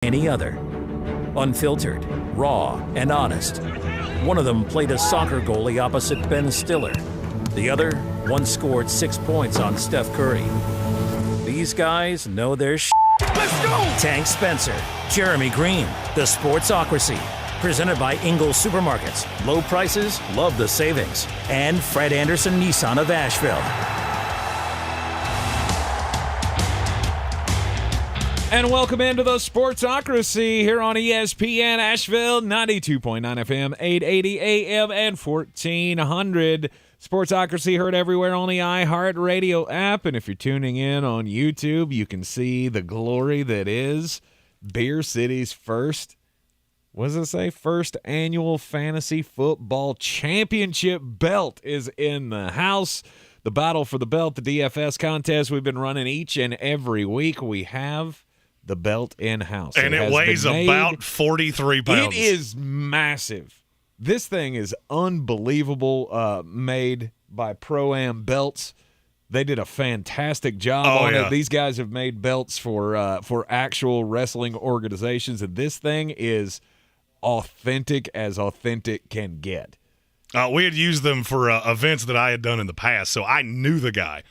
any other. Unfiltered, raw, and honest. One of them played a soccer goalie opposite Ben Stiller. The other once scored 6 points on Steph Curry. These guys know their shit. Let's go! Tank Spencer, Jeremy Greene, the Sportsocracy. Presented by Ingles Supermarkets. Low prices, love the savings. And Fred Anderson Nissan of Asheville. And welcome into the Sportsocracy here on ESPN Asheville, 92.9 FM, 880 AM, and 1400. Sportsocracy heard everywhere on the iHeartRadio app. And if you're tuning in on YouTube, you can see the glory that is Beer City's first annual fantasy football championship belt is in the house. The battle for the belt, the DFS contest we've been running each and every week. We have the belt in-house. And it weighs about 43 pounds. It is massive. This thing is unbelievable, made by Pro-Am Belts. They did a fantastic job on it. These guys have made belts for actual wrestling organizations, and this thing is authentic as authentic can get. We had used them for events that I had done in the past, so I knew the guy.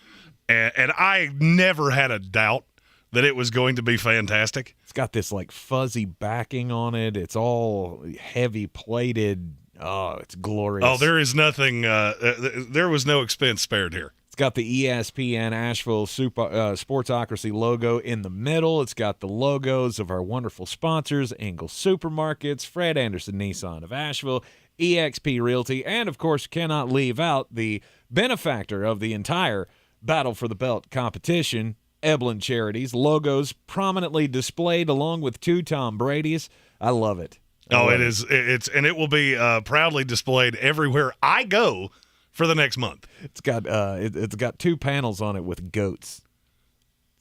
And I never had a doubt that it was going to be fantastic. It's got this like fuzzy backing on it. It's all heavy plated. Oh, it's glorious. Oh, there is nothing. There was no expense spared here. It's got the ESPN Asheville Sportsocracy logo in the middle. It's got the logos of our wonderful sponsors, Ingles Supermarkets, Fred Anderson Nissan of Asheville, eXp Realty, and, of course, cannot leave out the benefactor of the entire Battle for the Belt competition, Eblin Charities. Logos prominently displayed along with 2 Tom Brady's. I love it. It is. And it will be proudly displayed everywhere I go for the next month. It's got 2 panels on it with goats.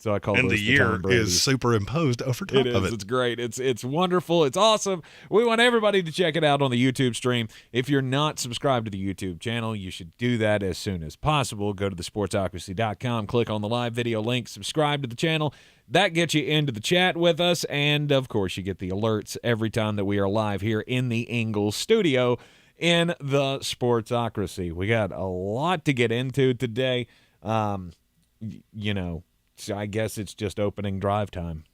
So I call it. And the year is superimposed over top of it. It's great. It's wonderful. It's awesome. We want everybody to check it out on the YouTube stream. If you're not subscribed to the YouTube channel, you should do that as soon as possible. Go to thesportsocracy.com, click on the live video link, subscribe to the channel. That gets you into the chat with us, and of course you get the alerts every time that we are live here in the Ingles Studio in the Sportsocracy. We got a lot to get into today. So I guess it's just opening drive time.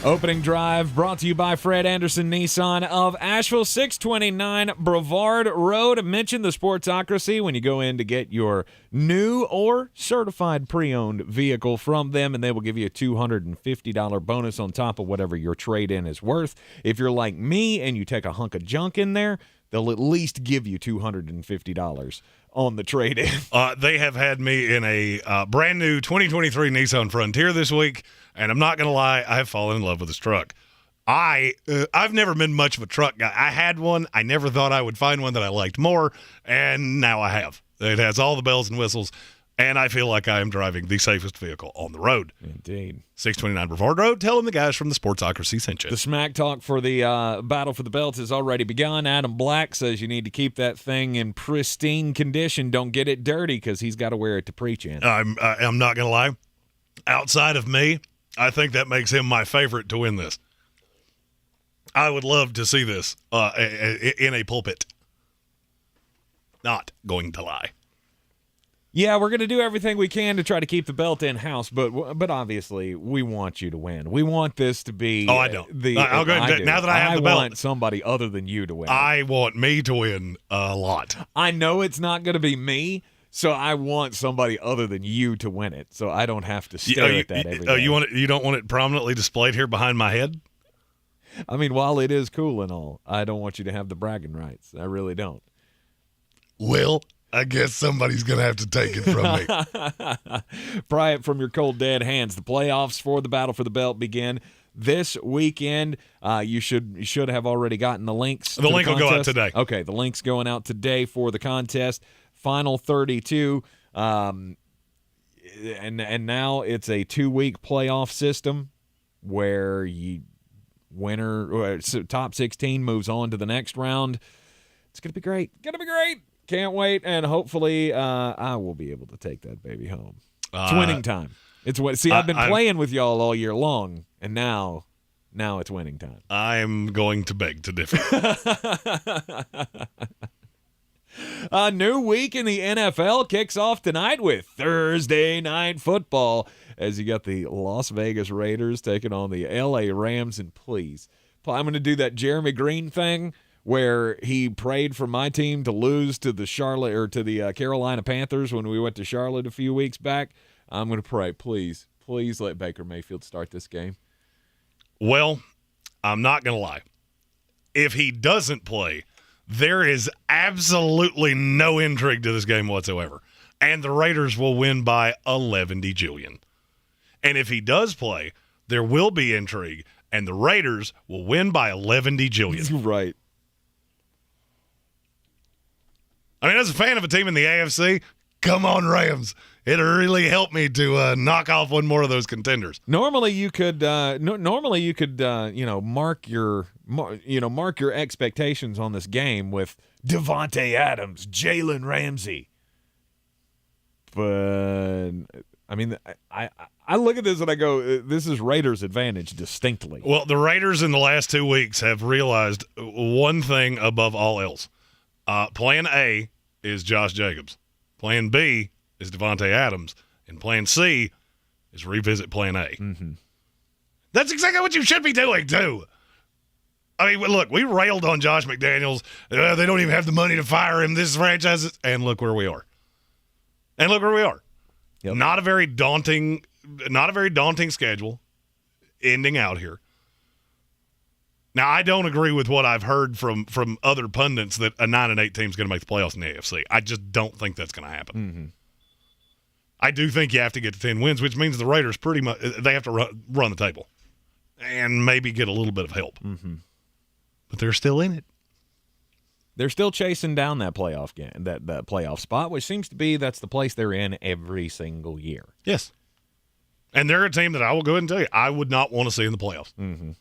Opening drive brought to you by Fred Anderson Nissan of Asheville, 629 Brevard Road. Mention the Sportsocracy when you go in to get your new or certified pre-owned vehicle from them, and they will give you a $250 bonus on top of whatever your trade-in is worth. If you're like me and you take a hunk of junk in there, they'll at least give you $250 on the trade-in. They have had me in a brand new 2023 Nissan Frontier this week, and I'm not going to lie, I have fallen in love with this truck. I've never been much of a truck guy. I had one. I never thought I would find one that I liked more, and now I have. It has all the bells and whistles, and I feel like I am driving the safest vehicle on the road. Indeed. 629 Brevard Road. Tell them the guys from the Sportsocracy sent you. The smack talk for the Battle for the Belt has already begun. Adam Black says you need to keep that thing in pristine condition. Don't get it dirty because he's got to wear it to preach in. I'm not going to lie. Outside of me, I think that makes him my favorite to win this. I would love to see this in a pulpit. Not going to lie. Yeah, we're going to do everything we can to try to keep the belt in-house, but obviously we want you to win. We want this to be I don't. I'll go ahead. Now that I have the belt, I want somebody other than you to win. I want me to win a lot. I know it's not going to be me, so I want somebody other than you to win it, so I don't have to stare at that every day. You don't want it prominently displayed here behind my head? I mean, while it is cool and all, I don't want you to have the bragging rights. I really don't. Well, I guess somebody's going to have to take it from me. Pry it from your cold, dead hands. The playoffs for the Battle for the Belt begin this weekend. You should have already gotten the links. The link will go out today. Okay, the link's going out today for the contest. Final 32. And now it's a 2-week playoff system where top 16 moves on to the next round. It's going to be great. Can't wait, and hopefully I will be able to take that baby home. It's winning time. It's what. See, I've been playing with y'all all year long, and now it's winning time. I'm going to beg to differ. A new week in the NFL kicks off tonight with Thursday Night Football, as you got the Las Vegas Raiders taking on the L.A. Rams. And please, I'm going to do that Jeremy Greene thing where he prayed for my team to lose to the Carolina Panthers when we went to Charlotte a few weeks back. I'm going to pray, please let Baker Mayfield start this game. Well, I'm not going to lie. If he doesn't play, there is absolutely no intrigue to this game whatsoever. And the Raiders will win by 11 jillion. And if he does play, there will be intrigue, and the Raiders will win by 11 jillion. Right. I mean, as a fan of a team in the AFC, come on, Rams. It'll really help me to knock off one more of those contenders. Normally you could mark your expectations on this game with Devontae Adams, Jalen Ramsey. But I mean, I look at this and I go, this is Raiders' advantage distinctly. Well, the Raiders in the last 2 weeks have realized one thing above all else. Plan A is Josh Jacobs. Plan B is Devontae Adams. And Plan C is revisit Plan A. Mm-hmm. That's exactly what you should be doing, too. I mean, look, we railed on Josh McDaniels. They don't even have the money to fire him. This franchise is, and look where we are. Yep. Not a very daunting schedule ending out here. Now, I don't agree with what I've heard from other pundits that a 9-8 team is going to make the playoffs in the AFC. I just don't think that's going to happen. Mm-hmm. I do think you have to get to 10 wins, which means the Raiders pretty much they have to run the table and maybe get a little bit of help. Mm-hmm. But they're still in it. They're still chasing down that playoff game, that playoff spot, which seems to be that's the place they're in every single year. Yes. And they're a team that I will go ahead and tell you I would not want to see in the playoffs. Mm-hmm.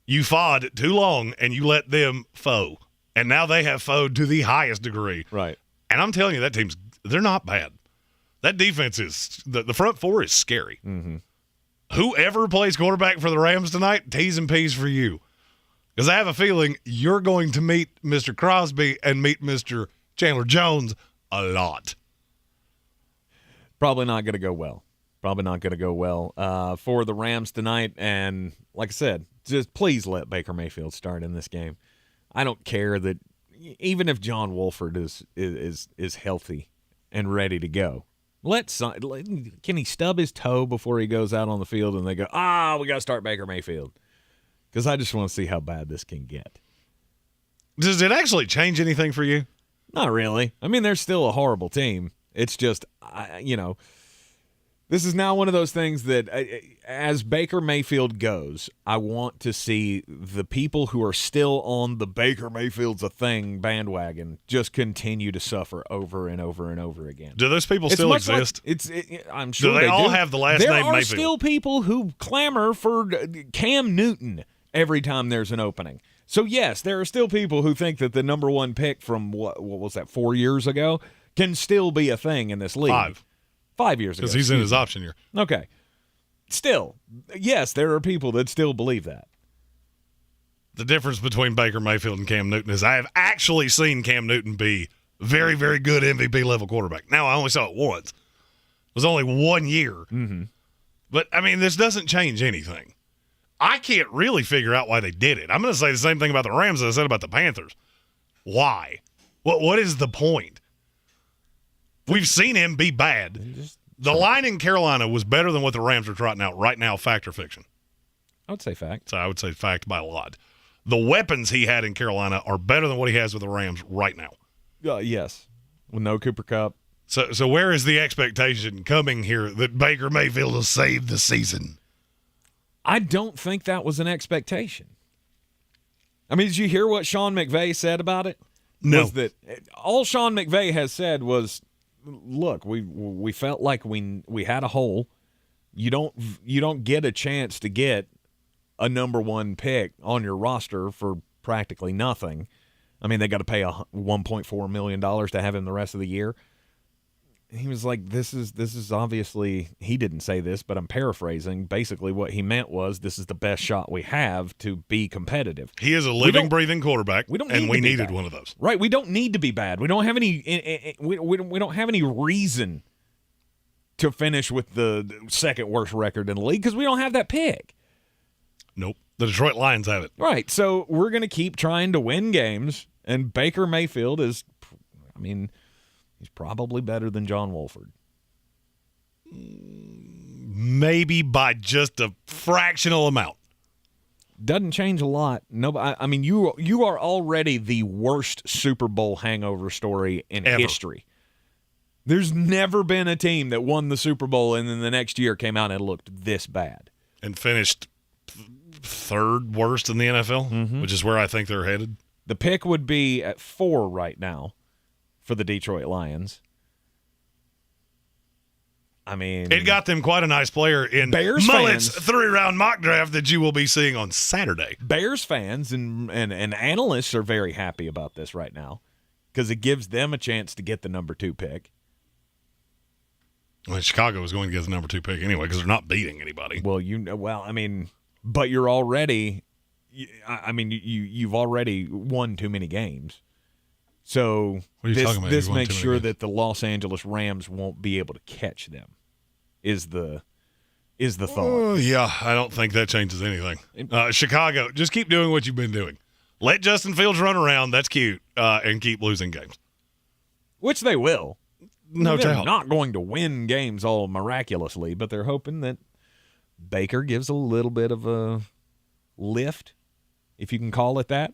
You fought too long, and you let them foe. And now they have foed to the highest degree. Right. And I'm telling you, they're not bad. That defense is the front four is scary. Mm-hmm. Whoever plays quarterback for the Rams tonight, T's and P's for you. Because I have a feeling you're going to meet Mr. Crosby and meet Mr. Chandler Jones a lot. Probably not going to go well. For the Rams tonight. And like I said, just please let Baker Mayfield start in this game. I don't care that even if John Wolford is healthy and ready to go, can he stub his toe before he goes out on the field and they go, we got to start Baker Mayfield? Because I just want to see how bad this can get. Does it actually change anything for you? Not really. I mean, they're still a horrible team. It's just, this is now one of those things that as Baker Mayfield goes, I want to see the people who are still on the Baker Mayfield's a thing bandwagon just continue to suffer over and over and over again. Do those people still exist? I'm sure do they all have the last name Mayfield? There are still people who clamor for Cam Newton every time there's an opening. So, yes, there are still people who think that the number one pick from, what was that, 4 years ago, can still be a thing in this league. 5 years ago. Because he's in his option year. Okay. Still, yes, there are people that still believe that. The difference between Baker Mayfield and Cam Newton is I have actually seen Cam Newton be very, very good MVP-level quarterback. Now, I only saw it once. It was only 1 year. Mm-hmm. But, I mean, this doesn't change anything. I can't really figure out why they did it. I'm going to say the same thing about the Rams as I said about the Panthers. Why? What is the point? We've seen him be bad. The line in Carolina was better than what the Rams are trotting out right now, fact or fiction? I would say fact. So I would say fact by a lot. The weapons he had in Carolina are better than what he has with the Rams right now. Yes, with no Cooper Kupp. So where is the expectation coming here that Baker Mayfield will save the season? I don't think that was an expectation. I mean, did you hear what Sean McVay said about it? No. Was that all Sean McVay has said was, look, we felt like we had a hole. You don't get a chance to get a number one pick on your roster for practically nothing. I mean, they got to pay $1.4 million to have him the rest of the year. he was like, this is obviously, he didn't say this, but I'm paraphrasing. Basically what he meant was, this is the best shot we have to be competitive. He is a living, breathing quarterback, and we needed one of those. Right, we don't need to be bad. We don't have any we don't have any reason to finish with the second worst record in the league because we don't have that pick. Nope. The Detroit Lions have it. Right, so we're going to keep trying to win games, and Baker Mayfield is, he's probably better than John Wolford. Maybe by just a fractional amount. Doesn't change a lot. No, you are already the worst Super Bowl hangover story in history. There's never been a team that won the Super Bowl and then the next year came out and looked this bad. And finished third worst in the NFL, which is where I think they're headed. The pick would be at 4 right now for the Detroit Lions. I mean, it got them quite a nice player in Mullet's 3-round mock draft that you will be seeing on Saturday. Bears fans and analysts are very happy about this right now because it gives them a chance to get the number 2 pick. Well, Chicago was going to get the number 2 pick anyway because they're not beating anybody. Well, but you're already, you've already won too many games. So this makes sure that the Los Angeles Rams won't be able to catch them. Is the thought? Yeah, I don't think that changes anything. Chicago, just keep doing what you've been doing. Let Justin Fields run around. That's cute, and keep losing games, which they will. No doubt. They're not going to win games all miraculously, but they're hoping that Baker gives a little bit of a lift, if you can call it that,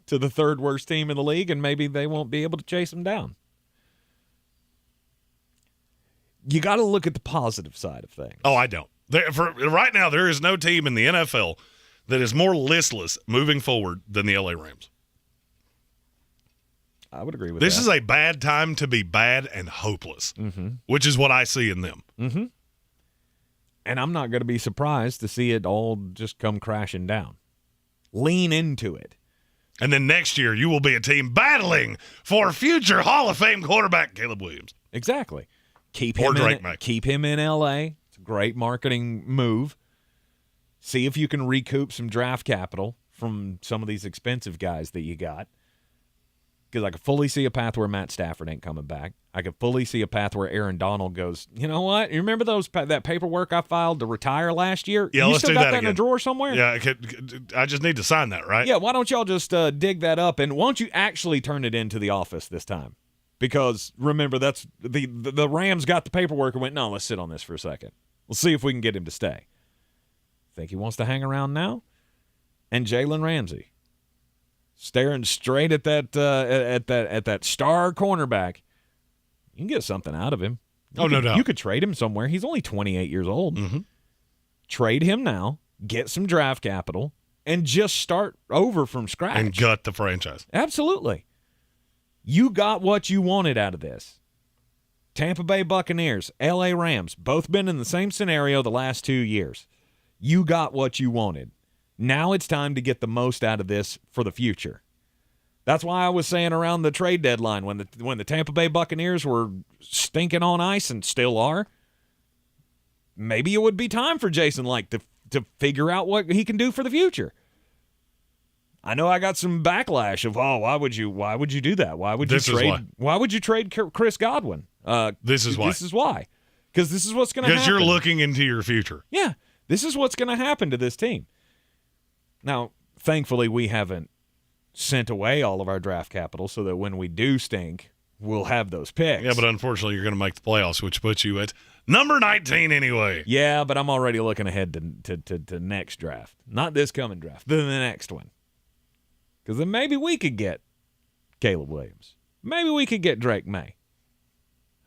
to the third worst team in the league, and maybe they won't be able to chase them down. You got to look at the positive side of things. Oh, I don't. Right now, there is no team in the NFL that is more listless moving forward than the LA Rams. I would agree with this. That. This is a bad time to be bad and hopeless, which is what I see in them. Mm-hmm. And I'm not going to be surprised to see it all just come crashing down. Lean into it. And then next year, you will be a team battling for future Hall of Fame quarterback Caleb Williams. Exactly. Keep him in L.A. It's a great marketing move. See if you can recoup some draft capital from some of these expensive guys that you got. Because I could fully see a path where Matt Stafford ain't coming back. I could fully see a path where Aaron Donald goes, you know what? You remember that paperwork I filed to retire last year? Yeah, you let's still do got that in again. a drawer somewhere? Yeah, I just need to sign that, right? Yeah, why don't y'all just dig that up, and why don't you actually turn it into the office this time? Because, remember, that's the Rams got the paperwork and went, no, let's sit on this for a second. We'll see if we can get him to stay. Think he wants to hang around now? And Jalen Ramsey. Staring straight at that star cornerback, you can get something out of him. No doubt. You could trade him somewhere. He's only 28 years old. Mm-hmm. Trade him now, get some draft capital, and just start over from scratch. And gut the franchise. Absolutely. You got what you wanted out of this. Tampa Bay Buccaneers, L.A. Rams, both been in the same scenario the last 2 years. You got what you wanted. Now it's time to get the most out of this for the future. That's why I was saying around the trade deadline when the Tampa Bay Buccaneers were stinking on ice and still are, maybe it would be time for Jason Licht to figure out what he can do for the future. I know I got some backlash of, why would you do that? Why would you trade Chris Godwin? This is why. This is why. Because this is what's going to happen. Because you're looking into your future. Yeah. This is what's going to happen to this team. Now, thankfully, we haven't sent away all of our draft capital so that when we do stink, we'll have those picks. Yeah, but unfortunately, you're going to make the playoffs, which puts you at number 19 anyway. Yeah, but I'm already looking ahead to next draft. Not this coming draft, but the next one. Because then maybe we could get Caleb Williams. Maybe we could get Drake May.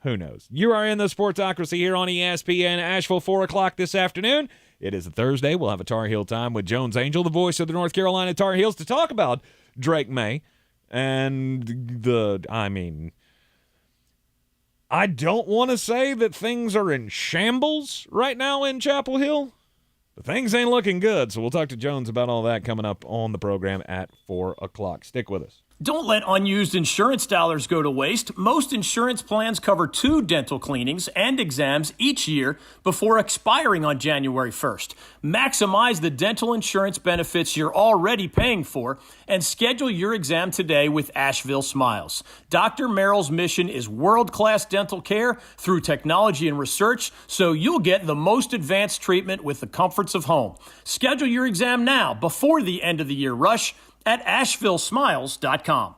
Who knows? You are in the Sportsocracy here on ESPN Asheville, 4 o'clock this afternoon. It is a Thursday. We'll have a Tar Heel time with Jones Angel, the voice of the North Carolina Tar Heels, to talk about Drake May. And I don't want to say that things are in shambles right now in Chapel Hill, but things ain't looking good. So we'll talk to Jones about all that coming up on the program at 4 o'clock. Stick with us. Don't let unused insurance dollars go to waste. Most insurance plans cover 2 dental cleanings and exams each year before expiring on January 1st. Maximize the dental insurance benefits you're already paying for and schedule your exam today with Asheville Smiles. Dr. Merrill's mission is world-class dental care through technology and research, so you'll get the most advanced treatment with the comforts of home. Schedule your exam now before the end of the year rush at AshevilleSmiles.com.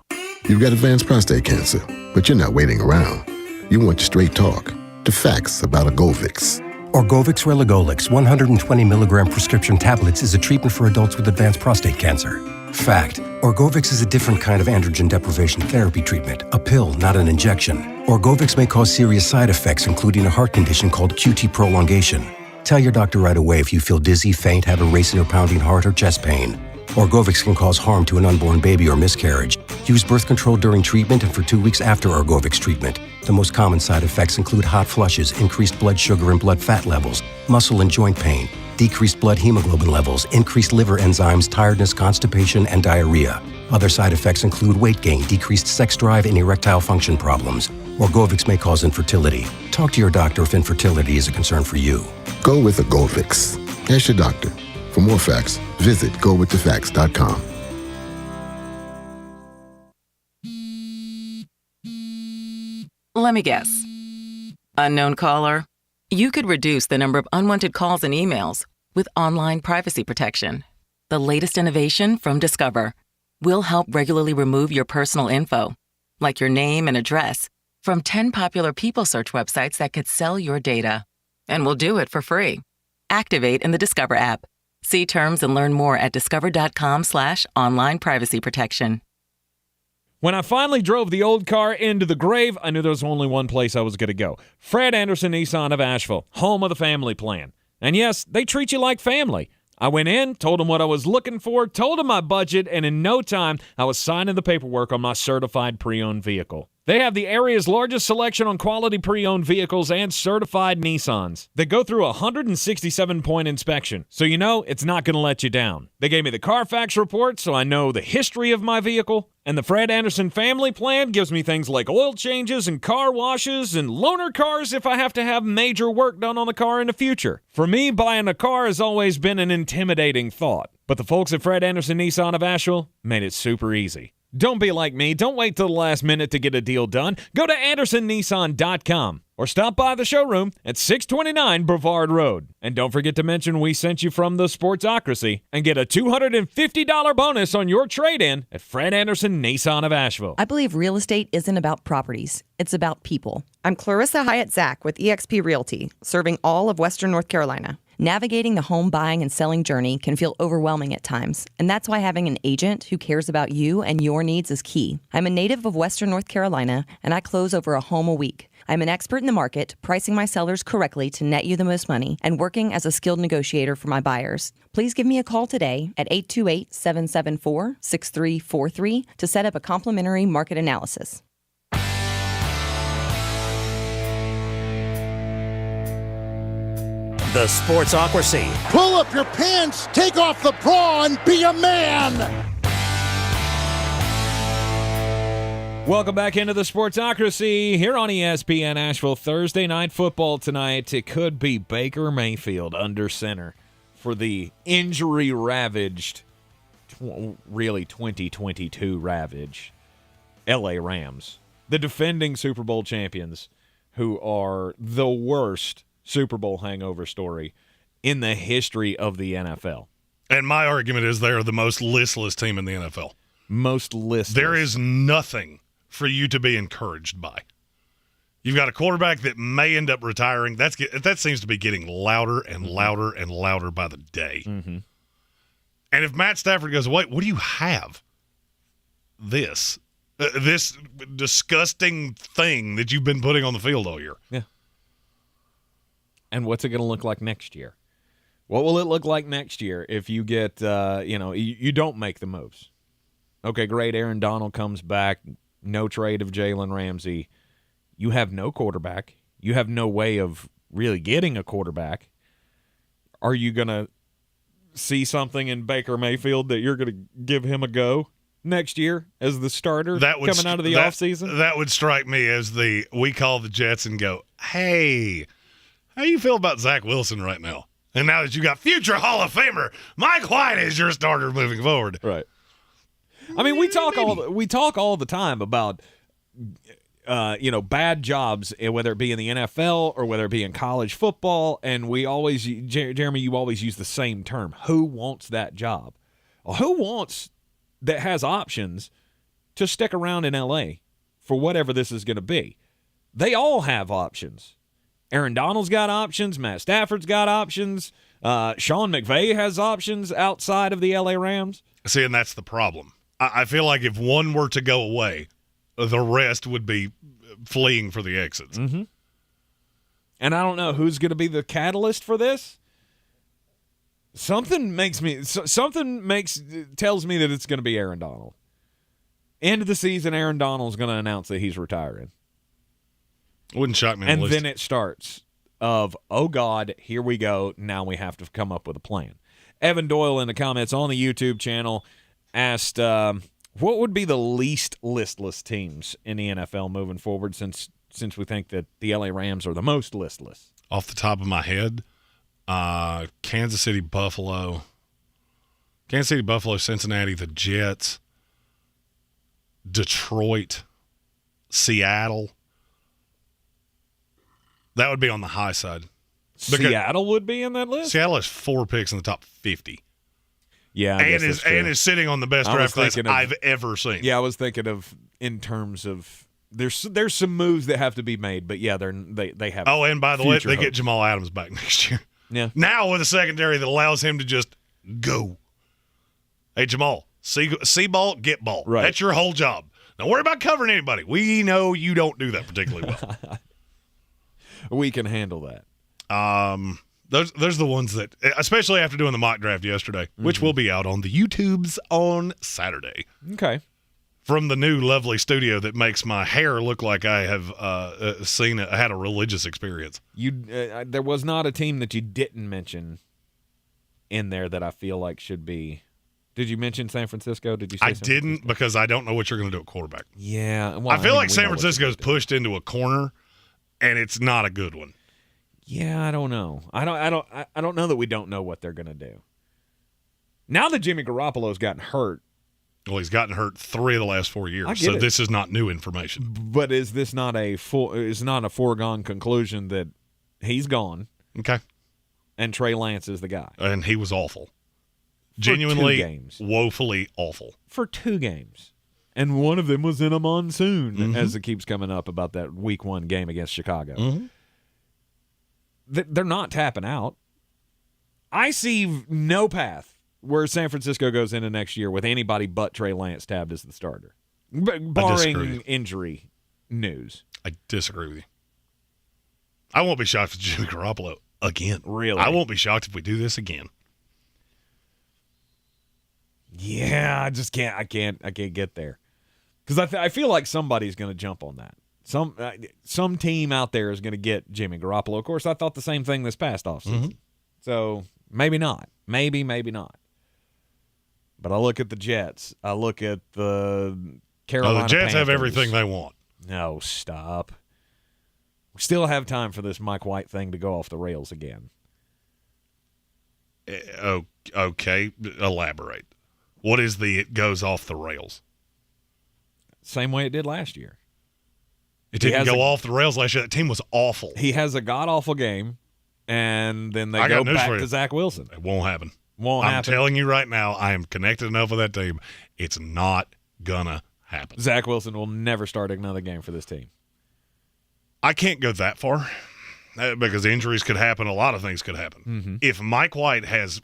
You've got advanced prostate cancer, but you're not waiting around. You want straight talk, the facts about Orgovix. Orgovix Relagolix 120 milligram prescription tablets is a treatment for adults with advanced prostate cancer. Fact: Orgovix is a different kind of androgen deprivation therapy treatment, a pill, not an injection. Orgovix may cause serious side effects, including a heart condition called QT prolongation. Tell your doctor right away if you feel dizzy, faint, have a racing or pounding heart, or chest pain. Orgovix can cause harm to an unborn baby or miscarriage. Use birth control during treatment and for 2 weeks after Orgovix treatment. The most common side effects include hot flushes, increased blood sugar and blood fat levels, muscle and joint pain, decreased blood hemoglobin levels, increased liver enzymes, tiredness, constipation, and diarrhea. Other side effects include weight gain, decreased sex drive, and erectile function problems. Orgovix may cause infertility. Talk to your doctor if infertility is a concern for you. Go with Orgovix. Ask your doctor. For more facts, visit gowiththefacts.com. Let me guess. Unknown caller? You could reduce the number of unwanted calls and emails with online privacy protection. The latest innovation from Discover will help regularly remove your personal info, like your name and address, from 10 popular people search websites that could sell your data. And we'll do it for free. Activate in the Discover app. See terms and learn more at discover.com/online privacy protection. When I finally drove the old car into the grave, I knew there was only one place I was going to go. Fred Anderson Nissan of Asheville, home of the family plan. And yes, they treat you like family. I went in, told them what I was looking for, told them my budget, and in no time, I was signing the paperwork on my certified pre-owned vehicle. They have the area's largest selection on quality pre-owned vehicles and certified Nissans. They go through a 167-point inspection, so you know it's not going to let you down. They gave me the Carfax report, so I know the history of my vehicle. And the Fred Anderson family plan gives me things like oil changes and car washes and loaner cars if I have to have major work done on the car in the future. For me, buying a car has always been an intimidating thought. But the folks at Fred Anderson Nissan of Asheville made it super easy. Don't be like me. Don't wait till the last minute to get a deal done. Go to AndersonNissan.com or stop by the showroom at 629 Brevard Road. And don't forget to mention we sent you from the Sportsocracy and get a $250 bonus on your trade-in at Fred Anderson Nissan of Asheville. I believe real estate isn't about properties. It's about people. I'm Clarissa Hyatt-Zach with eXp Realty, serving all of Western North Carolina. Navigating the home buying and selling journey can feel overwhelming at times, and that's why having an agent who cares about you and your needs is key. I'm a native of Western North Carolina, and I close over a home a week. I'm an expert in the market, pricing my sellers correctly to net you the most money, and working as a skilled negotiator for my buyers. Please give me a call today at 828-774-6343 to set up a complimentary market analysis. The Sportsocracy. Pull up your pants, take off the bra, and be a man! Welcome back into the Sportsocracy here on ESPN Asheville. Thursday night football tonight. It could be Baker Mayfield under center for the injury-ravaged, really 2022 ravaged LA Rams. The defending Super Bowl champions who are the worst Super Bowl hangover story in the history of the NFL. And my argument is they are the most listless team in the NFL. Most listless. There is nothing for you to be encouraged by. You've got a quarterback that may end up retiring. That seems to be getting louder and louder and louder by the day. Mm-hmm. And if Matt Stafford goes, wait, what do you have? This disgusting thing that you've been putting on the field all year. Yeah. And what's it going to look like next year? What will it look like next year if you get, you don't make the moves? Okay, great. Aaron Donald comes back. No trade of Jalen Ramsey. You have no quarterback. You have no way of really getting a quarterback. Are you going to see something in Baker Mayfield that you're going to give him a go? next year as the starter coming out of the offseason? That would strike me as we call the Jets and go, hey, how do you feel about Zach Wilson right now? And now that you got future Hall of Famer Mike White as your starter moving forward. Right. I mean, we talk all the time about bad jobs, whether it be in the NFL or whether it be in college football, and we always, Jeremy, you always use the same term. Who wants that job? Well, who wants that has options to stick around in L.A. for whatever this is going to be? They all have options. Aaron Donald's got options. Matt Stafford's got options. Sean McVay has options outside of the L.A. Rams. See, and that's the problem. I feel like if one were to go away, the rest would be fleeing for the exits. Mm-hmm. And I don't know who's going to be the catalyst for this. Something tells me that it's going to be Aaron Donald. End of the season, Aaron Donald's going to announce that he's retiring. Wouldn't shock me. And then it starts of, oh, God, here we go. Now we have to come up with a plan. Evan Doyle in the comments on the YouTube channel asked, what would be the least listless teams in the NFL moving forward since we think that the LA Rams are the most listless? Off the top of my head, Kansas City, Buffalo, Cincinnati, the Jets, Detroit, Seattle. That would be on the high side. Seattle would be in that list? Seattle has 4 picks in the top 50. Yeah, and is sitting on the best draft class I've ever seen. Yeah, I was thinking of in terms of there's some moves that have to be made, but yeah, they have. Oh, and by the way, they hopes. get Jamal Adams back next year. Yeah. Now with a secondary that allows him to just go. Hey, Jamal, see ball, get ball. Right. That's your whole job. Don't worry about covering anybody. We know you don't do that particularly well. We can handle that. Those the ones that, especially after doing the mock draft yesterday, which will be out on the YouTubes on Saturday. Okay. From the new lovely studio that makes my hair look like I have had a religious experience. There was not a team that you didn't mention in there that I feel like should be. Did you mention San Francisco? Did you say I didn't because I don't know what you're going to do at quarterback. Yeah. Well, I feel like San Francisco's pushed into a corner, and it's not a good one. Yeah, I don't know. I don't know that we don't know what they're going to do. Now that Jimmy Garoppolo's gotten hurt. Well, he's gotten hurt 3 of the last 4 years, so this is not new information. But is this not a foregone conclusion that he's gone? Okay. And Trey Lance is the guy. And he was awful. Genuinely, woefully awful. For 2 games. And one of them was in a monsoon, as it keeps coming up about that week 1 game against Chicago. Mm-hmm. They're not tapping out. I see no path where San Francisco goes into next year with anybody but Trey Lance tabbed as the starter, barring injury news. I disagree with you. I won't be shocked if Jimmy Garoppolo again. Really? I won't be shocked if we do this again. Yeah, I just can't. I can't get there because I feel like somebody's going to jump on that. Some team out there is going to get Jimmy Garoppolo. Of course, I thought the same thing this past offseason. Mm-hmm. So maybe not. Maybe not. But I look at the Jets. I look at the Carolina the Jets Panthers. have everything they want. No, stop. We still have time for this Mike White thing to go off the rails again. Okay, elaborate. What is it goes off the rails? Same way it did last year. It didn't go off the rails last year. That team was awful. He has a god-awful game, and then they go back to Zach Wilson. It won't happen. I'm telling you right now, I am connected enough with that team. It's not gonna happen. Zach Wilson will never start another game for this team. I can't go that far because injuries could happen. A lot of things could happen. Mm-hmm. If Mike White has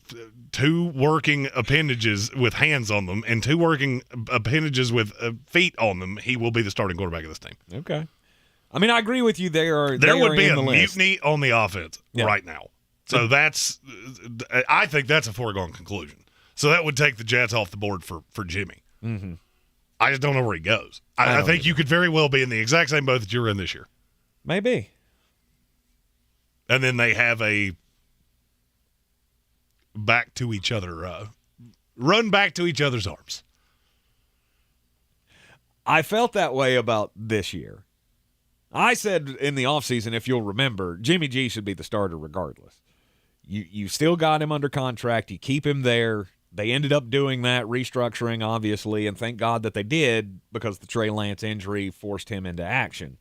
2 working appendages with hands on them and 2 working appendages with feet on them, he will be the starting quarterback of this team. Okay. I mean, I agree with you. There would be a mutiny on the offense right now. So I think that's a foregone conclusion. So that would take the Jets off the board for Jimmy. Mm-hmm. I just don't know where he goes. I think you could very well be in the exact same boat that you were in this year. Maybe. And then they have a back to each other, run back to each other's arms. I felt that way about this year. I said in the offseason, if you'll remember, Jimmy G should be the starter regardless. You still got him under contract. You keep him there. They ended up doing that, restructuring, obviously, and thank God that they did because the Trey Lance injury forced him into action.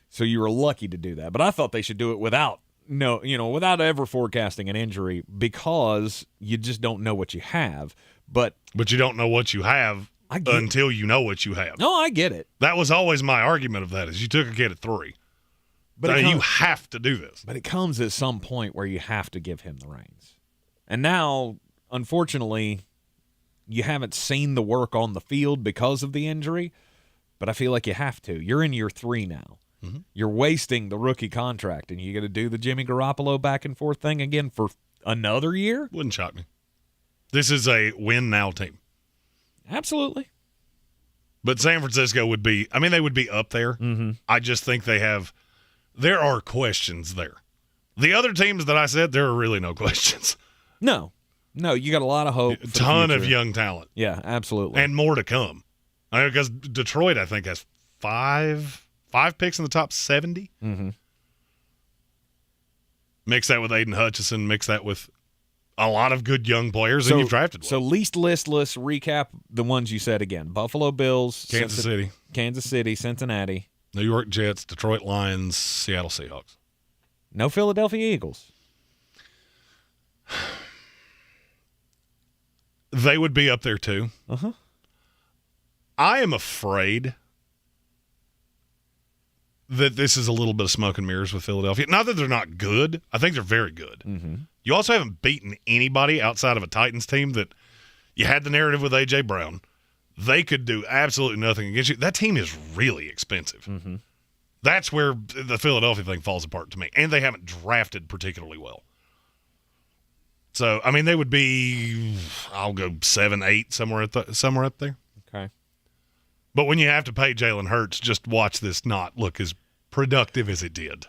So you were lucky to do that. But I thought they should do it without ever forecasting an injury because you just don't know what you have. But you don't know what you have until you know what you have. No, I get it. That was always my argument of that is you took a kid at 3. But you have to do this. But it comes at some point where you have to give him the reins. And now, unfortunately, you haven't seen the work on the field because of the injury, but I feel like you have to. You're in year 3 now. Mm-hmm. You're wasting the rookie contract, and you got to do the Jimmy Garoppolo back and forth thing again for another year? Wouldn't shock me. This is a win-now team. Absolutely. But San Francisco would be – they would be up there. Mm-hmm. I just think they have – there are questions there. The other teams that I said, there are really no questions. No, you got a lot of hope. A ton of young talent. Yeah, absolutely. And more to come. Because Detroit, I think, has five picks in the top 70. Mm-hmm. Mix that with Aiden Hutchinson, mix that with a lot of good young players, and you've drafted one. So least listless, recap the ones you said again. Buffalo Bills. Kansas City, Cincinnati. New York Jets, Detroit Lions, Seattle Seahawks. No Philadelphia Eagles. They would be up there too. Uh-huh. I am afraid that this is a little bit of smoke and mirrors with Philadelphia. Not that they're not good. I think they're very good. Mm-hmm. You also haven't beaten anybody outside of a Titans team that you had the narrative with A.J. Brown. They could do absolutely nothing against you. That team is really expensive. Mm-hmm. That's where the Philadelphia thing falls apart to me. And they haven't drafted particularly well. So, they would be, I'll go 7, 8, somewhere up there. Okay. But when you have to pay Jalen Hurts, just watch this not look as productive as it did.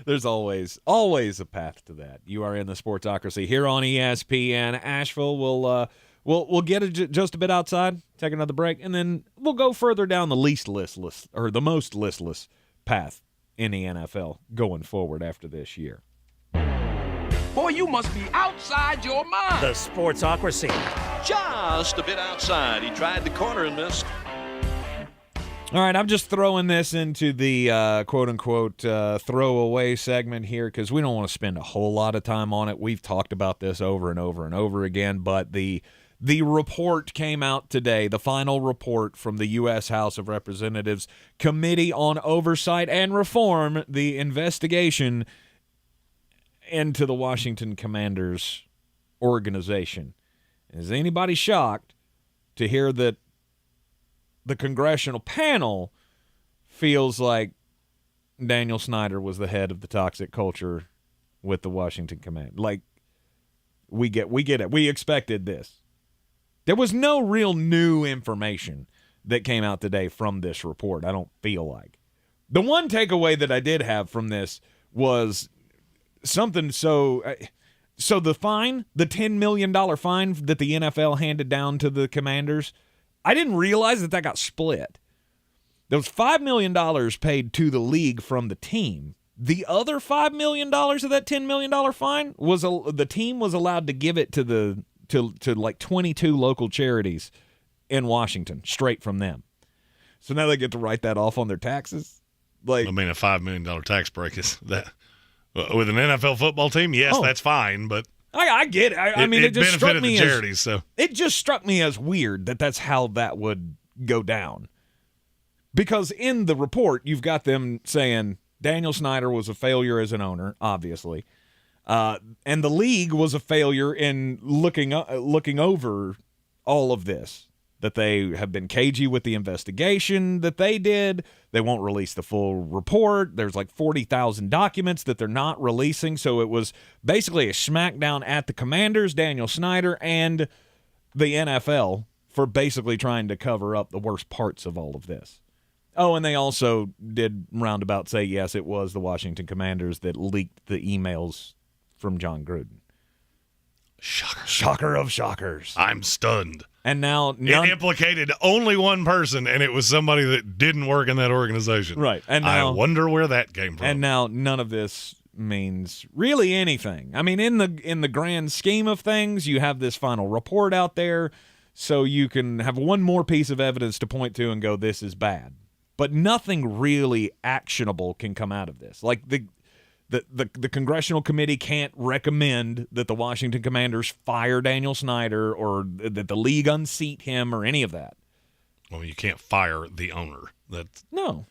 There's always a path to that. You are in the Sportsocracy here on ESPN Asheville. We'll get just a bit outside, take another break, and then we'll go further down the least listless or the most listless path in the NFL going forward after this year. Boy, you must be outside your mind. The Sportsocracy. Just a bit outside. He tried the corner and missed. All right, I'm just throwing this into the quote-unquote throwaway segment here because we don't want to spend a whole lot of time on it. We've talked about this over and over and over again, but the report came out today, the final report from the U.S. House of Representatives Committee on Oversight and Reform, the investigation into the Washington Commanders organization. Is anybody shocked to hear that the congressional panel feels like Daniel Snyder was the head of the toxic culture with the Washington Commanders? Like, we get it. We expected this. There was no real new information that came out today from this report, I don't feel like. The one takeaway that I did have from this was something so the fine, the $10 million fine that the NFL handed down to the Commanders, I didn't realize that got split. There was $5 million paid to the league from the team. The other $5 million of that $10 million fine was the team was allowed to give it to like 22 local charities in Washington, straight from them. So now they get to write that off on their taxes. Like, a $5 million tax break is that with an NFL football team? Yes, that's fine, but I get it. It just struck me the charities, so it just struck me as weird that's how that would go down. Because in the report, you've got them saying Daniel Snyder was a failure as an owner, obviously, and the league was a failure in looking over all of this. That they have been cagey with the investigation that they did. They won't release the full report. There's like 40,000 documents that they're not releasing. So it was basically a smackdown at the Commanders, Daniel Snyder, and the NFL for basically trying to cover up the worst parts of all of this. Oh, and they also did roundabout say, yes, it was the Washington Commanders that leaked the emails from John Gruden. Shocker. Shocker of shockers. I'm stunned. And now it implicated only one person, and it was somebody that didn't work in that organization. Right. And now, I wonder where that came from. And now none of this means really anything. I mean, in the grand scheme of things, you have this final report out there, so you can have one more piece of evidence to point to and go, this is bad. But nothing really actionable can come out of this. Like the congressional committee can't recommend that the Washington Commanders fire Daniel Snyder or that the league unseat him or any of that. Well, you can't fire the owner. No.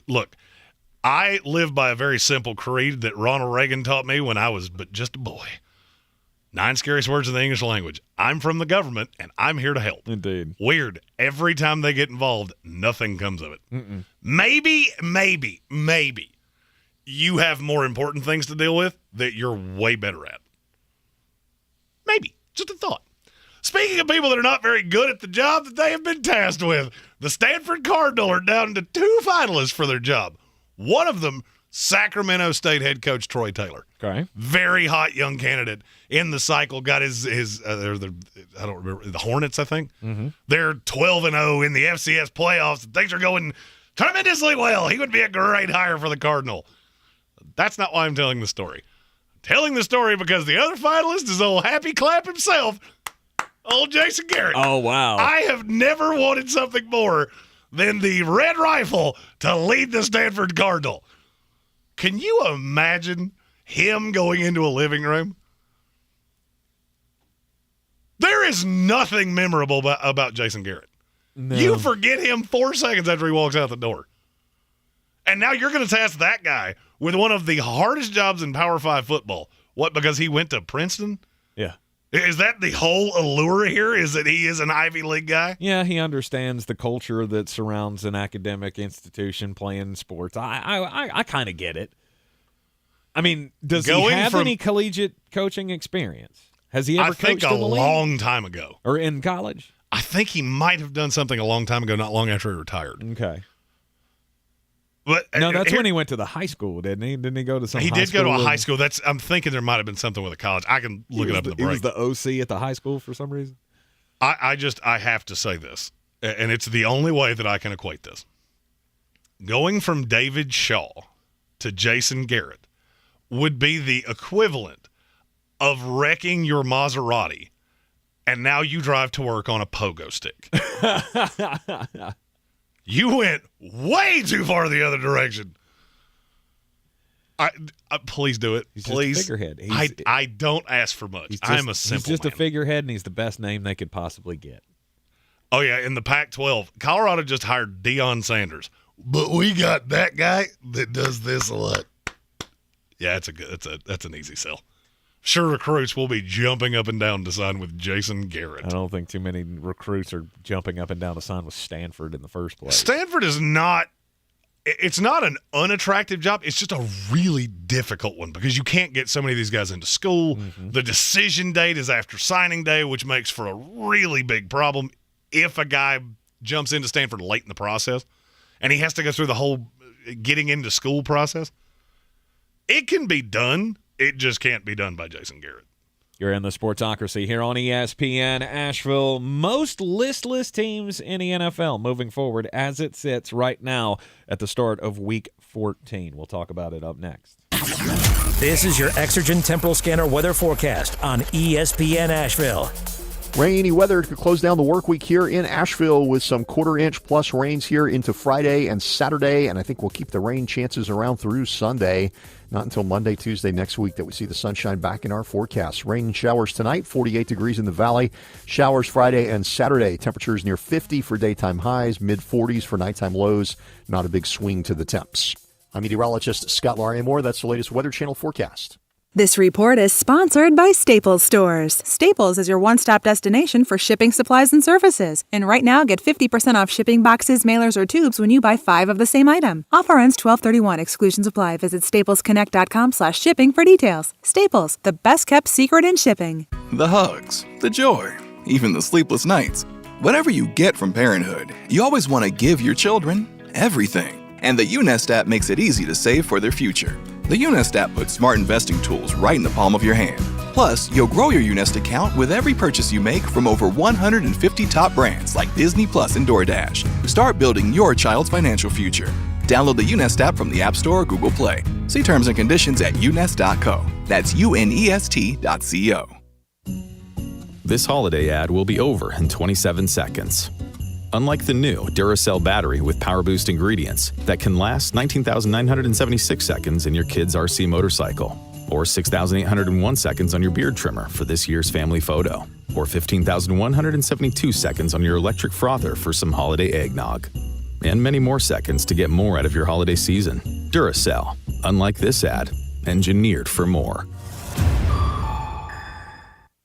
Look, I live by a very simple creed that Ronald Reagan taught me when I was but just a boy. 9 scariest words in the English language. I'm from the government, and I'm here to help. Indeed. Weird. Every time they get involved, nothing comes of it. Mm-mm. Maybe you have more important things to deal with that you're way better at. Maybe. Just a thought. Speaking of people that are not very good at the job that they have been tasked with, the Stanford Cardinal are down to 2 finalists for their job. One of them, Sacramento State head coach Troy Taylor. Okay. Very hot young candidate in the cycle. Got his I don't remember, the Hornets, I think. Mm-hmm. They're 12-0 in the FCS playoffs. Things are going tremendously well. He would be a great hire for the Cardinal. That's not why I'm telling the story. I'm telling the story because the other finalist is old Happy Clap himself, old Jason Garrett. Oh, wow. I have never wanted something more than the Red Rifle to lead the Stanford Cardinal. Can you imagine him going into a living room? There is nothing memorable about Jason Garrett. No. You forget him 4 seconds after he walks out the door. And now you're going to task that guy with one of the hardest jobs in Power 5 football. What, because he went to Princeton? Yeah. Is that the whole allure here, is that he is an Ivy League guy? Yeah, he understands the culture that surrounds an academic institution playing sports. I kind of get it. I mean, does he have any collegiate coaching experience? Has he ever coached in the league? I think a long time ago. Or in college? I think he might have done something a long time ago, not long after he retired. Okay. But no, that's when he went to the high school, didn't he? Didn't he go to some high school? He did go to a high school. I'm thinking there might have been something with a college. I can look it up in the break. He was the OC at the high school for some reason? I have to say this, and it's the only way that I can equate this. Going from David Shaw to Jason Garrett would be the equivalent of wrecking your Maserati, and now you drive to work on a pogo stick. You went way too far the other direction. Please do it. He's please. Just a figurehead. I don't ask for much. I'm a simple He's just man. a figurehead, and he's the best name they could possibly get. Oh, yeah, in the Pac-12, Colorado just hired Deion Sanders. But we got that guy that does this a lot. Yeah, that's an easy sell. Sure, recruits will be jumping up and down to sign with Jason Garrett. I don't think too many recruits are jumping up and down to sign with Stanford in the first place. Stanford is not – it's not an unattractive job. It's just a really difficult one because you can't get so many of these guys into school. Mm-hmm. The decision date is after signing day, which makes for a really big problem if a guy jumps into Stanford late in the process and he has to go through the whole getting into school process. It can be done. It just can't be done by Jason Garrett. You're in the Sportsocracy here on ESPN Asheville. Most listless teams in the NFL moving forward as it sits right now at the start of Week 14. We'll talk about it up next. This is your Exergen Temporal Scanner weather forecast on ESPN Asheville. Rainy weather could close down the work week here in Asheville with some quarter-inch plus rains here into Friday and Saturday, and I think we'll keep the rain chances around through Sunday. Not until Monday, Tuesday next week that we see the sunshine back in our forecast. Rain and showers tonight, 48 degrees in the valley. Showers Friday and Saturday. Temperatures near 50 for daytime highs, mid-40s for nighttime lows. Not a big swing to the temps. I'm meteorologist Scott Larimore. That's the latest Weather Channel forecast. This report is sponsored by Staples Stores. Staples is your one-stop destination for shipping supplies and services. And right now, get 50% off shipping boxes, mailers, or tubes when you buy 5 of the same item. Offer ends 12/31. Exclusions apply. Visit staplesconnect.com/shipping for details. Staples, the best-kept secret in shipping. The hugs, the joy, even the sleepless nights. Whatever you get from parenthood, you always want to give your children everything. And the UNest app makes it easy to save for their future. The UNest app puts smart investing tools right in the palm of your hand. Plus, you'll grow your YouNest account with every purchase you make from over 150 top brands like Disney Plus and DoorDash. Start building your child's financial future. Download the YouNest app from the App Store or Google Play. See terms and conditions at younest.co. That's UNEST.co. This holiday ad will be over in 27 seconds. Unlike the new Duracell battery with Power Boost ingredients that can last 19,976 seconds in your kid's RC motorcycle, or 6,801 seconds on your beard trimmer for this year's family photo, or 15,172 seconds on your electric frother for some holiday eggnog, and many more seconds to get more out of your holiday season. Duracell, unlike this ad, engineered for more.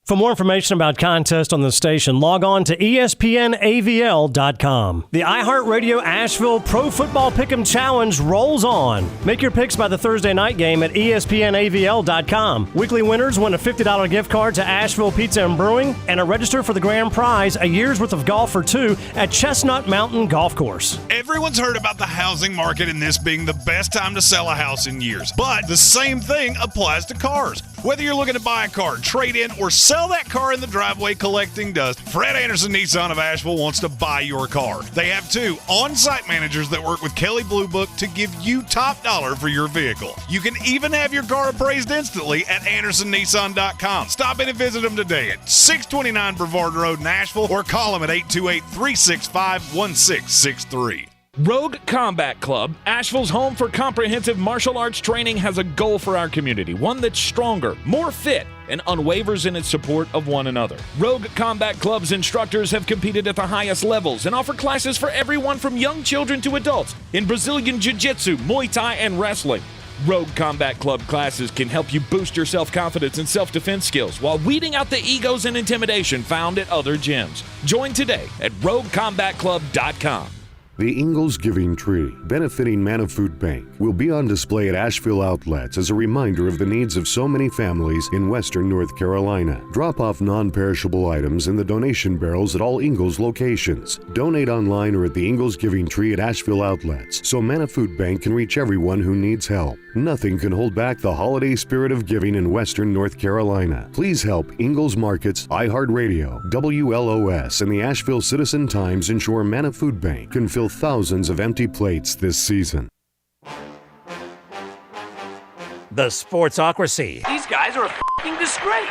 For more information about contests on the station, log on to ESPNAVL.com. The iHeartRadio Asheville Pro Football Pick'em Challenge rolls on. Make your picks by the Thursday night game at ESPNAVL.com. Weekly winners win a $50 gift card to Asheville Pizza and Brewing and a register for the grand prize, a year's worth of golf for two at Chestnut Mountain Golf Course. Everyone's heard about the housing market and this being the best time to sell a house in years. But the same thing applies to cars. Whether you're looking to buy a car, trade in, or sell that car in the driveway collecting dust, Fred Anderson Nissan of Asheville wants to buy your car. They have 2 on-site managers that work with Kelly Blue Book to give you top dollar for your vehicle. You can even have your car appraised instantly at AndersonNissan.com. Stop in and visit them today at 629 Brevard Road in Asheville or call them at 828-365-1663. Rogue Combat Club, Asheville's home for comprehensive martial arts training, has a goal for our community, one that's stronger, more fit, and unwavers in its support of one another. Rogue Combat Club's instructors have competed at the highest levels and offer classes for everyone from young children to adults in Brazilian Jiu-Jitsu, Muay Thai, and wrestling. Rogue Combat Club classes can help you boost your self-confidence and self-defense skills while weeding out the egos and intimidation found at other gyms. Join today at RogueCombatClub.com. The Ingles Giving Tree, benefiting Manna Food Bank, will be on display at Asheville Outlets as a reminder of the needs of so many families in western North Carolina. Drop off non-perishable items in the donation barrels at all Ingles locations. Donate online or at the Ingles Giving Tree at Asheville Outlets so Manna Food Bank can reach everyone who needs help. Nothing can hold back the holiday spirit of giving in western North Carolina. Please help Ingles Markets, iHeartRadio, WLOS, and the Asheville Citizen-Times ensure Manna Food Bank can fill thousands of empty plates this season. The Sportsocracy. These guys are a f***ing disgrace.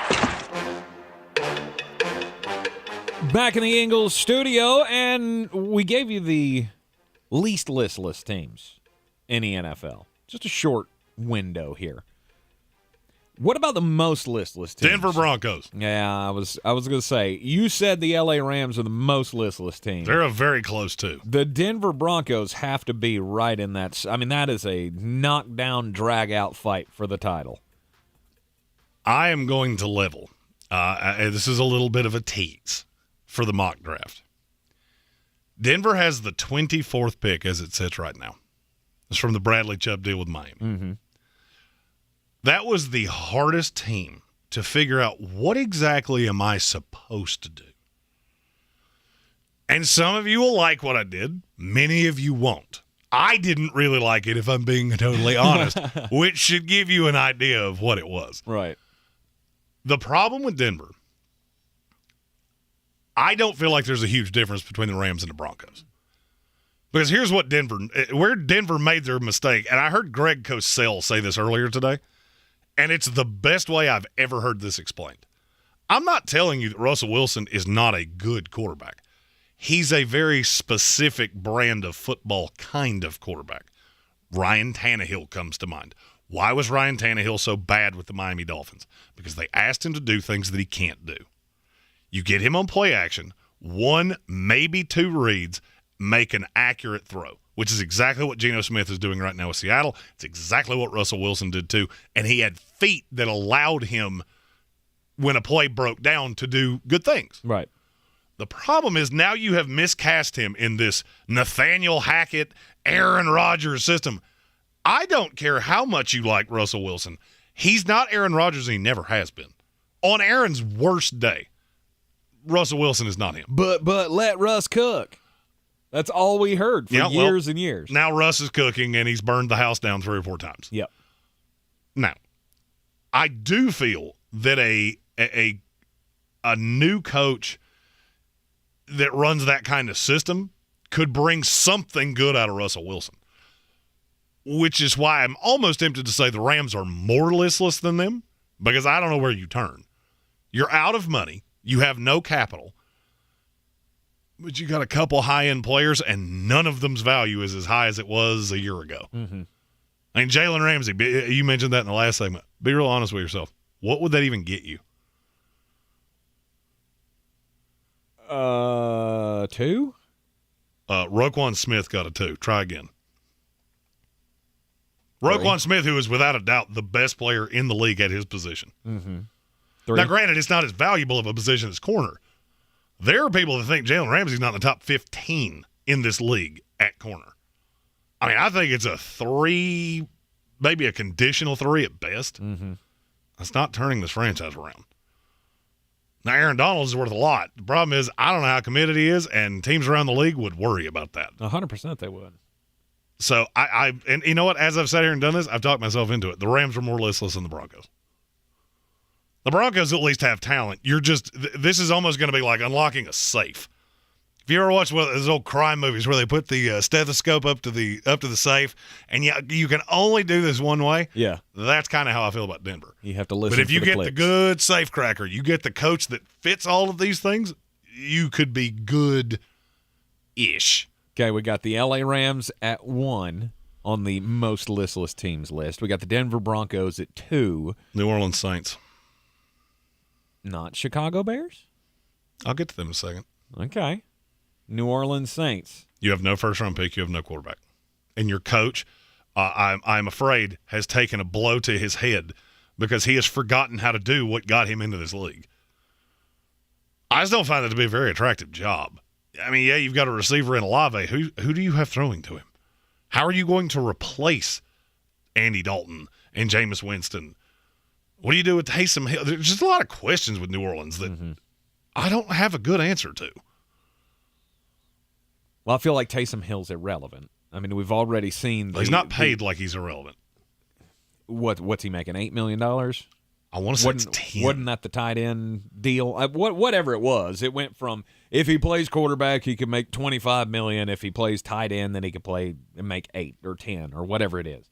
Back in the Ingles studio, and we gave you the least listless teams in the NFL. Just a short window here. What about the most listless teams? Denver Broncos. Yeah, I was going to say, you said the LA Rams are the most listless team. They're a very close too. The Denver Broncos have to be right in that. I mean, that is a knockdown, drag-out fight for the title. I am going to level. This is a little bit of a tease for the mock draft. Denver has the 24th pick as it sits right now. It's from the Bradley Chubb deal with Miami. Mm-hmm. That was the hardest team to figure out what exactly am I supposed to do. And some of you will like what I did. Many of you won't. I didn't really like it, if I'm being totally honest, which should give you an idea of what it was. Right. The problem with Denver, I don't feel like there's a huge difference between the Rams and the Broncos. Because here's what where Denver made their mistake, and I heard Greg Cosell say this earlier today, and it's the best way I've ever heard this explained. I'm not telling you that Russell Wilson is not a good quarterback. He's a very specific brand of football kind of quarterback. Ryan Tannehill comes to mind. Why was Ryan Tannehill so bad with the Miami Dolphins? Because they asked him to do things that he can't do. You get him on play action, 1, maybe 2 reads, make an accurate throw, which is exactly what Geno Smith is doing right now with Seattle. It's exactly what Russell Wilson did too. And he had feet that allowed him, when a play broke down, to do good things. Right. The problem is now you have miscast him in this Nathaniel Hackett, Aaron Rodgers system. I don't care how much you like Russell Wilson. He's not Aaron Rodgers, and he never has been. On Aaron's worst day, Russell Wilson is not him. But let Russ cook. That's all we heard for years and years. Now Russ is cooking, and he's burned the house down 3 or 4 times. Yep. Now, I do feel that a new coach that runs that kind of system could bring something good out of Russell Wilson, which is why I'm almost tempted to say the Rams are more listless than them, because I don't know where you turn. You're out of money. You have no capital. But you got a couple high-end players, and none of them's value is as high as it was a year ago. Mm-hmm. I mean, Jalen Ramsey, you mentioned that in the last segment. Be real honest with yourself. What would that even get you? 2? Roquan Smith got a 2. Try again. Roquan Smith, who is without a doubt the best player in the league at his position. Mm-hmm. Now, granted, it's not as valuable of a position as corner. There are people that think Jalen Ramsey's not in the top 15 in this league at corner. I mean, I think it's a 3, maybe a conditional 3 at best. Mm-hmm. That's not turning this franchise around. Now, Aaron Donald is worth a lot. The problem is, I don't know how committed he is, and teams around the league would worry about that. 100% they would. So, and you know what? As I've sat here and done this, I've talked myself into it. The Rams are more listless than the Broncos. The Broncos at least have talent. This is almost going to be like unlocking a safe. If you ever watch one of those old crime movies where they put the stethoscope up to the safe, and you can only do this one way, yeah, that's kind of how I feel about Denver. You have to listen. But if you the get clicks. the good safe cracker, you get the coach that fits all of these things, you could be good-ish. Okay, we got the L.A. Rams at 1 on the most listless teams list. We got the Denver Broncos at 2. New Orleans Saints. Not Chicago Bears? I'll get to them in a second. Okay. New Orleans Saints. You have no first-round pick. You have no quarterback. And your coach, I'm afraid, has taken a blow to his head because he has forgotten how to do what got him into this league. I just don't find that to be a very attractive job. I mean, yeah, you've got a receiver in Olave. Who do you have throwing to him? How are you going to replace Andy Dalton and Jameis Winston? What do you do with Taysom Hill? There's just a lot of questions with New Orleans that I don't have a good answer to. Well, I feel like Taysom Hill's irrelevant. I mean, we've already seen he's not paid like he's irrelevant. What's he making, $8 million? I want to say it's 10. Wasn't that the tight end deal? Whatever it was, it went from if he plays quarterback, he could make $25 million. If he plays tight end, then he could play and make 8 or 10 or whatever it is.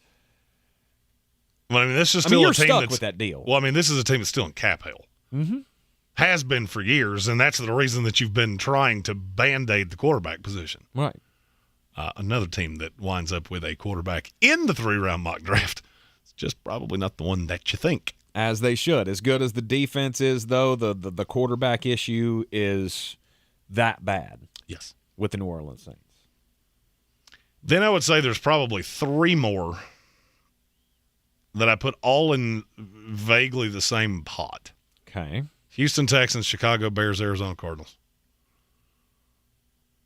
Well, I mean, this is still you're a team stuck that's with that deal. Well, I mean, this is a team that's still in cap hell. Mm-hmm. Has been for years, and that's the reason that you've been trying to Band-Aid the quarterback position. Right. Another team that winds up with a quarterback in the 3-round mock draft. It's just probably not the one that you think. As they should. As good as the defense is, though, the quarterback issue is that bad. Yes. With the New Orleans Saints. Then I would say there's probably 3 more that I put all in vaguely the same pot. Okay. Houston Texans, Chicago Bears, Arizona Cardinals.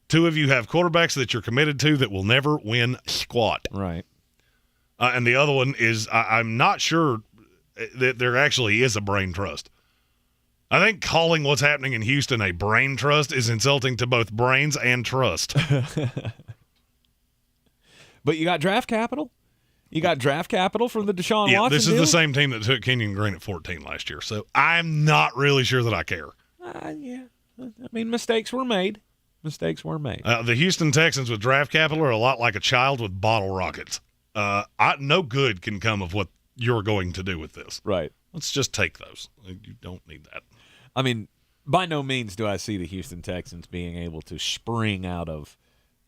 2 of you have quarterbacks that you're committed to that will never win squat. Right. And the other one is I'm not sure that there actually is a brain trust. I think calling what's happening in Houston a brain trust is insulting to both brains and trust. But you got draft capital? You got draft capital from the Deshaun Watson this is deal? the same team that took Kenyon Green at 14 last year, so I'm not really sure that I care. Yeah. I mean, mistakes were made. The Houston Texans with draft capital are a lot like a child with bottle rockets. No good can come of what you're going to do with this. Right. Let's just take those. You don't need that. I mean, by no means do I see the Houston Texans being able to spring out of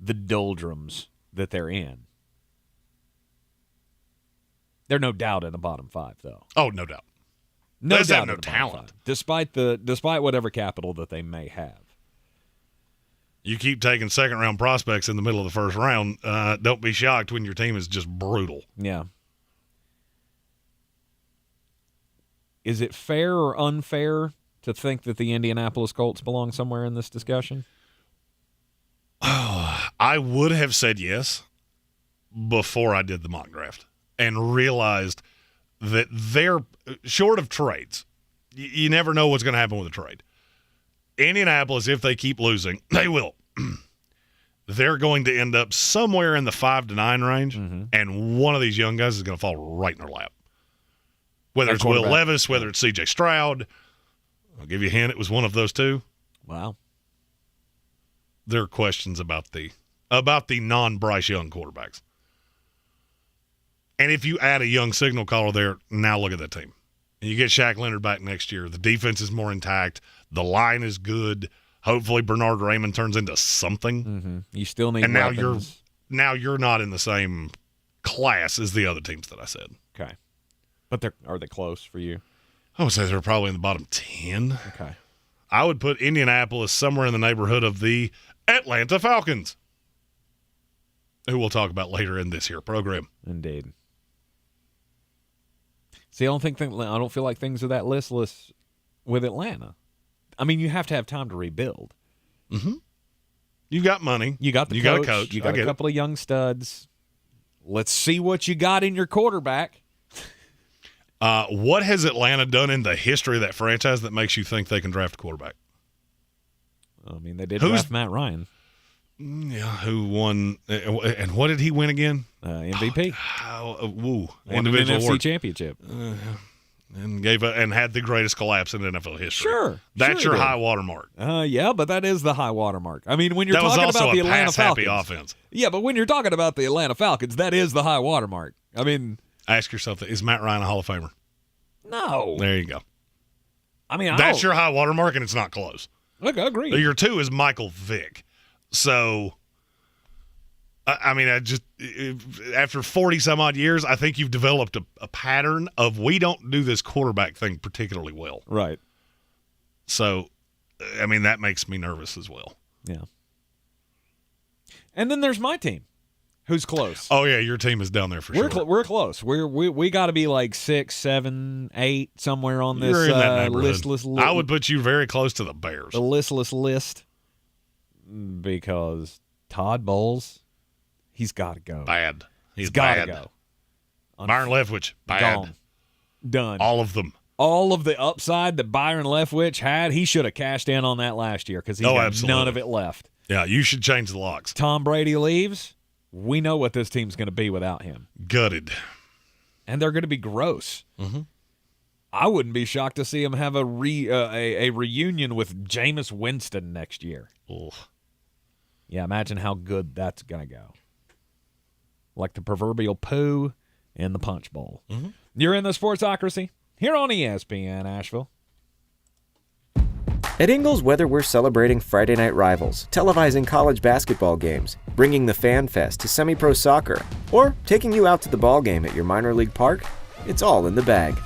the doldrums that they're in. They're no doubt in the bottom 5, though. Oh, no doubt. No There's doubt no in the talent. bottom 5, despite whatever capital that they may have. You keep taking second-round prospects in the middle of the first round. Don't be shocked when your team is just brutal. Yeah. Is it fair or unfair to think that the Indianapolis Colts belong somewhere in this discussion? I would have said yes before I did the mock draft and realized that they're short of trades. You never know what's going to happen with a trade. Indianapolis, if they keep losing, they will. They're going to end up somewhere in the 5 to 9 range, and one of these young guys is going to fall right in their lap. Whether it's Will Levis, whether it's C.J. Stroud. I'll give you a hint. It was one of those two. Wow. There are questions about the non-Bryce Young quarterbacks. And if you add a young signal caller there, now look at that team. And you get Shaq Leonard back next year. The defense is more intact. The line is good. Hopefully Bernard Raymond turns into something. Mm-hmm. You still need and weapons. now you're not in the same class as the other teams that I said. Okay. But are they close for you? I would say they're probably in the bottom 10. Okay. I would put Indianapolis somewhere in the neighborhood of the Atlanta Falcons, who we'll talk about later in this here program. Indeed. See, I don't feel like things are that listless with Atlanta. I mean, you have to have time to rebuild. Mm-hmm. You got money. You got the coach. Got a coach. You got a couple of young studs. Let's see what you got in your quarterback. What has Atlanta done in the history of that franchise that makes you think they can draft a quarterback? I mean, they did draft Matt Ryan. Yeah, who won? And what did he win again? MVP. Won an NFC championship. And had the greatest collapse in NFL history. Sure. That's your high watermark. Yeah, but that is the high watermark. I mean, when you're that talking was also about the a Atlanta pass-happy Falcons. offense. Yeah, but when you're talking about the Atlanta Falcons, that is the high watermark. I mean, ask yourself, is Matt Ryan a Hall of Famer? No. There you go. I mean, that's your high watermark, and it's not close. Look, I agree. Your 2 is Michael Vick. So, I mean, after 40-some-odd years, I think you've developed a pattern of we don't do this quarterback thing particularly well. Right. So, I mean, that makes me nervous as well. Yeah. And then there's my team, who's close. Oh, yeah, your team is down there for sure. We're close. We got to be like 6, 7, 8, somewhere on this You're in that listless list. I would put you very close to the Bears. The listless list. Because Todd Bowles, he's got to go. Bad. He's got to go. Byron Leftwich, bad. Gone. Done. All of them. All of the upside that Byron Leftwich had, he should have cashed in on that last year because he had none of it left. Yeah, you should change the locks. Tom Brady leaves. We know what this team's going to be without him. Gutted. And they're going to be gross. Mm-hmm. I wouldn't be shocked to see him have a reunion with Jameis Winston next year. Ugh. Yeah, imagine how good that's going to go. Like the proverbial poo in the punch bowl. Mm-hmm. You're in the Sportsocracy here on ESPN Asheville. At Ingles, whether we're celebrating Friday night rivals, televising college basketball games, bringing the Fan Fest to semi-pro soccer, or taking you out to the ball game at your minor league park, it's all in the bag.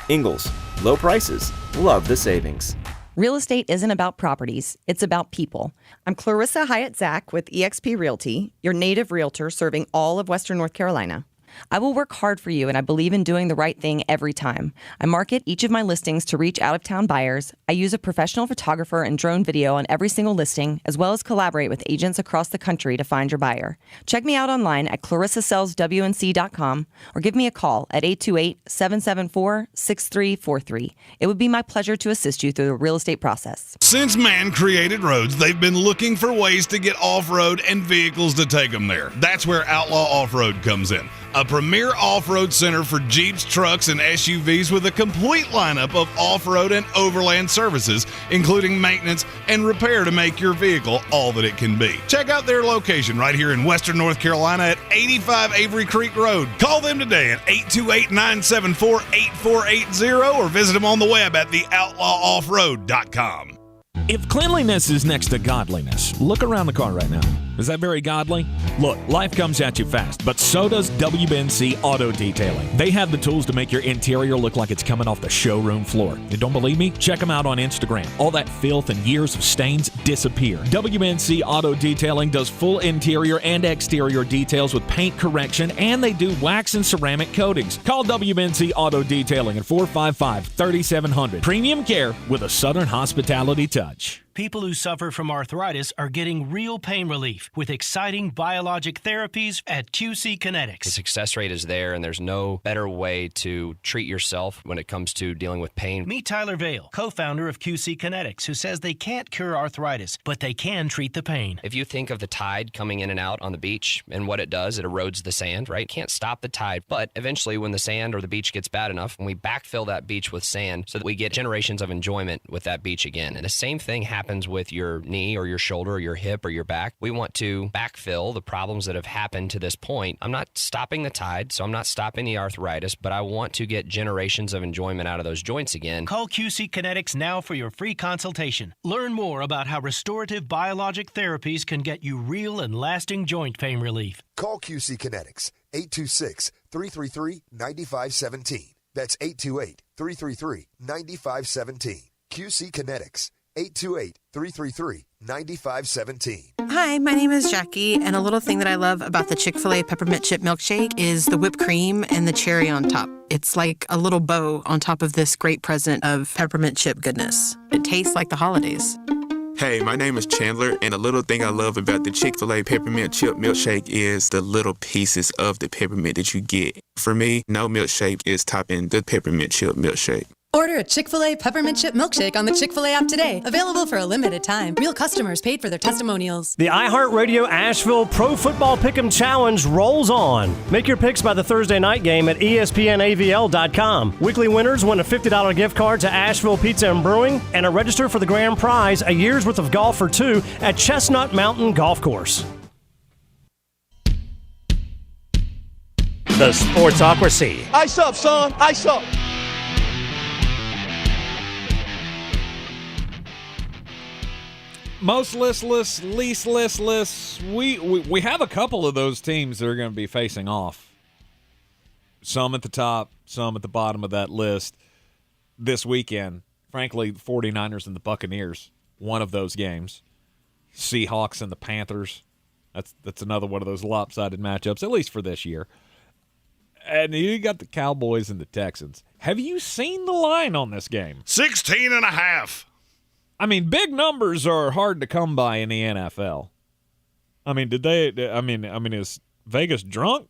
Ingles, low prices, love the savings. Real estate isn't about properties, it's about people. I'm Clarissa Hyatt-Zach with eXp Realty, your native realtor serving all of Western North Carolina. I will work hard for you, and I believe in doing the right thing every time. I market each of my listings to reach out-of-town buyers. I use a professional photographer and drone video on every single listing, as well as collaborate with agents across the country to find your buyer. Check me out online at clarissasellswnc.com or give me a call at 828-774-6343. It would be my pleasure to assist you through the real estate process. Since man created roads, they've been looking for ways to get off-road and vehicles to take them there. That's where Outlaw Off-Road comes in. A premier off-road center for Jeeps, trucks, and SUVs with a complete lineup of off-road and overland services, including maintenance and repair to make your vehicle all that it can be. Check out their location right here in Western North Carolina at 85 Avery Creek Road. Call them today at 828-974-8480 or visit them on the web at theoutlawoffroad.com. If cleanliness is next to godliness, look around the car right now. Is that very godly? Look, life comes at you fast, but so does WNC Auto Detailing. They have the tools to make your interior look like it's coming off the showroom floor. You don't believe me? Check them out on Instagram. All that filth and years of stains disappear. WNC Auto Detailing does full interior and exterior details with paint correction, and they do wax and ceramic coatings. Call WNC Auto Detailing at 455-3700. Premium care with a Southern hospitality touch. People who suffer from arthritis are getting real pain relief with exciting biologic therapies at QC Kinetics. The success rate is there, and there's no better way to treat yourself when it comes to dealing with pain. Meet Tyler Vale, co-founder of QC Kinetics, who says they can't cure arthritis, but they can treat the pain. If you think of the tide coming in and out on the beach and what it does, it erodes the sand, right? Can't stop the tide, but eventually when the sand or the beach gets bad enough, we backfill that beach with sand so that we get generations of enjoyment with that beach again. And the same thing happens with your knee or your shoulder or your hip or your back. We want to backfill the problems that have happened to this point. I'm not stopping the tide, so I'm not stopping the arthritis, but I want to get generations of enjoyment out of those joints again. Call QC Kinetics now for your free consultation. Learn more about how restorative biologic therapies can get you real and lasting joint pain relief. Call QC Kinetics, 826-333-9517. That's 828-333-9517. QC Kinetics, 828-333-9517. Hi, my name is Jackie, and a little thing that I love about the Chick-fil-A peppermint chip milkshake is the whipped cream and the cherry on top. It's like a little bow on top of this great present of peppermint chip goodness. It tastes like the holidays. Hey, my name is Chandler, and a little thing I love about the Chick-fil-A peppermint chip milkshake is the little pieces of the peppermint that you get. For me, no milkshake is topping the peppermint chip milkshake. Order a Chick-fil-A peppermint chip milkshake on the Chick-fil-A app today. Available for a limited time. Real customers paid for their testimonials. The iHeartRadio Asheville Pro Football Pick'em Challenge rolls on. Make your picks by the Thursday night game at ESPNAVL.com. Weekly winners win a $50 gift card to Asheville Pizza and Brewing and a register for the grand prize, a year's worth of golf for two at Chestnut Mountain Golf Course. The Sportsocracy. Ice up, son. Ice up. Most listless, least listless. We have a couple of those teams that are going to be facing off. Some at the top, some at the bottom of that list this weekend. Frankly, the 49ers and the Buccaneers, one of those games. Seahawks and the Panthers. That's another one of those lopsided matchups, at least for this year. And you got the Cowboys and the Texans. Have you seen the line on this game? 16.5. I mean, big numbers are hard to come by in the NFL. I mean, is Vegas drunk?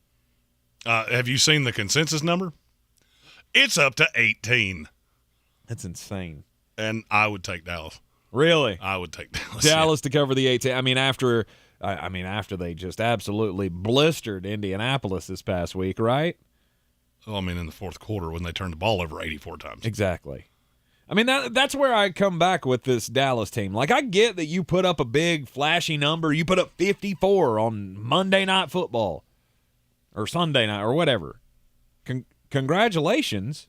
Have you seen the consensus number? It's up to 18. That's insane. And I would take Dallas. Really? I would take Dallas. Dallas to cover the 18. I mean, after they just absolutely blistered Indianapolis this past week, right? Well, I mean, in the fourth quarter when they turned the ball over 84 times. Exactly. I mean, that's where I come back with this Dallas team. Like, I get that you put up a big, flashy number. You put up 54 on Monday Night Football or Sunday night or whatever. Congratulations,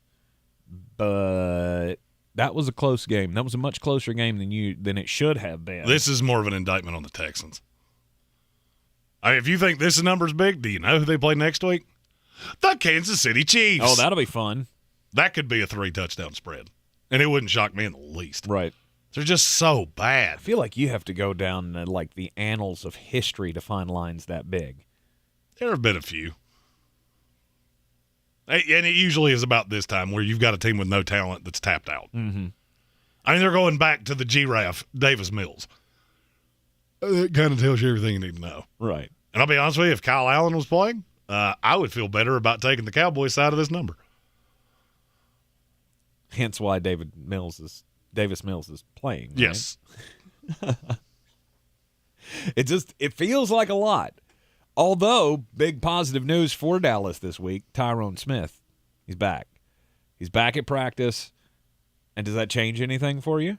but that was a close game. That was a much closer game than it should have been. This is more of an indictment on the Texans. If you think this number's big, do you know who they play next week? The Kansas City Chiefs. Oh, that'll be fun. That could be a 3-touchdown spread. And it wouldn't shock me in the least. Right. They're just so bad. I feel like you have to go down like the annals of history to find lines that big. There have been a few. And it usually is about this time where you've got a team with no talent that's tapped out. Mm-hmm. I mean, they're going back to the Giraffe, Davis Mills. It kind of tells you everything you need to know. Right. And I'll be honest with you, if Kyle Allen was playing, I would feel better about taking the Cowboys side of this number. Hence why Davis Mills is playing. Right? Yes. It feels like a lot. Although, big positive news for Dallas this week, Tyrone Smith, he's back. He's back at practice. And does that change anything for you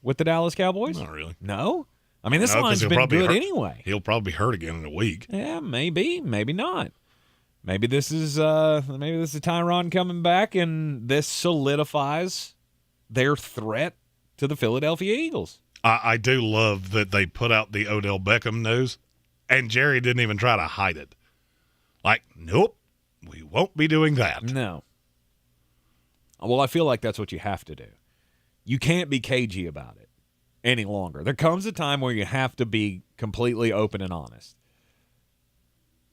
with the Dallas Cowboys? Not really. No? I mean, this line's been good anyway. He'll probably be hurt again in a week. Yeah, maybe. Maybe not. Maybe this is Tyron coming back, and this solidifies their threat to the Philadelphia Eagles. I do love that they put out the Odell Beckham news, and Jerry didn't even try to hide it. Like, nope, we won't be doing that. No. Well, I feel like that's what you have to do. You can't be cagey about it any longer. There comes a time where you have to be completely open and honest.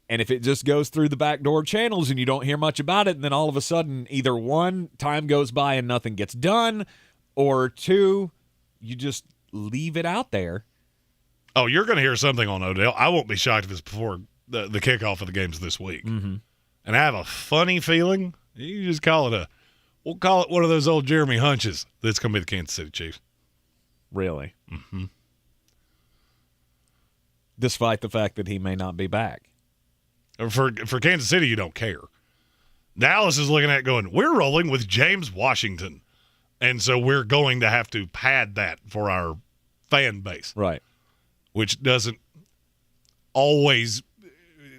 And if it just goes through the backdoor channels and you don't hear much about it, and then all of a sudden either one, time goes by and nothing gets done, or two, you just leave it out there. Oh, you're going to hear something on Odell. I won't be shocked if it's before the kickoff of the games this week. Mm-hmm. And I have a funny feeling, you just we'll call it one of those old Jeremy hunches that's going to be the Kansas City Chiefs. Really? Mm-hmm. Despite the fact that he may not be back. For Kansas City, you don't care. Dallas is looking at going, we're rolling with James Washington. And so we're going to have to pad that for our fan base. Right. Which doesn't always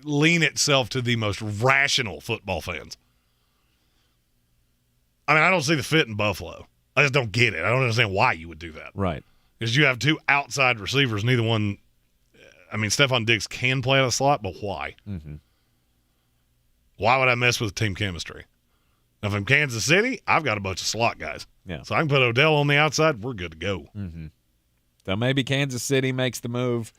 lean itself to the most rational football fans. I mean, I don't see the fit in Buffalo. I just don't get it. I don't understand why you would do that. Right. Because you have two outside receivers, neither one – I mean, Stephon Diggs can play on a slot, but why? Mm-hmm. Why would I mess with team chemistry? Now, if I'm Kansas City, I've got a bunch of slot guys. Yeah. So I can put Odell on the outside. We're good to go. Mm-hmm. So maybe Kansas City makes the move.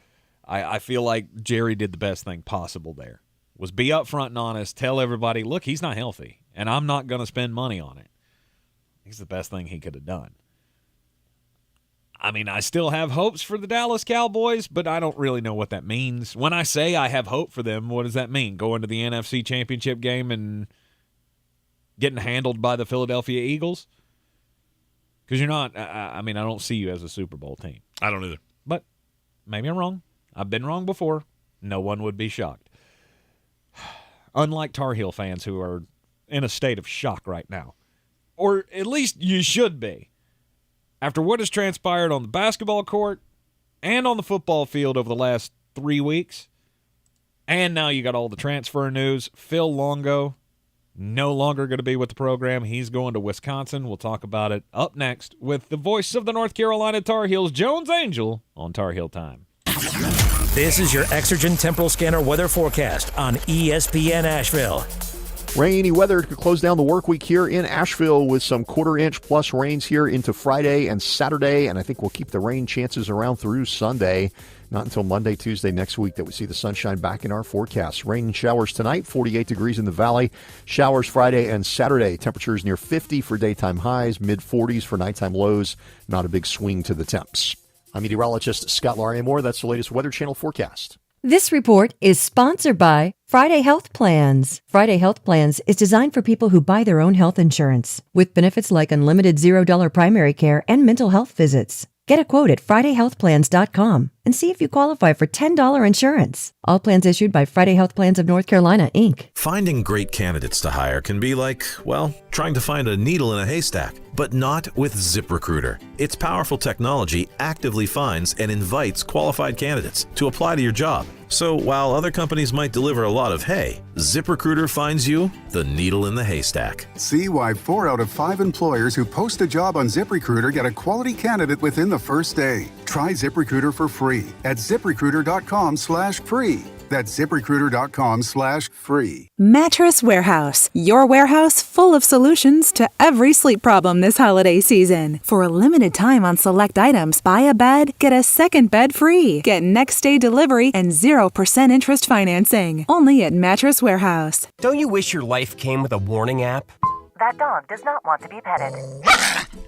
I feel like Jerry did the best thing possible there. Was be upfront and honest, tell everybody, look, he's not healthy, and I'm not going to spend money on it. He's the best thing he could have done. I mean, I still have hopes for the Dallas Cowboys, but I don't really know what that means. When I say I have hope for them, what does that mean? Going to the NFC Championship game and getting handled by the Philadelphia Eagles? Because you're not, I mean, I don't see you as a Super Bowl team. I don't either. But maybe I'm wrong. I've been wrong before. No one would be shocked. Unlike Tar Heel fans who are in a state of shock right now. Or at least you should be. After what has transpired on the basketball court and on the football field over the last 3 weeks, and now you got all the transfer news, Phil Longo no longer going to be with the program. He's going to Wisconsin. We'll talk about it up next with the voice of the North Carolina Tar Heels, Jones Angel, on Tar Heel Time. This is your Exergen Temporal Scanner weather forecast on ESPN Asheville. Rainy weather could close down the work week here in Asheville with some quarter-inch plus rains here into Friday and Saturday, and I think we'll keep the rain chances around through Sunday. Not until Monday, Tuesday next week that we see the sunshine back in our forecast. Rain and showers tonight, 48 degrees in the valley. Showers Friday and Saturday. Temperatures near 50 for daytime highs, mid-40s for nighttime lows. Not a big swing to the temps. I'm meteorologist Scott Larimore. That's the latest Weather Channel forecast. This report is sponsored by Friday Health Plans. Friday Health Plans is designed for people who buy their own health insurance, with benefits like unlimited $0 primary care and mental health visits. Get a quote at FridayHealthPlans.com and see if you qualify for $10 insurance. All plans issued by Friday Health Plans of North Carolina, Inc. Finding great candidates to hire can be like, well, trying to find a needle in a haystack, but not with ZipRecruiter. Its powerful technology actively finds and invites qualified candidates to apply to your job. So while other companies might deliver a lot of hay, ZipRecruiter finds you the needle in the haystack. See why 4 out of 5 employers who post a job on ZipRecruiter get a quality candidate within the first day. Try ZipRecruiter for free at ZipRecruiter.com/free. That's ZipRecruiter.com/free. Mattress Warehouse, your warehouse full of solutions to every sleep problem this holiday season. For a limited time on select items, buy a bed, get a second bed free. Get next day delivery and 0% interest financing. Only at Mattress Warehouse. Don't you wish your life came with a warning app? That dog does not want to be petted.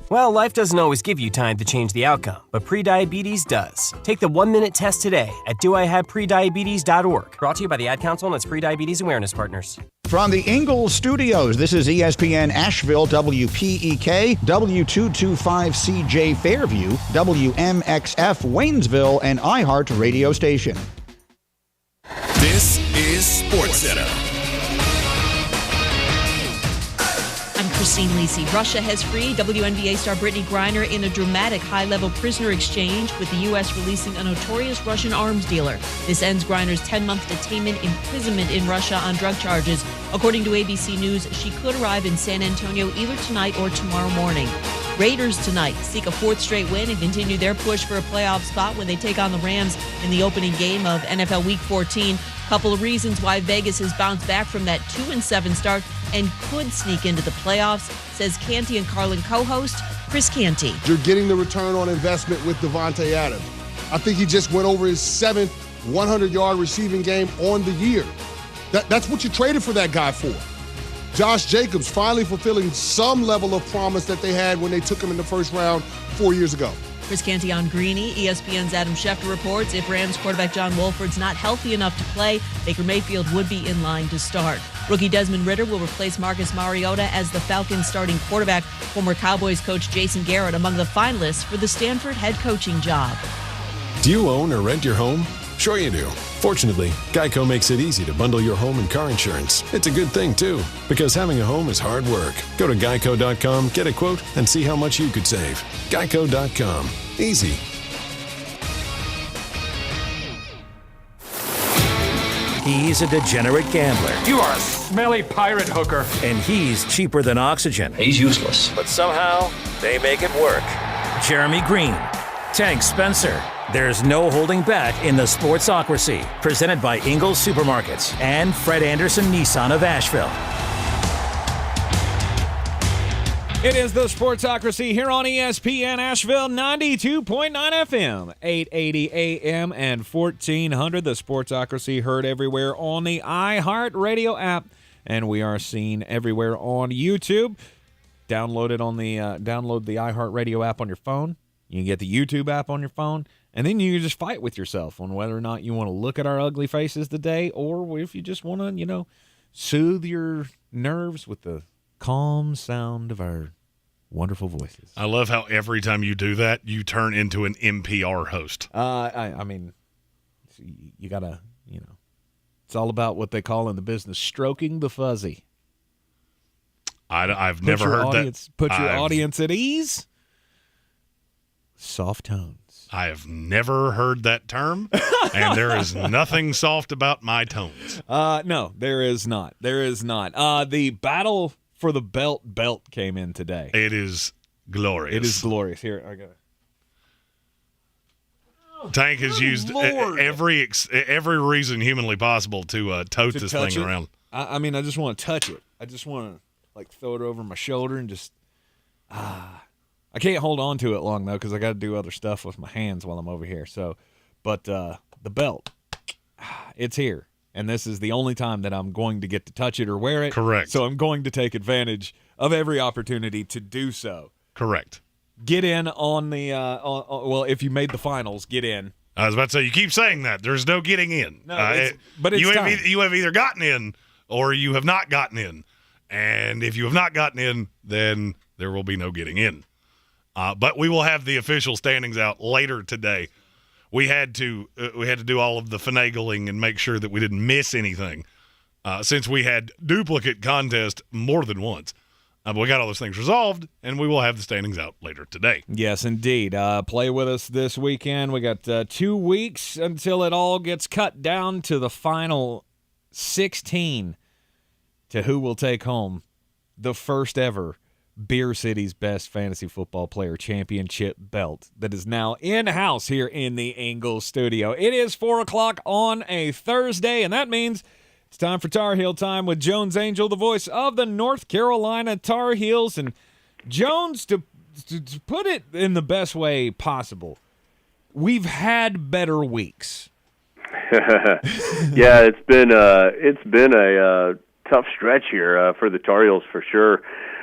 Well, life doesn't always give you time to change the outcome, but prediabetes does. Take the 1-minute test today at doihaveprediabetes.org. Brought to you by the Ad Council and its prediabetes awareness partners. From the Ingles Studios, this is ESPN Asheville, WPEK, W225CJ Fairview, WMXF Waynesville, and iHeart radio station. This is SportsCenter. I'm Christine Lisi. Russia has freed WNBA star Brittany Griner in a dramatic high-level prisoner exchange, with the U.S. releasing a notorious Russian arms dealer. This ends Griner's 10-month detainment imprisonment in Russia on drug charges. According to ABC News, she could arrive in San Antonio either tonight or tomorrow morning. Raiders tonight seek a 4th straight win and continue their push for a playoff spot when they take on the Rams in the opening game of NFL Week 14. Couple of reasons why Vegas has bounced back from that 2-7 start and could sneak into the playoffs, says Canty and Carlin co-host Chris Canty. You're getting the return on investment with Devontae Adams. I think he just went over his 7th 100-yard receiving game on the year. That's what you traded for that guy for. Josh Jacobs finally fulfilling some level of promise that they had when they took him in the first round 4 years ago. Chris Canty on Greene. ESPN's Adam Schefter reports if Rams quarterback John Wolford's not healthy enough to play, Baker Mayfield would be in line to start. Rookie Desmond Ridder will replace Marcus Mariota as the Falcons' starting quarterback. Former Cowboys coach Jason Garrett among the finalists for the Stanford head coaching job. Do you own or rent your home? Sure you do. Fortunately, Geico makes it easy to bundle your home and car insurance. It's a good thing, too, because having a home is hard work. Go to geico.com, get a quote, and see how much you could save. Geico.com. Easy. He's a degenerate gambler. You are a smelly pirate hooker. And he's cheaper than oxygen. He's useless. But somehow, they make it work. Jeremy Greene, Tank Spencer. There's no holding back in the Sportsocracy, presented by Ingles Supermarkets and Fred Anderson Nissan of Asheville. It is the Sportsocracy here on ESPN Asheville, 92.9 FM, 880 AM and 1400. The Sportsocracy heard everywhere on the iHeart Radio app, and we are seen everywhere on YouTube. Download the iHeart Radio app on your phone. You can get the YouTube app on your phone, and then you can just fight with yourself on whether or not you want to look at our ugly faces today, or if you just want to, soothe your nerves with the calm sound of our wonderful voices. I love how every time you do that, you turn into an NPR host. I mean, you gotta, it's all about what they call in the business stroking the fuzzy. I've never heard that. Put your audience at ease. Soft tones. I have never heard that term, and there is nothing soft about my tones. No, there is not. There is not. The battle for the belt came in today. It is glorious. It is glorious. Here, I got it. Tank has used every reason humanly possible to tote this thing around. I mean, I just want to touch it. I just want to throw it over my shoulder and just I can't hold on to it long though because I got to do other stuff with my hands while I'm over here. So, but the belt, it's here. And this is the only time that I'm going to get to touch it or wear it. Correct. So I'm going to take advantage of every opportunity to do so. Correct. Get in on the well, if you made the finals, get in. I was about to say, you keep saying that. There's no getting in. No, but it's you have either gotten in or you have not gotten in. And if you have not gotten in, then there will be no getting in. But we will have the official standings out later today. We had to do all of the finagling and make sure that we didn't miss anything since we had duplicate contests more than once. But we got all those things resolved, and we will have the standings out later today. Yes, indeed. Play with us this weekend. We got 2 weeks until it all gets cut down to the final 16 to who will take home the first ever Beer City's Best Fantasy Football Player Championship belt that is now in-house here in the Ingles Studio. It is 4 o'clock on a Thursday, and that means it's time for Tar Heel time with Jones Angel, the voice of the North Carolina Tar Heels. And Jones, to put it in the best way possible, we've had better weeks. Yeah, it's been a tough stretch here for the Tar Heels for sure.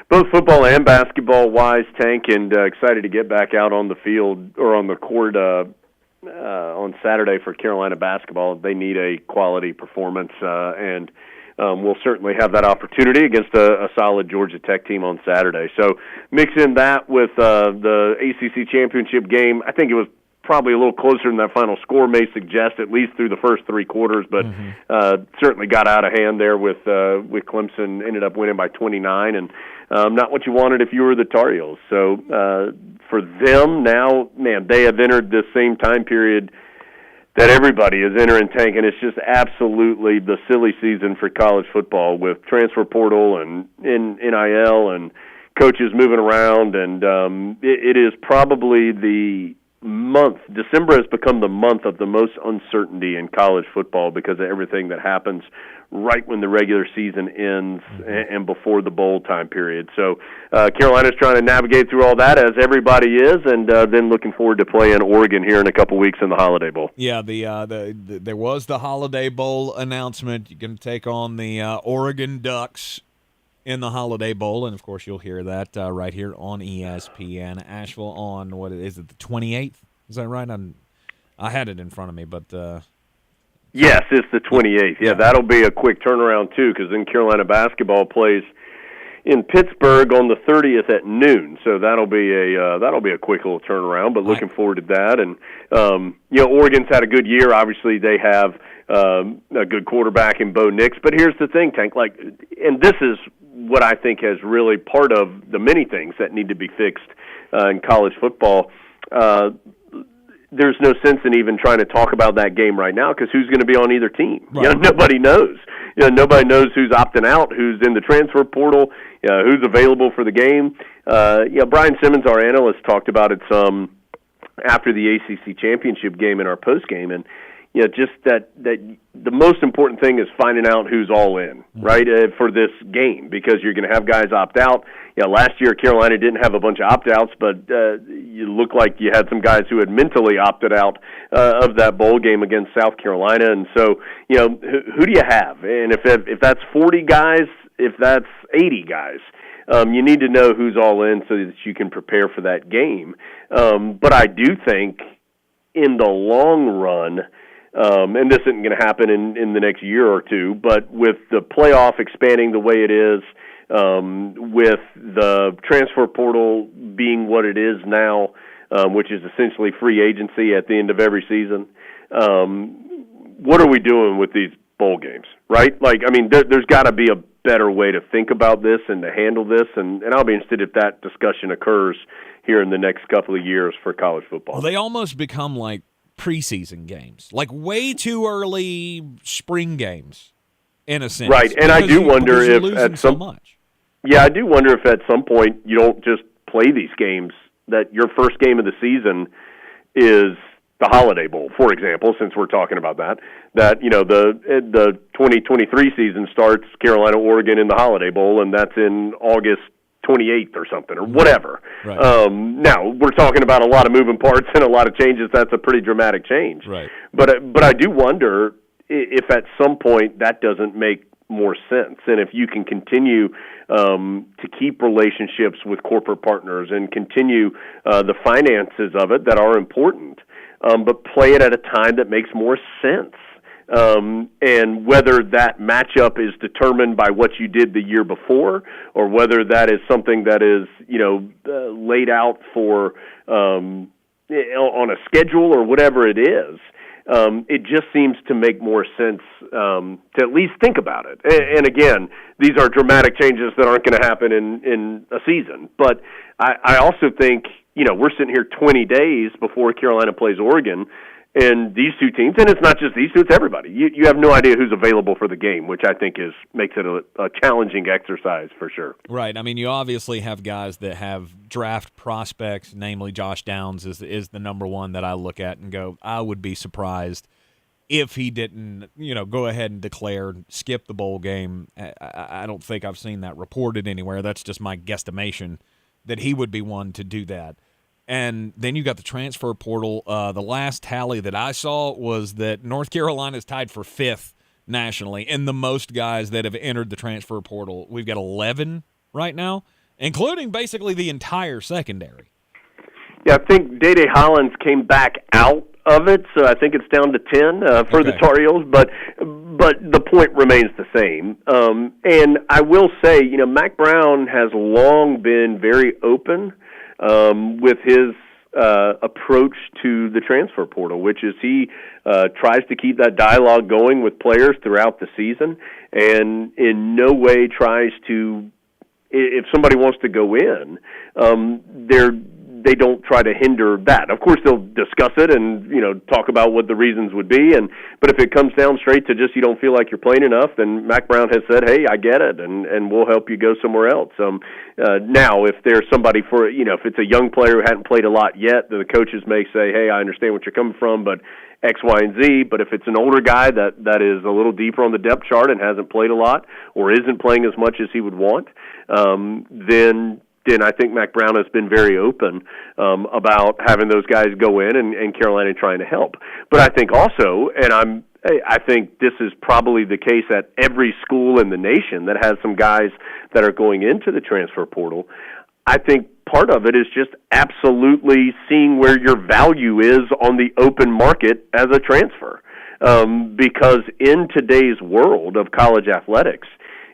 Both football and basketball-wise, Tank, and excited to get back out on the field or on the court on Saturday for Carolina basketball. They need a quality performance, and we'll certainly have that opportunity against a solid Georgia Tech team on Saturday. So mix in that with the ACC championship game. I think it was probably a little closer than that final score may suggest, at least through the first 3 quarters, but certainly got out of hand there with Clemson, ended up winning by 29, and not what you wanted if you were the Tar Heels. So for them now, man, they have entered this same time period that everybody is entering, Tank, and it's just absolutely the silly season for college football with transfer portal and NIL and coaches moving around, and it is probably the month. December has become the month of the most uncertainty in college football because of everything that happens right when the regular season ends and before the bowl time period. So Carolina's trying to navigate through all that, as everybody is, and then looking forward to playing Oregon here in a couple weeks in the Holiday Bowl. Yeah, there was the Holiday Bowl announcement. You're going to take on the Oregon Ducks in the Holiday Bowl, and of course you'll hear that right here on ESPN Asheville on what is it, the 28th? Is that right? I had it in front of me, but yes, it's the 28th. Yeah, that'll be a quick turnaround too, because then Carolina basketball plays in Pittsburgh on the 30th at noon. So that'll be a quick little turnaround. But looking forward to that. And Oregon's had a good year. Obviously, they have a good quarterback in Bo Nix. But here's the thing, Tank. And this is what I think has really part of the many things that need to be fixed in college football. There's no sense in even trying to talk about that game right now because who's going to be on either team? Right. Nobody knows. Nobody knows who's opting out, who's in the transfer portal, who's available for the game. Brian Simmons, our analyst, talked about it some after the ACC championship game in our post game, and just that the most important thing is finding out who's all in, right, for this game, because you're going to have guys opt out. Last year Carolina didn't have a bunch of opt-outs, but you look like you had some guys who had mentally opted out of that bowl game against South Carolina. And so, who do you have? And if that's 40 guys, if that's 80 guys, you need to know who's all in so that you can prepare for that game. But I do think in the long run, and this isn't going to happen in the next year or two, but with the playoff expanding the way it is, with the transfer portal being what it is now, which is essentially free agency at the end of every season, what are we doing with these bowl games, right? There's got to be a better way to think about this and to handle this, and I'll be interested if that discussion occurs here in the next couple of years for college football. Well, they almost become like preseason games, like way too early spring games, in a sense. Right, and I do wonder if at some I do wonder if at some point you don't just play these games, that your first game of the season is the Holiday Bowl, for example, since we're talking about that the 2023 season starts Carolina, Oregon in the Holiday Bowl, and that's in August 28th or something, or whatever. Right. Now, we're talking about a lot of moving parts and a lot of changes. That's a pretty dramatic change. Right. But I do wonder if at some point that doesn't make more sense, and if you can continue to keep relationships with corporate partners and continue the finances of it that are important, but play it at a time that makes more sense. And whether that matchup is determined by what you did the year before, or whether that is something that is, laid out for on a schedule or whatever it is, it just seems to make more sense to at least think about it. And again, these are dramatic changes that aren't going to happen in a season. But I also think, we're sitting here 20 days before Carolina plays Oregon, and these two teams, and it's not just these two, it's everybody. You have no idea who's available for the game, which I think makes it a challenging exercise for sure. Right. I mean, you obviously have guys that have draft prospects, namely Josh Downs is the number one that I look at and go, I would be surprised if he didn't, go ahead and declare, skip the bowl game. I don't think I've seen that reported anywhere. That's just my guesstimation that he would be one to do that. And then you got the transfer portal. The last tally that I saw was that North Carolina is tied for 5th nationally in the most guys that have entered the transfer portal. We've got 11 right now, including basically the entire secondary. Yeah, I think Day Hollins came back out of it, so I think it's down to 10 for the Tar Heels, but the point remains the same. And I will say, Mack Brown has long been very open with his approach to the transfer portal, which is he tries to keep that dialogue going with players throughout the season, and in no way tries to, if somebody wants to go in, they don't try to hinder that. Of course, they'll discuss it and talk about what the reasons would be. But if it comes down straight to just you don't feel like you're playing enough, then Mack Brown has said, "Hey, I get it, and we'll help you go somewhere else." Now, if there's somebody if it's a young player who hadn't played a lot yet, then the coaches may say, "Hey, I understand what you're coming from, but X, Y, and Z." But if it's an older guy that is a little deeper on the depth chart and hasn't played a lot or isn't playing as much as he would want, then I think Mack Brown has been very open about having those guys go in and Carolina trying to help. But I think also, and I think this is probably the case at every school in the nation that has some guys that are going into the transfer portal. I think part of it is just absolutely seeing where your value is on the open market as a transfer. Because in today's world of college athletics,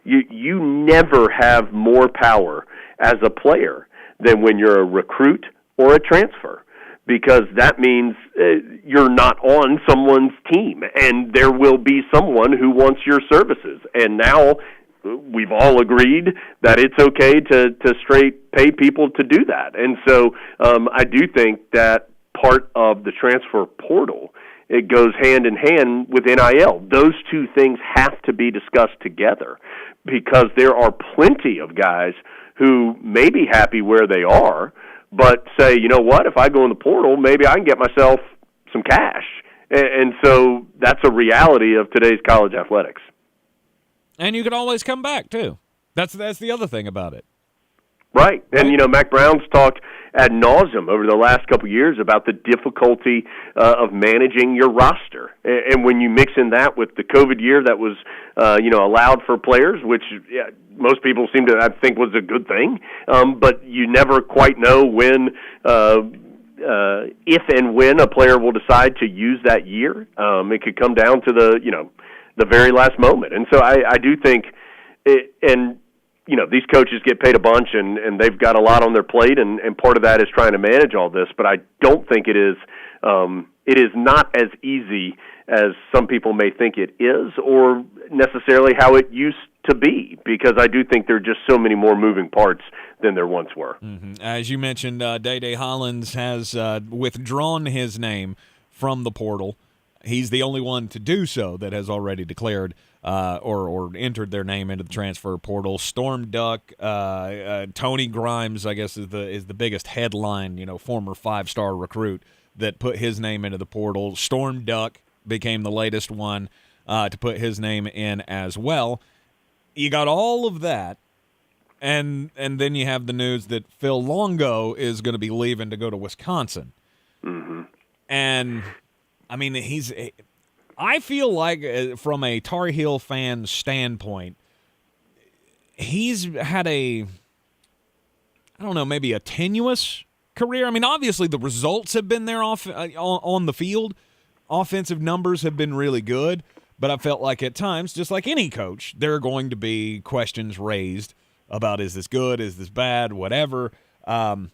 you never have more power as a player than when you're a recruit or a transfer, because that means you're not on someone's team, and there will be someone who wants your services. And now we've all agreed that it's okay to straight pay people to do that. And so I do think that part of the transfer portal, it goes hand in hand with NIL. Those two things have to be discussed together, because there are plenty of guys who may be happy where they are, but say, you know what, if I go in the portal, maybe I can get myself some cash. And so that's a reality of today's college athletics. And you can always come back, too. That's the other thing about it. Right. And, Mac Brown's talked ad nauseum over the last couple of years about the difficulty of managing your roster. And when you mix in that with the COVID year that was, allowed for players, which most people seem to, I think, was a good thing, but you never quite know when, if and when a player will decide to use that year. It could come down to the very last moment. And so I do think these coaches get paid a bunch, and they've got a lot on their plate, and part of that is trying to manage all this. But I don't think it is not as easy as some people may think it is, or necessarily how it used to be, because I do think there are just so many more moving parts than there once were. Mm-hmm. As you mentioned, Day Hollins has withdrawn his name from the portal. He's the only one to do so that has already declared or entered their name into the transfer portal. Storm Duck, Tony Grimes, I guess, is the biggest headline, former 5-star recruit that put his name into the portal. Storm Duck became the latest one to put his name in as well. You got all of that, and then you have the news that Phil Longo is going to be leaving to go to Wisconsin. Mm-hmm. And I mean, I feel like from a Tar Heel fan standpoint, he's had maybe a tenuous career. I mean, obviously the results have been there on the field. Offensive numbers have been really good, but I felt like at times, just like any coach, there are going to be questions raised about, is this good, is this bad, whatever. What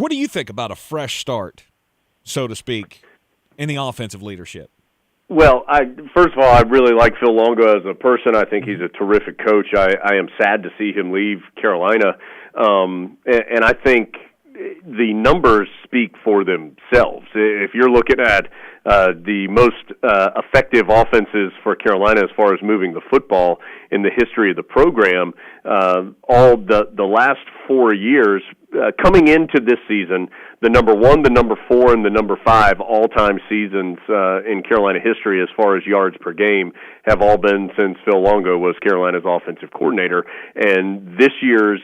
do you think about a fresh start, so to speak, in the offensive leadership? Well, first of all, I really like Phil Longo as a person. I think he's a terrific coach. I am sad to see him leave Carolina. And I think the numbers speak for themselves. If you're looking at the most effective offenses for Carolina as far as moving the football in the history of the program, all the last 4 years, coming into this season, the number 1, the number 4, and the number 5 all-time seasons in Carolina history as far as yards per game have all been since Phil Longo was Carolina's offensive coordinator. And this year's,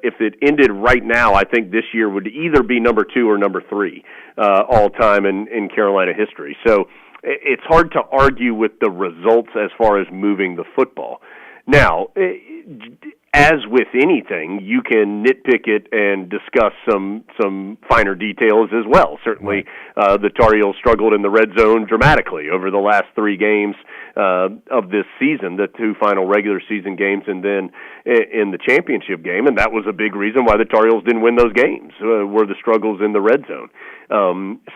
if it ended right now, I think this year would either be number 2 or number 3 all-time in Carolina history. So it's hard to argue with the results as far as moving the football. Now, as with anything, you can nitpick it and discuss some finer details as well. Certainly, the Tar Heels struggled in the red zone dramatically over the last 3 games of this season, the 2 final regular season games, and then in the championship game. And that was a big reason why the Tar Heels didn't win those games, were the struggles in the red zone.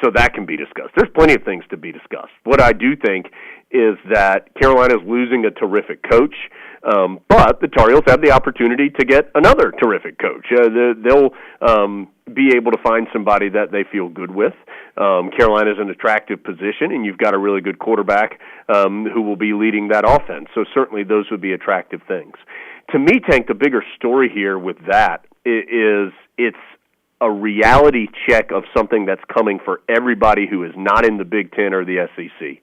So that can be discussed. There's plenty of things to be discussed. What I do think is that Carolina's losing a terrific coach, but the Tar Heels have the opportunity to get another terrific coach. They'll be able to find somebody that they feel good with. Carolina's an attractive position, and you've got a really good quarterback who will be leading that offense. So certainly those would be attractive things. To me, Tank, the bigger story here with that is it's a reality check of something that's coming for everybody who is not in the Big Ten or the SEC.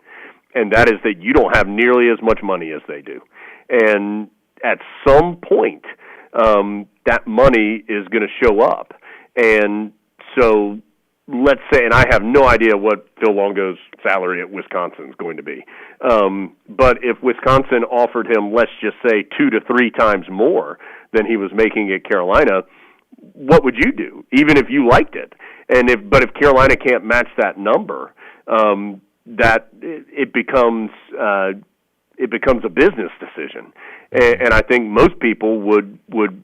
And that is that you don't have nearly as much money as they do. And at some point, that money is going to show up. And so let's say, and I have no idea what Phil Longo's salary at Wisconsin is going to be, but if Wisconsin offered him, let's just say, 2 to 3 times more than he was making at Carolina, what would you do, even if you liked it? But if Carolina can't match that number, that it becomes a business decision, and I think most people would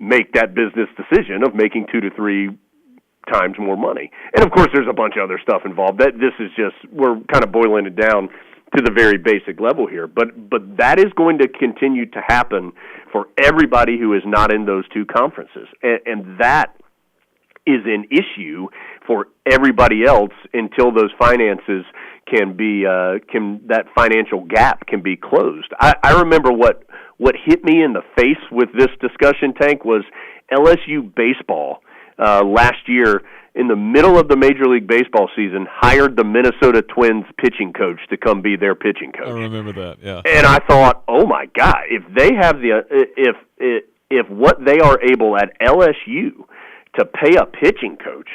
make that business decision of making 2 to 3 times more money. And of course, there's a bunch of other stuff involved. That this is just, we're kind of boiling it down to the very basic level here. But that is going to continue to happen for everybody who is not in those 2 conferences, and that is an issue for everybody else until those finances that financial gap can be closed. I remember what hit me in the face with this discussion, Tank, was LSU baseball last year in the middle of the Major League Baseball season hired the Minnesota Twins pitching coach to come be their pitching coach. I remember that, yeah. And I thought, oh my God, if they have if what they are able at LSU to pay a pitching coach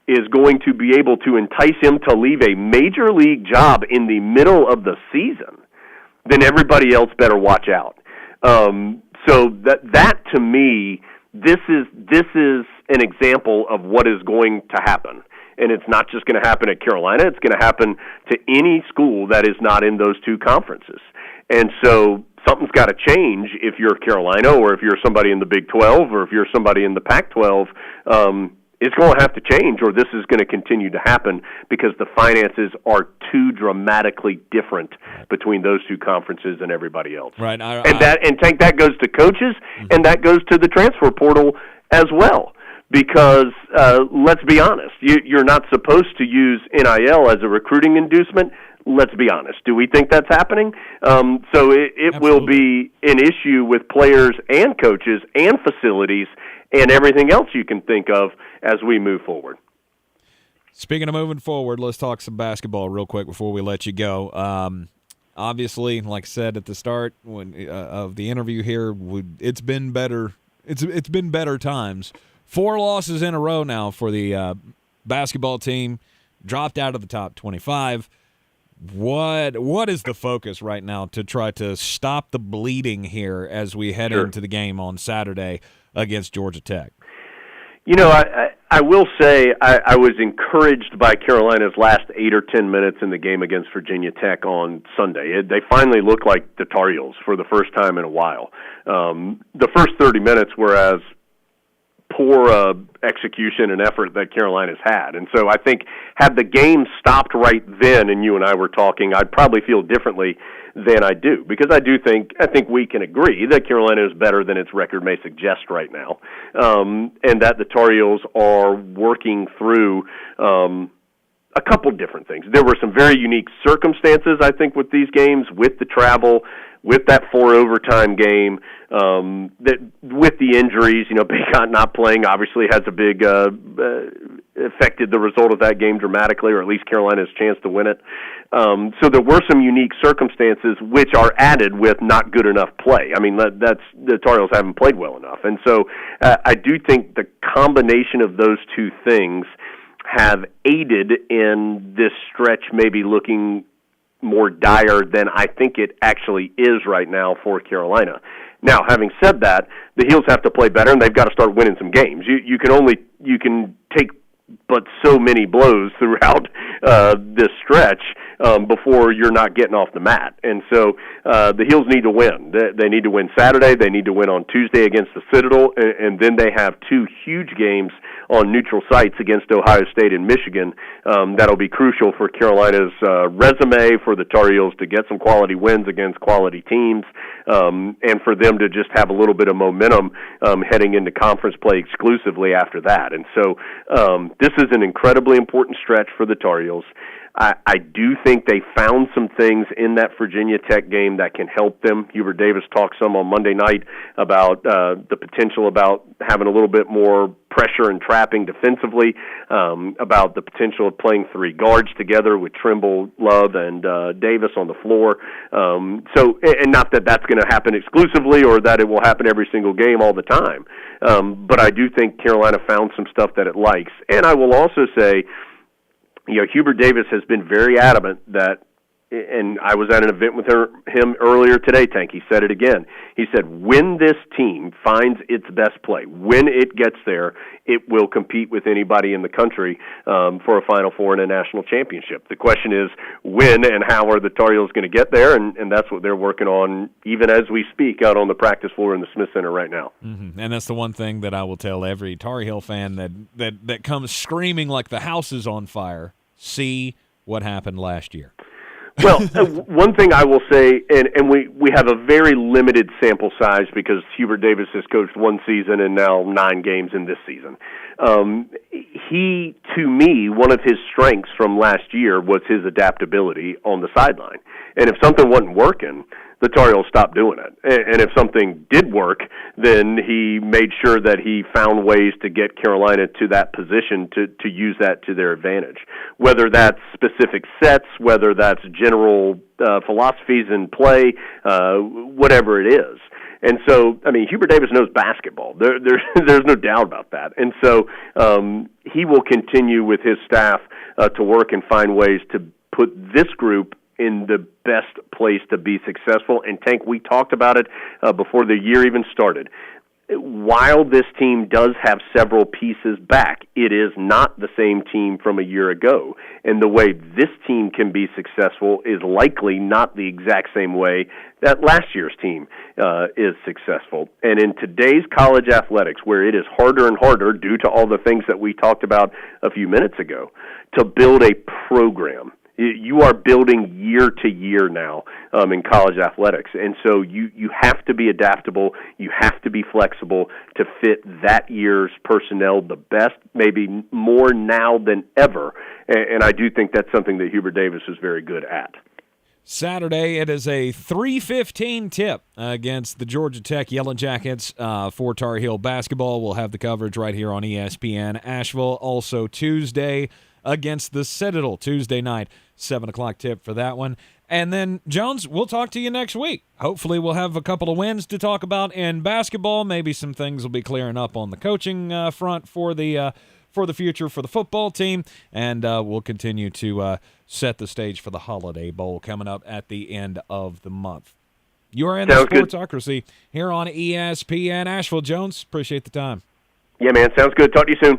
is going to be able to entice him to leave a major league job in the middle of the season, then everybody else better watch out. So that to me, this is an example of what is going to happen. And it's not just going to happen at Carolina. It's going to happen to any school that is not in those 2 conferences. And so something's got to change if you're Carolina, or if you're somebody in the Big 12, or if you're somebody in the Pac-12. It's going to have to change, or this is going to continue to happen, because the finances are too dramatically different between those 2 conferences and everybody else. Right. And Tank, that goes to coaches, and that goes to the transfer portal as well. Because let's be honest, you're not supposed to use NIL as a recruiting inducement. Let's be honest. Do we think that's happening? So it will be an issue with players and coaches and facilities and everything else you can think of as we move forward. Speaking of moving forward, let's talk some basketball real quick before we let you go. Obviously, like I said at the start of the interview here, it's been better. It's been better times. 4 losses in a row now for the basketball team. Dropped out of the top 25. What is the focus right now to try to stop the bleeding here as we head into the game on Saturday against Georgia Tech? You know, I will say I was encouraged by Carolina's last 8 or 10 minutes in the game against Virginia Tech on Sunday. They finally looked like the Tar Heels for the first time in a while. The first 30 minutes were as poor execution and effort that Carolina's had. And so I think had the game stopped right then and you and I were talking, I'd probably feel differently than I do, because I think we can agree that Carolina is better than its record may suggest right now, and that the Tar Heels are working through a couple different things. There were some very unique circumstances, I think, with these games, with the travel, with that 4 overtime game, that with the injuries. You know, Baker not playing obviously has a big affected the result of that game dramatically, or at least Carolina's chance to win it. So there were some unique circumstances which are added with not good enough play. I mean, that's the Tar Heels haven't played well enough. And so I do think the combination of those 2 things have aided in this stretch maybe looking more dire than I think it actually is right now for Carolina. Now, having said that, the Heels have to play better, and they've got to start winning some games. You can take but so many blows throughout this stretch before you're not getting off the mat. And so the Heels need to win. They need to win Saturday. They need to win on Tuesday against the Citadel. And then they have 2 huge games on neutral sites against Ohio State and Michigan. That'll be crucial for Carolina's resume, for the Tar Heels to get some quality wins against quality teams, and for them to just have a little bit of momentum heading into conference play exclusively after that. And so this is an incredibly important stretch for the Tar Heels. I do think they found some things in that Virginia Tech game that can help them. Hubert Davis talked some on Monday night about the potential about having a little bit more pressure and trapping defensively, about the potential of playing three guards together with Trimble, Love, and Davis on the floor. So, and not that that's going to happen exclusively or that it will happen every single game all the time, but I do think Carolina found some stuff that it likes. And I will also say, Hubert Davis has been very adamant that, and I was at an event with him earlier today, Tank. He said it again. He said, when this team finds its best play, when it gets there, it will compete with anybody in the country for a Final Four and a national championship. The question is, when and how are the Tar Heels going to get there? And that's what they're working on, even as we speak, out on the practice floor in the Smith Center right now. Mm-hmm. And that's the one thing that I will tell every Tar Heel fan that comes screaming like the house is on fire. See what happened last year. Well, one thing I will say, and we have a very limited sample size because Hubert Davis has coached one season and now 9 games in this season. He, to me, one of his strengths from last year was his adaptability on the sideline. And if something wasn't working, the Tar Heels stopped doing it. And if something did work, then he made sure that he found ways to get Carolina to that position to use that to their advantage. Whether that's specific sets, whether that's general philosophies in play, whatever it is. And so, I mean, Hubert Davis knows basketball. There's no doubt about that. And so he will continue with his staff to work and find ways to put this group in the best place to be successful. And Tank, we talked about it before the year even started. While this team does have several pieces back, it is not the same team from a year ago. And the way this team can be successful is likely not the exact same way that last year's team is successful. And in today's college athletics, where it is harder and harder due to all the things that we talked about a few minutes ago, to build a program, you are building year to year now in college athletics. And so you have to be adaptable. You have to be flexible to fit that year's personnel the best, maybe more now than ever. And I do think that's something that Hubert Davis is very good at. Saturday, it is a 3:15 tip against the Georgia Tech Yellow Jackets for Tar Heel basketball. We'll have the coverage right here on ESPN Asheville. Also Tuesday against the Citadel, Tuesday night, 7 o'clock tip for that one. And then, Jones, we'll talk to you next week. Hopefully we'll have a couple of wins to talk about in basketball. Maybe some things will be clearing up on the coaching front for the future for the football team. And we'll continue to set the stage for the Holiday Bowl coming up at the end of the month. You are in the Sportsocracy here on ESPN Asheville. Jones, appreciate the time. Yeah, man. Sounds good. Talk to you soon.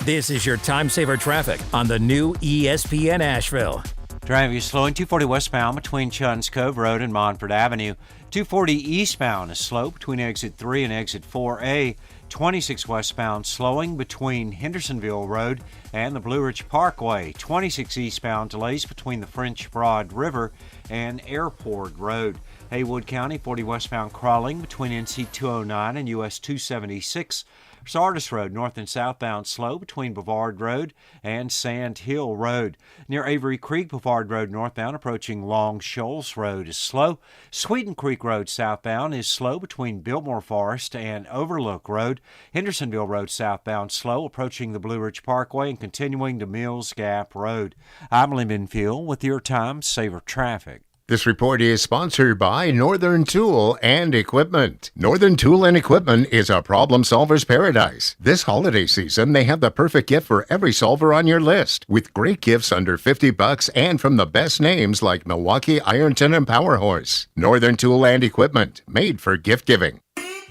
This is your time saver traffic on the new ESPN Asheville. Traffic is slowing 240 westbound between Chun's Cove Road and Montford Avenue. 240 eastbound is slow between exit 3 and exit 4A. 26 westbound slowing between Hendersonville Road and the Blue Ridge Parkway. 26 eastbound delays between the French Broad River and Airport Road. Haywood County 40 westbound crawling between NC 209 and US 276. Sardis Road, north and southbound slow between Brevard Road and Sand Hill Road. Near Avery Creek, Brevard Road northbound approaching Long Shoals Road is slow. Sweeten Creek Road southbound is slow between Biltmore Forest and Overlook Road. Hendersonville Road southbound slow approaching the Blue Ridge Parkway and continuing to Mills Gap Road. I'm Lee Minfield with your Time Saver Traffic. This report is sponsored by Northern Tool and Equipment. Northern Tool and Equipment is a problem solver's paradise. This holiday season, they have the perfect gift for every solver on your list, with great gifts under $50 and from the best names like Milwaukee, Ironton, and Power Horse. Northern Tool and Equipment, made for gift giving.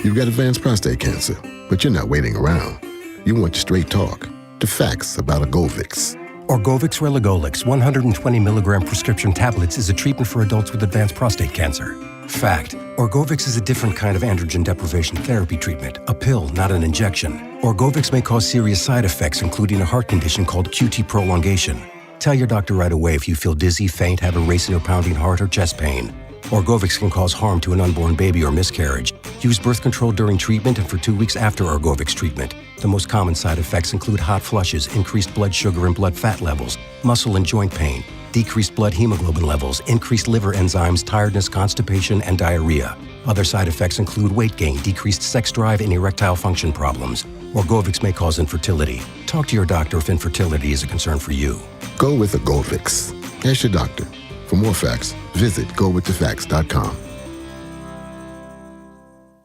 You've got advanced prostate cancer, but you're not waiting around. You want straight talk, the facts about Orgovix. Orgovix Relagolix 120 milligram prescription tablets is a treatment for adults with advanced prostate cancer. Fact: Orgovix is a different kind of androgen deprivation therapy treatment, a pill, not an injection. Orgovix may cause serious side effects, including a heart condition called QT prolongation. Tell your doctor right away if you feel dizzy, faint, have a racing or pounding heart, or chest pain. Orgovix can cause harm to an unborn baby or miscarriage. Use birth control during treatment and for 2 weeks after Orgovix treatment. The most common side effects include hot flushes, increased blood sugar and blood fat levels, muscle and joint pain, decreased blood hemoglobin levels, increased liver enzymes, tiredness, constipation, and diarrhea. Other side effects include weight gain, decreased sex drive, and erectile function problems. Orgovyx may cause infertility. Talk to your doctor if infertility is a concern for you. Go with Orgovyx. Ask your doctor. For more facts, visit gowiththefacts.com.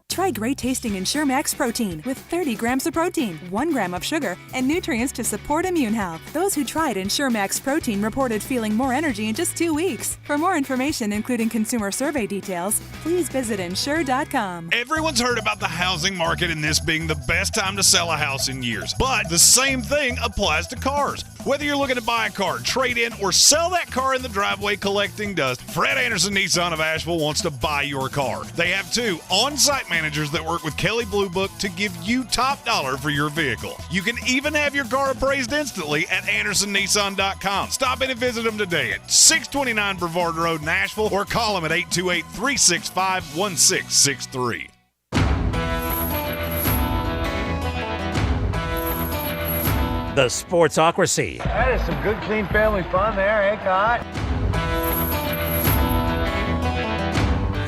Try great tasting Ensure Max Protein with 30 grams of protein, 1 gram of sugar, and nutrients to support immune health. Those who tried Ensure Max Protein reported feeling more energy in just 2 weeks. For more information, including consumer survey details, please visit Ensure.com. Everyone's heard about the housing market and this being the best time to sell a house in years. But the same thing applies to cars. Whether you're looking to buy a car, trade in, or sell that car in the driveway collecting dust, Fred Anderson Nissan of Asheville wants to buy your car. They have 2 on-site managers that work with Kelley Blue Book to give you top dollar for your vehicle. You can even have your car appraised instantly at AndersonNissan.com. Stop in and visit them today at 629 Brevard Road in Asheville or call them at 828-365-1663. The Sportsocracy. That is some good, clean family fun there, eh, Cott?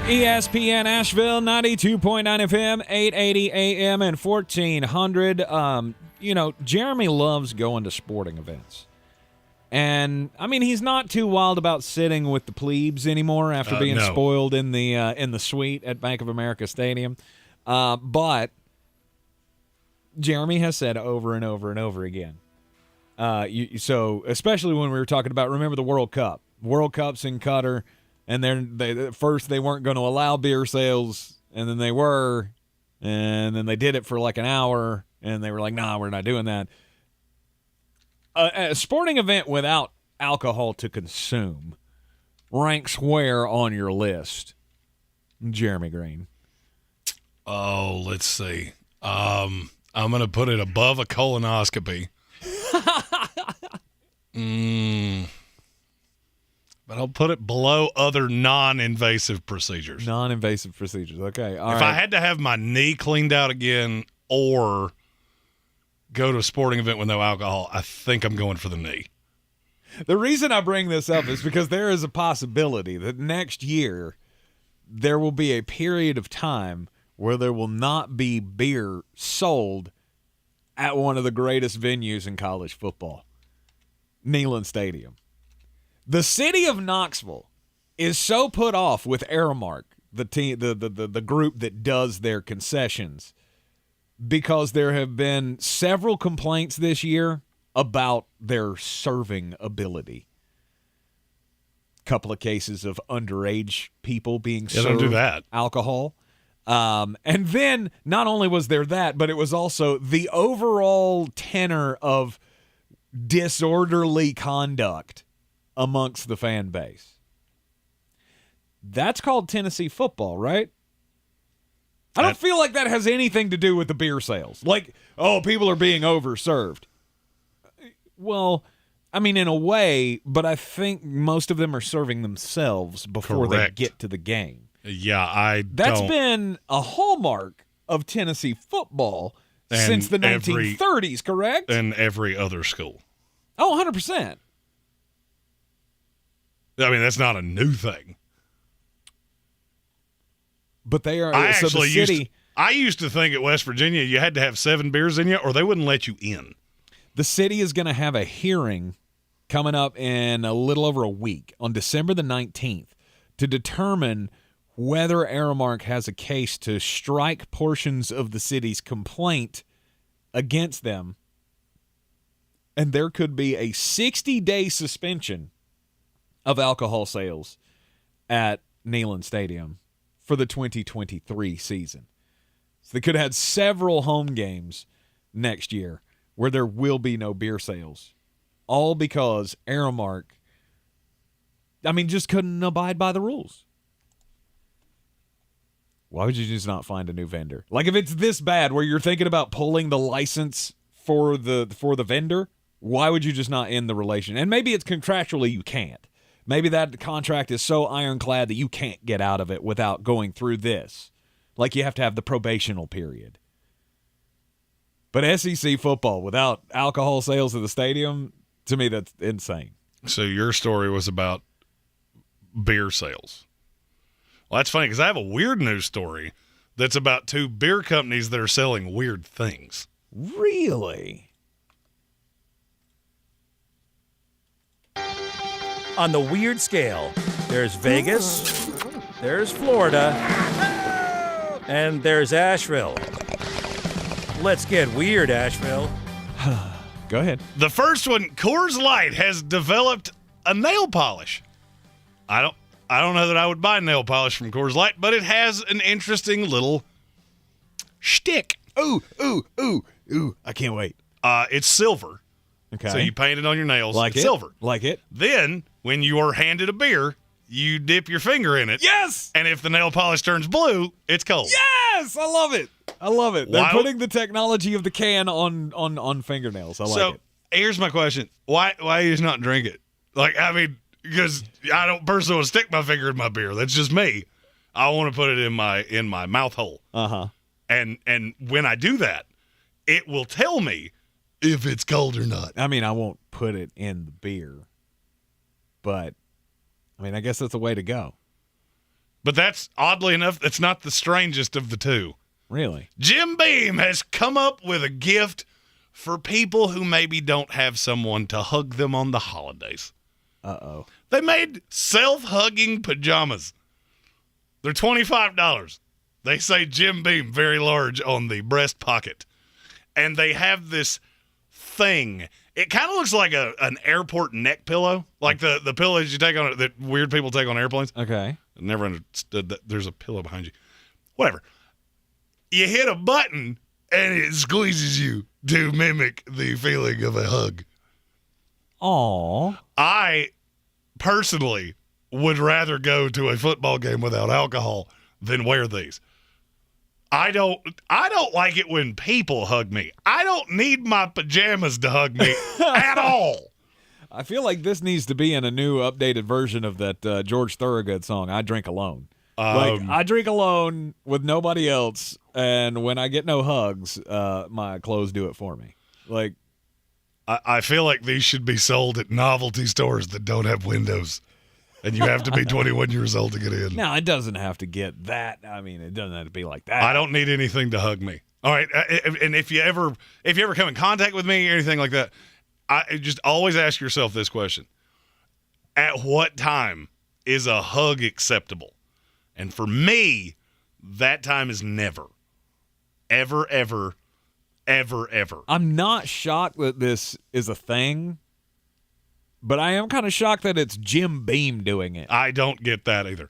ESPN Asheville, 92.9 FM, 880 AM, and 1400. Jeremy loves going to sporting events. And, I mean, he's not too wild about sitting with the plebes anymore after being spoiled in the suite at Bank of America Stadium. But Jeremy has said over and over and over again. So especially when we were talking about, remember the World Cup. World Cup's in Qatar, and at first they weren't going to allow beer sales, and then they were, and then they did it for like an hour, and they were like, nah, we're not doing that. A sporting event without alcohol to consume ranks where on your list, Jeremy Greene? Oh, let's see. I'm going to put it above a colonoscopy. But I'll put it below other non-invasive procedures. Non-invasive procedures. Okay. All right. If I had to have my knee cleaned out again or go to a sporting event with no alcohol, I think I'm going for the knee. The reason I bring this up is because there is a possibility that next year there will be a period of time where there will not be beer sold at one of the greatest venues in college football, Neyland Stadium. The city of Knoxville is so put off with Aramark, the group that does their concessions, because there have been several complaints this year about their serving ability. Couple of cases of underage people being served don't do that. Alcohol. And then not only was there that, but it was also the overall tenor of disorderly conduct amongst the fan base. That's called Tennessee football, right? I don't feel like that has anything to do with the beer sales. Like, oh, people are being overserved. Well, I mean, in a way, but I think most of them are serving themselves before they get to the game. Yeah, That's been a hallmark of Tennessee football since the 1930s, correct? And every other school. Oh, 100%. I mean, that's not a new thing. But they are. I used to think at West Virginia you had to have 7 beers in you or they wouldn't let you in. The city is going to have a hearing coming up in a little over a week on December the 19th to determine whether Aramark has a case to strike portions of the city's complaint against them. And there could be a 60-day suspension of alcohol sales at Neyland Stadium for the 2023 season. So they could have had several home games next year where there will be no beer sales, all because Aramark, just couldn't abide by the rules. Why would you just not find a new vendor? Like, if it's this bad where you're thinking about pulling the license for the vendor, why would you just not end the relation? And maybe it's contractually you can't. Maybe that contract is so ironclad that you can't get out of it without going through this. Like, you have to have the probational period. But SEC football without alcohol sales at the stadium, to me, that's insane. So your story was about beer sales. Well, that's funny because I have a weird news story that's about 2 beer companies that are selling weird things. Really? On the weird scale, there's Vegas, there's Florida, and there's Asheville. Let's get weird, Asheville. Go ahead. The first one, Coors Light has developed a nail polish. I don't know that I would buy nail polish from Coors Light, but it has an interesting little shtick. Ooh, I can't wait. It's silver. Okay. So you paint it on your nails. Like it's it. silver. Like it. Then, when you are handed a beer, you dip your finger in it. Yes! And if the nail polish turns blue, it's cold. Yes! I love it. They're Why- putting the technology of the can on fingernails. I like it. Here's my question. Why you just not drink it? Like, I mean, because I don't personally want to stick my finger in my beer. That's just me. I want to put it in my mouth hole. Uh-huh. And when I do that, it will tell me if it's cold or not. I mean, I won't put it in the beer, but I mean, I guess that's the way to go. But that's, oddly enough, that's not the strangest of the two. Really? Jim Beam has come up with a gift for people who maybe don't have someone to hug them on the holidays. Uh-oh. They made self-hugging pajamas. They're $25. They say Jim Beam very large on the breast pocket. And they have this thing. It kind of looks like an airport neck pillow, like the pillows you take on that weird people take on airplanes. Okay. I never understood that. There's a pillow behind you. Whatever. You hit a button and it squeezes you to mimic the feeling of a hug. Aww. I personally would rather go to a football game without alcohol than wear these. I don't like it when people hug me. I don't need my pajamas to hug me at all. I feel like this needs to be in a new updated version of that George Thorogood song, I Drink Alone. I drink alone with nobody else, and when I get no hugs, my clothes do it for me. Like, I feel like these should be sold at novelty stores that don't have windows. And you have to be 21 years old to get in. No, it doesn't have to get that. I mean, it doesn't have to be like that. I don't need anything to hug me. All right, and if you ever come in contact with me or anything like that, I just always ask yourself this question: at what time is a hug acceptable? And for me, that time is never, ever, ever, ever, ever. I'm not shocked that this is a thing. But I am kind of shocked that it's Jim Beam doing it. I don't get that either.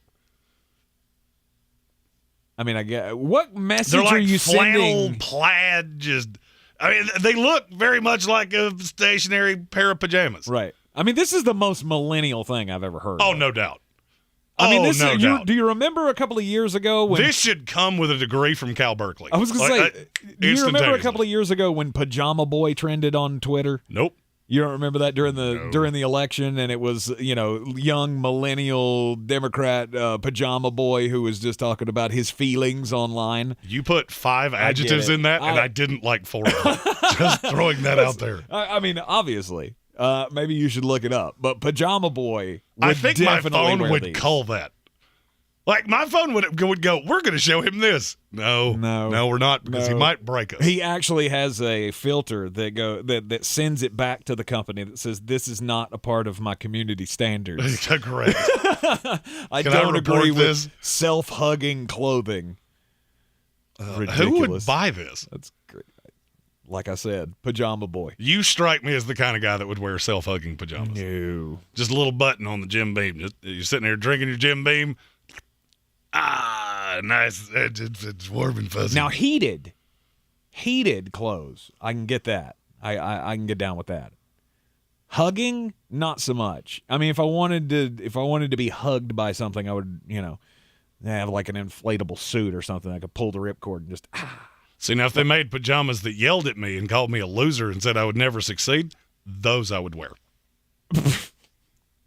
I mean, I get what message They're like are you flannel, sending? plaid, they look very much like a stationary pair of pajamas. Right. I mean, this is the most millennial thing I've ever heard. Oh, no doubt. I mean, no doubt. Do you remember a couple of years ago when this should come with a degree from Cal Berkeley? I was going to say, do you remember a couple of years ago when Pajama Boy trended on Twitter? Nope. You don't remember that during the election, and it was, young millennial Democrat Pajama Boy who was just talking about his feelings online. You put 5 adjectives in that, and I didn't like 4 of them. Just throwing that out there. I mean, obviously, maybe you should look it up. But Pajama Boy would I think my phone wear would these. call that. Like, my phone would go, we're going to show him this. No, we're not, because he might break us. He actually has a filter that sends it back to the company that says, this is not a part of my community standards. Correct. I Can don't agree this? with self-hugging clothing. Ridiculous. Who would buy this? That's great. Like I said, Pajama Boy. You strike me as the kind of guy that would wear self-hugging pajamas. No. Just a little button on the Jim Beam. You're sitting there drinking your Jim Beam. Ah, nice. It's warm and fuzzy. Now, heated clothes, I can get that. I can get down with that. Hugging, not so much. I mean, if I wanted to be hugged by something, I would, have like an inflatable suit or something. I could pull the ripcord and just See, now if they made pajamas that yelled at me and called me a loser and said I would never succeed, those I would wear.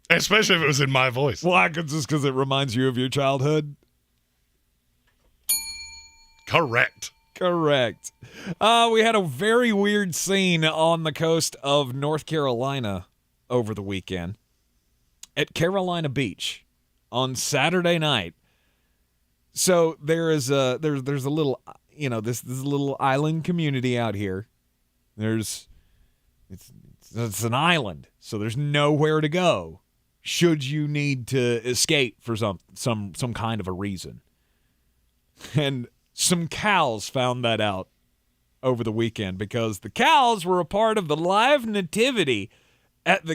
Especially if it was in my voice. Why? Just because it reminds you of your childhood? Correct. We had a very weird scene on the coast of North Carolina over the weekend at Carolina Beach on Saturday night. So there's a little, this little island community out here. It's an island, so there's nowhere to go should you need to escape for some kind of a reason. And some cows found that out over the weekend because the cows were a part of the live nativity at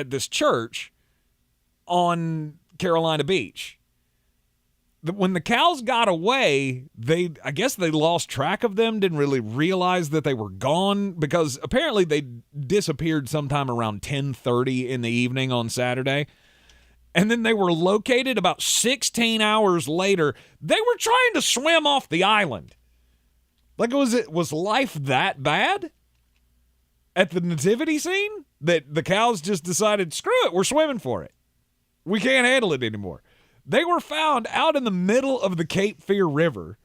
this church on Carolina Beach. When the cows got away, I guess they lost track of them, didn't really realize that they were gone because apparently they disappeared sometime around 10:30 in the evening on Saturday. And then they were located about 16 hours later. They were trying to swim off the island. Like, was life that bad at the nativity scene that the cows just decided, screw it, we're swimming for it. We can't handle it anymore. They were found out in the middle of the Cape Fear River,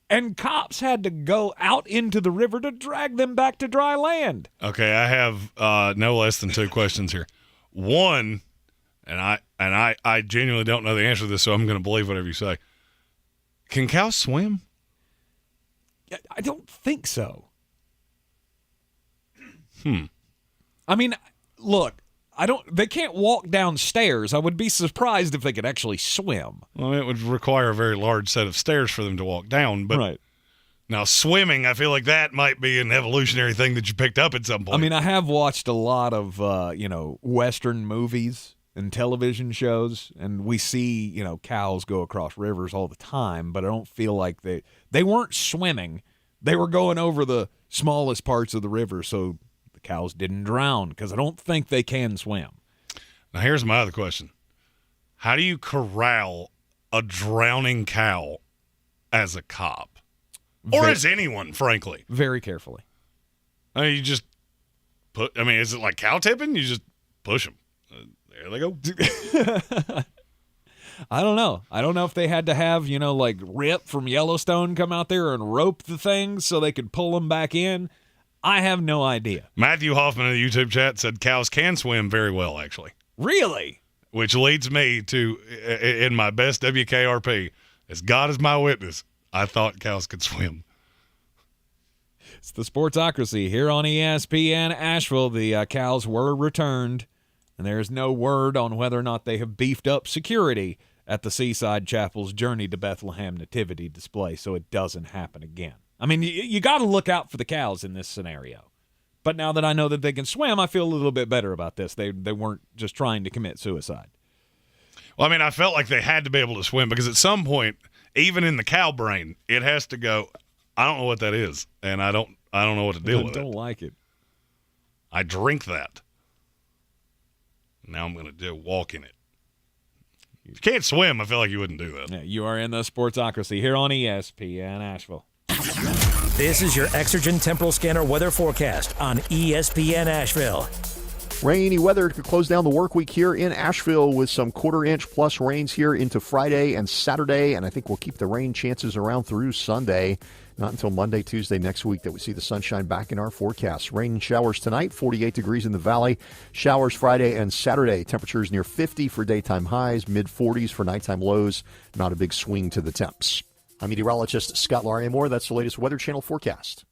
and cops had to go out into the river to drag them back to dry land. Okay, I have no less than two questions here. One, and I genuinely don't know the answer to this, so I'm going to believe whatever you say. Can cows swim? I don't think so. I mean, look. They can't walk downstairs. I would be surprised if they could actually swim. Well, it would require a very large set of stairs for them to walk down. But right. Now, swimming, I feel like that might be an evolutionary thing that you picked up at some point. I mean, I have watched a lot of, Western movies and television shows, and we see, cows go across rivers all the time, but I don't feel like they weren't swimming. They were going over the smallest parts of the river, so cows didn't drown because I don't think they can swim. Now, here's my other question. How do you corral a drowning cow as a cop? Or as anyone, frankly? Very carefully. I mean, you just is it like cow tipping? You just push them. There they go. I don't know. I don't know if they had to have, like Rip from Yellowstone come out there and rope the things so they could pull them back in. I have no idea. Matthew Hoffman in the YouTube chat said cows can swim very well, actually. Really? Which leads me to, in my best WKRP, as God is my witness, I thought cows could swim. It's the Sportsocracy here on ESPN Asheville. The cows were returned, and there's no word on whether or not they have beefed up security at the Seaside Chapel's Journey to Bethlehem Nativity display so it doesn't happen again. I mean, you got to look out for the cows in this scenario. But now that I know that they can swim, I feel a little bit better about this. They weren't just trying to commit suicide. Well, I mean, I felt like they had to be able to swim because at some point, even in the cow brain, it has to go, I don't know what that is, and I don't know what to deal with it. I don't like it. I drink that. Now I'm going to walk in it. If you can't swim, I feel like you wouldn't do that. Yeah, you are in the Sportsocracy here on ESPN Asheville. This is your Exergen Temporal Scanner weather forecast on ESPN Asheville. Rainy weather could close down the work week here in Asheville with some quarter-inch plus rains here into Friday and Saturday, and I think we'll keep the rain chances around through Sunday. Not until Monday, Tuesday next week that we see the sunshine back in our forecast. Rain and showers tonight, 48 degrees in the valley. Showers Friday and Saturday. Temperatures near 50 for daytime highs, mid-40s for nighttime lows. Not a big swing to the temps. I'm meteorologist Scott Larimore. That's the latest Weather Channel forecast.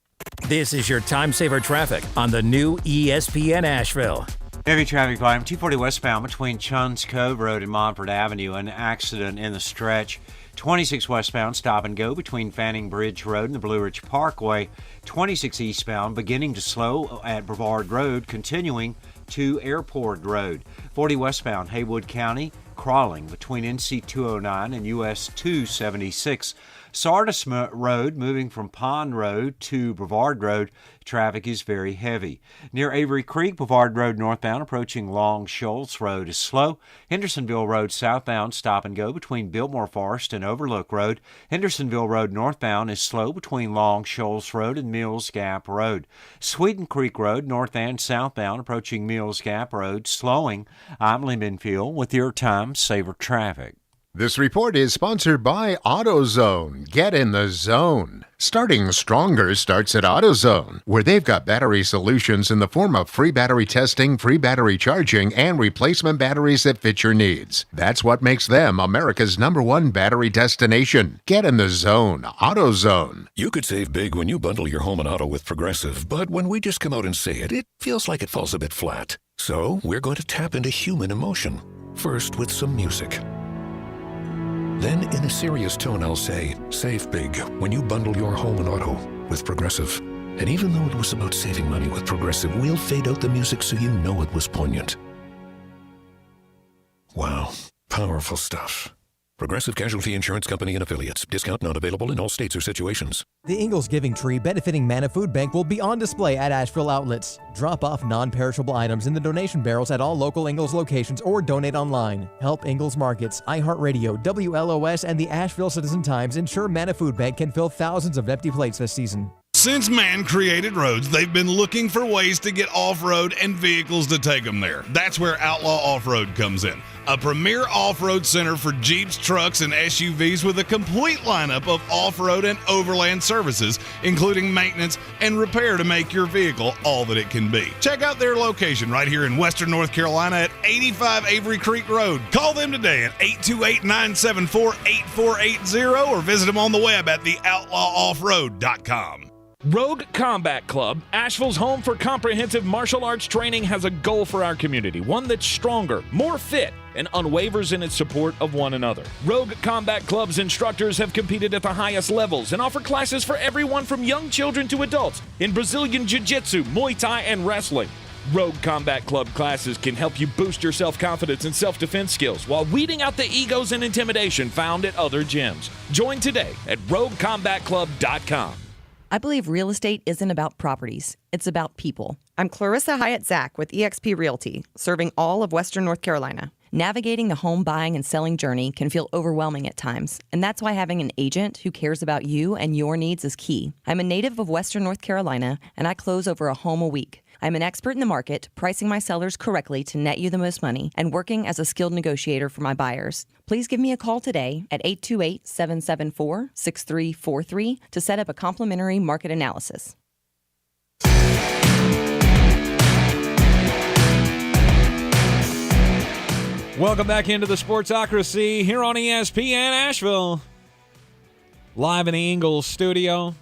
This is your time saver traffic on the new ESPN Asheville. Heavy traffic volume 240 westbound between Chuns Cove Road and Montford Avenue. An accident in the stretch. 26 westbound stop and go between Fanning Bridge Road and the Blue Ridge Parkway. 26 eastbound beginning to slow at Brevard Road, continuing to Airport Road. 40 westbound Haywood County crawling between NC 209 and US 276. Sardis Road moving from Pond Road to Brevard Road. Traffic is very heavy. Near Avery Creek, Brevard Road northbound approaching Long Shoals Road is slow. Hendersonville Road southbound stop and go between Biltmore Forest and Overlook Road. Hendersonville Road northbound is slow between Long Shoals Road and Mills Gap Road. Sweden Creek Road north and southbound approaching Mills Gap Road slowing. I'm Lee Minfield with your time saver traffic. This report is sponsored by AutoZone. Get in the zone. Starting stronger starts at AutoZone, where they've got battery solutions in the form of free battery testing, free battery charging, and replacement batteries that fit your needs. That's what makes them America's #1 battery destination. Get in the zone. AutoZone. You could save big when you bundle your home and auto with Progressive, but when we just come out and say it, it feels like it falls a bit flat. So we're going to tap into human emotion. First with some music. Then, in a serious tone, I'll say, save big when you bundle your home and auto with Progressive. And even though it was about saving money with Progressive, we'll fade out the music so you know it was poignant. Wow, powerful stuff. Progressive Casualty Insurance Company and Affiliates. Discount not available in all states or situations. The Ingles Giving Tree benefiting Manna Food Bank will be on display at Asheville outlets. Drop off non-perishable items in the donation barrels at all local Ingles locations or donate online. Help Ingles Markets, iHeartRadio, WLOS, and the Asheville Citizen-Times ensure Manna Food Bank can fill thousands of empty plates this season. Since man created roads, they've been looking for ways to get off-road and vehicles to take them there. That's where Outlaw Off-Road comes in. A premier off-road center for Jeeps, trucks, and SUVs with a complete lineup of off-road and overland services, including maintenance and repair to make your vehicle all that it can be. Check out their location right here in Western North Carolina at 85 Avery Creek Road. Call them today at 828-974-8480 or visit them on the web at theoutlawoffroad.com. Rogue Combat Club, Asheville's home for comprehensive martial arts training, has a goal for our community, one that's stronger, more fit, and unwavers in its support of one another. Rogue Combat Club's instructors have competed at the highest levels and offer classes for everyone from young children to adults in Brazilian Jiu-Jitsu, Muay Thai, and wrestling. Rogue Combat Club classes can help you boost your self-confidence and self-defense skills while weeding out the egos and intimidation found at other gyms. Join today at roguecombatclub.com. I believe real estate isn't about properties. It's about people. I'm Clarissa Hyatt-Zach with eXp Realty, serving all of Western North Carolina. Navigating the home buying and selling journey can feel overwhelming at times, and that's why having an agent who cares about you and your needs is key. I'm a native of Western North Carolina, and I close over a home a week. I'm an expert in the market, pricing my sellers correctly to net you the most money, and working as a skilled negotiator for my buyers. Please give me a call today at 828-774-6343 to set up a complimentary market analysis. Welcome back into the Sportsocracy here on ESPN Asheville. Live in the Ingles Studio.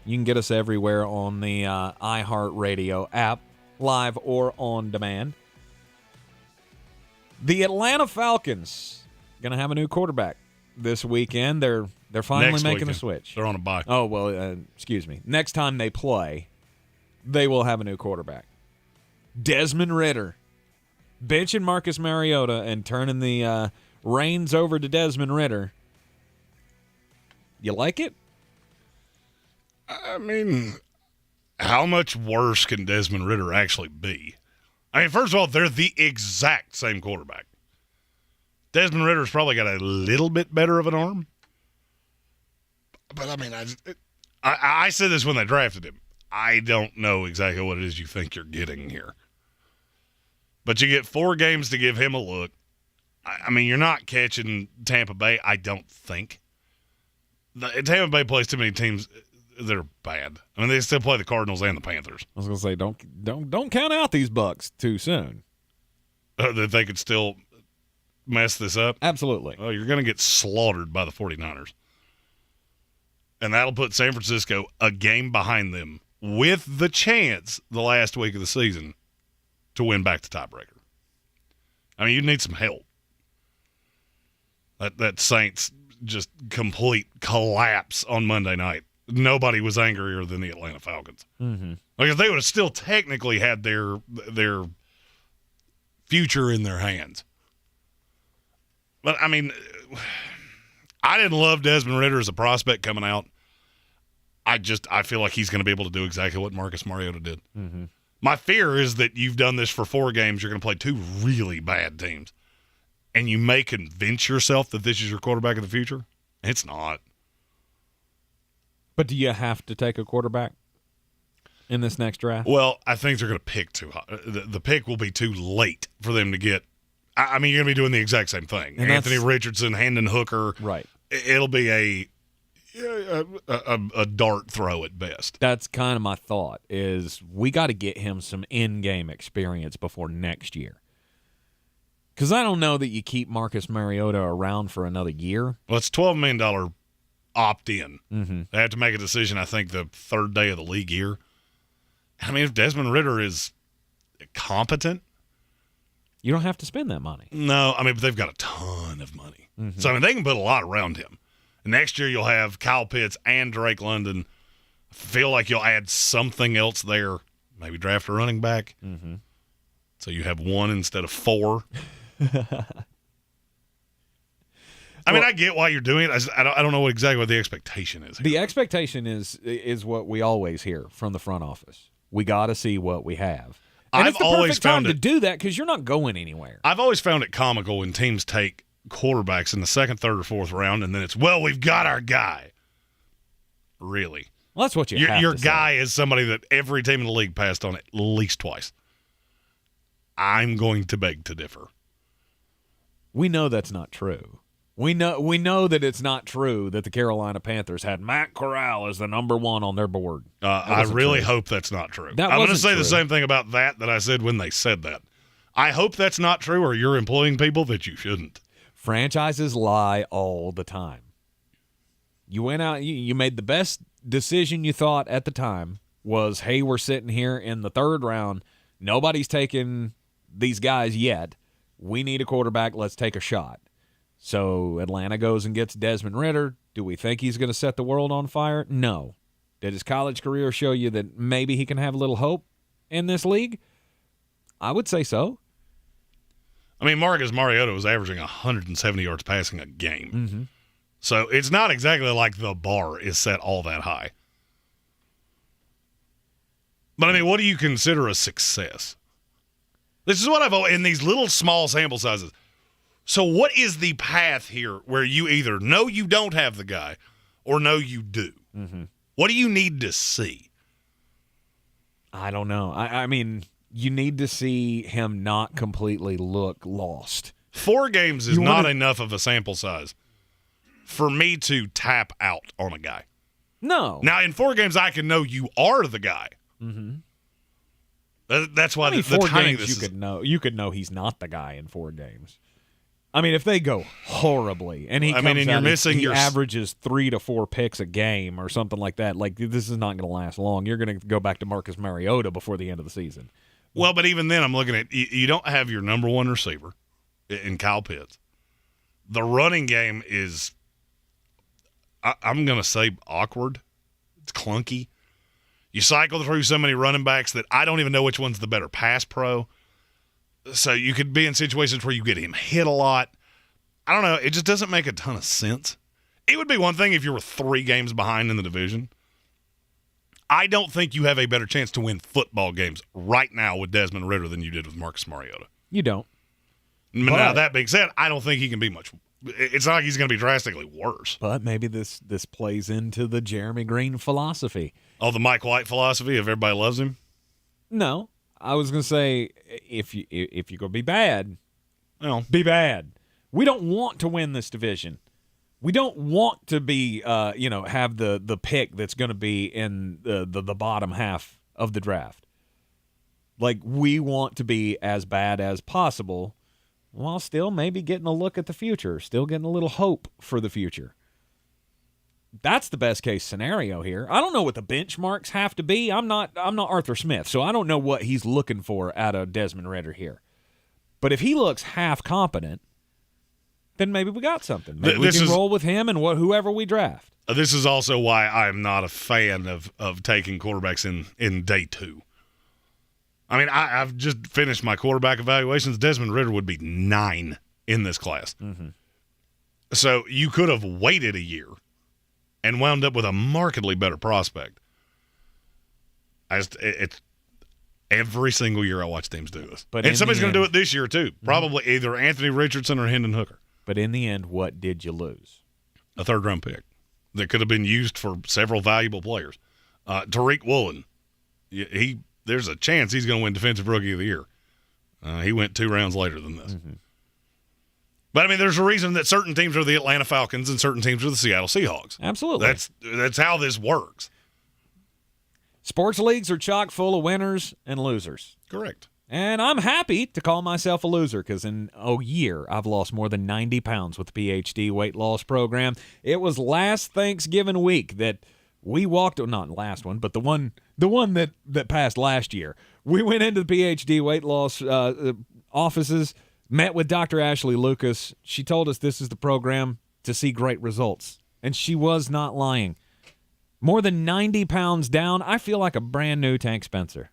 You can get us everywhere on the iHeartRadio app, live or on demand. The Atlanta Falcons going to have a new quarterback this weekend. They're finally making a switch. They're on a bye. Oh, well, excuse me. Next time they play, they will have a new quarterback. Desmond Ridder. Benching Marcus Mariota and turning the reins over to Desmond Ridder. You like it? I mean, how much worse can Desmond Ridder actually be? I mean, first of all, they're the exact same quarterback. Desmond Ridder's probably got a little bit better of an arm. But, I mean, I said this when they drafted him. I don't know exactly what it is you think you're getting here. But you get 4 games to give him a look. I mean, you're not catching Tampa Bay, I don't think. Tampa Bay plays too many teams that are bad. I mean, they still play the Cardinals and the Panthers. I was going to say, don't count out these Bucs too soon. That they could still mess this up? Absolutely. Oh, you're going to get slaughtered by the 49ers. And that'll put San Francisco a game behind them with the chance the last week of the season to win back the tiebreaker. I mean, you need some help. That Saints just complete collapse on Monday night. Nobody was angrier than the Atlanta Falcons. Mm-hmm. Like, if they would have still technically had their future in their hands. But, I mean, I didn't love Desmond Ridder as a prospect coming out. I feel like he's going to be able to do exactly what Marcus Mariota did. Mm-hmm. My fear is that you've done this for 4 games. You're going to play 2 really bad teams. And you may convince yourself that this is your quarterback of the future. It's not. But do you have to take a quarterback in this next draft? Well, I think they're going to pick too high. The pick will be too late for them to get I mean, you're going to be doing the exact same thing. And Anthony Richardson, Hendon Hooker. Right. It'll be a dart throw at best. That's kind of my thought, is we got to get him some in-game experience before next year. Because I don't know that you keep Marcus Mariota around for another year. Well, it's $12 million opt-in. Mm-hmm. They have to make a decision, I think, the third day of the league year. I mean, if Desmond Ridder is competent, you don't have to spend that money. No, I mean, but they've got a ton of money. Mm-hmm. So, I mean, they can put a lot around him. And next year you'll have Kyle Pitts and Drake London. I feel like you'll add something else there. Maybe draft a running back. Mm-hmm. So you have one instead of four. I mean, I get why you're doing it. I don't know exactly what the expectation is. The expectation is what we always hear from the front office. We got to see what we have. And it's the perfect time to do that because you're not going anywhere. I've always found it comical when teams take quarterbacks in the second, third, or fourth round, and then it's, well, we've got our guy. Really? Well, that's what you have Your to guy say. is somebody that every team in the league passed on at least twice. I'm going to beg to differ. We know that's not true. We know that it's not true that the Carolina Panthers had Matt Corral as the number one on their board. I really hope that's not true. I'm going to say the same thing about that I said when they said that. I hope that's not true, or you're employing people that you shouldn't. Franchises lie all the time. You went out, you made the best decision you thought at the time was, hey, we're sitting here in the third round. Nobody's taken these guys yet. We need a quarterback. Let's take a shot. So Atlanta goes and gets Desmond Ridder. Do we think he's going to set the world on fire? No. Did his college career show you that maybe he can have a little hope in this league? I would say so. I mean, Marcus Mariota was averaging 170 yards passing a game. Mm-hmm. So it's not exactly like the bar is set all that high. But, I mean, what do you consider a success? This is what I've – in these little small sample sizes. So what is the path here where you either know you don't have the guy or know you do? Mm-hmm. What do you need to see? I don't know. I mean, you need to see him not completely look lost. 4 games is not enough of a sample size for me to tap out on a guy. No. Now, in 4 games, I can know you are the guy. Mm-hmm. That's why I mean, the timing of games this you could know he's not the guy in 4 games. I mean, if they go horribly and he averages 3 to 4 picks a game or something like that, like this is not going to last long. You're going to go back to Marcus Mariota before the end of the season. Well, but even then, I'm looking at you don't have your number one receiver in Kyle Pitts. The running game is, I'm going to say, awkward. It's clunky. You cycle through so many running backs that I don't even know which one's the better pass pro. So you could be in situations where you get him hit a lot. I don't know. It just doesn't make a ton of sense. It would be one thing if you were 3 games behind in the division. I don't think you have a better chance to win football games right now with Desmond Ridder than you did with Marcus Mariota. You don't. Now, that being said, I don't think he can be much – it's not like he's going to be drastically worse. But maybe this plays into the Jeremy Greene philosophy. Oh, the Mike White philosophy of everybody loves him? No. I was going to say, if you're going to be bad, be bad. We don't want to win this division. We don't want to be, have the pick that's going to be in the bottom half of the draft. Like, we want to be as bad as possible while still maybe getting a look at the future, still getting a little hope for the future. That's the best case scenario here. I don't know what the benchmarks have to be. I'm not Arthur Smith, so I don't know what he's looking for out of Desmond Ridder here. But if he looks half competent, then maybe we got something. Maybe we can roll with him and whoever we draft. This is also why I'm not a fan of taking quarterbacks in day 2. I mean, I've just finished my quarterback evaluations. Desmond Ridder would be 9 in this class. Mm-hmm. So you could have waited a year and wound up with a markedly better prospect. It's every single year I watch teams do this. And somebody's going to do it this year too. Probably either Anthony Richardson or Hendon Hooker. But in the end, what did you lose? A 3rd-round pick that could have been used for several valuable players. Tariq Woolen, there's a chance he's going to win Defensive Rookie of the Year. He went 2 rounds later than this. Mm-hmm. But, I mean, there's a reason that certain teams are the Atlanta Falcons and certain teams are the Seattle Seahawks. Absolutely. That's how this works. Sports leagues are chock full of winners and losers. Correct. And I'm happy to call myself a loser because in a year, I've lost more than 90 pounds with the PhD weight loss program. It was last Thanksgiving week that we walked, not last one, but the one that passed last year. We went into the PhD weight loss offices, met with Dr. Ashley Lucas. She told us this is the program to see great results. And she was not lying. More than 90 pounds down, I feel like a brand new Tank Spencer.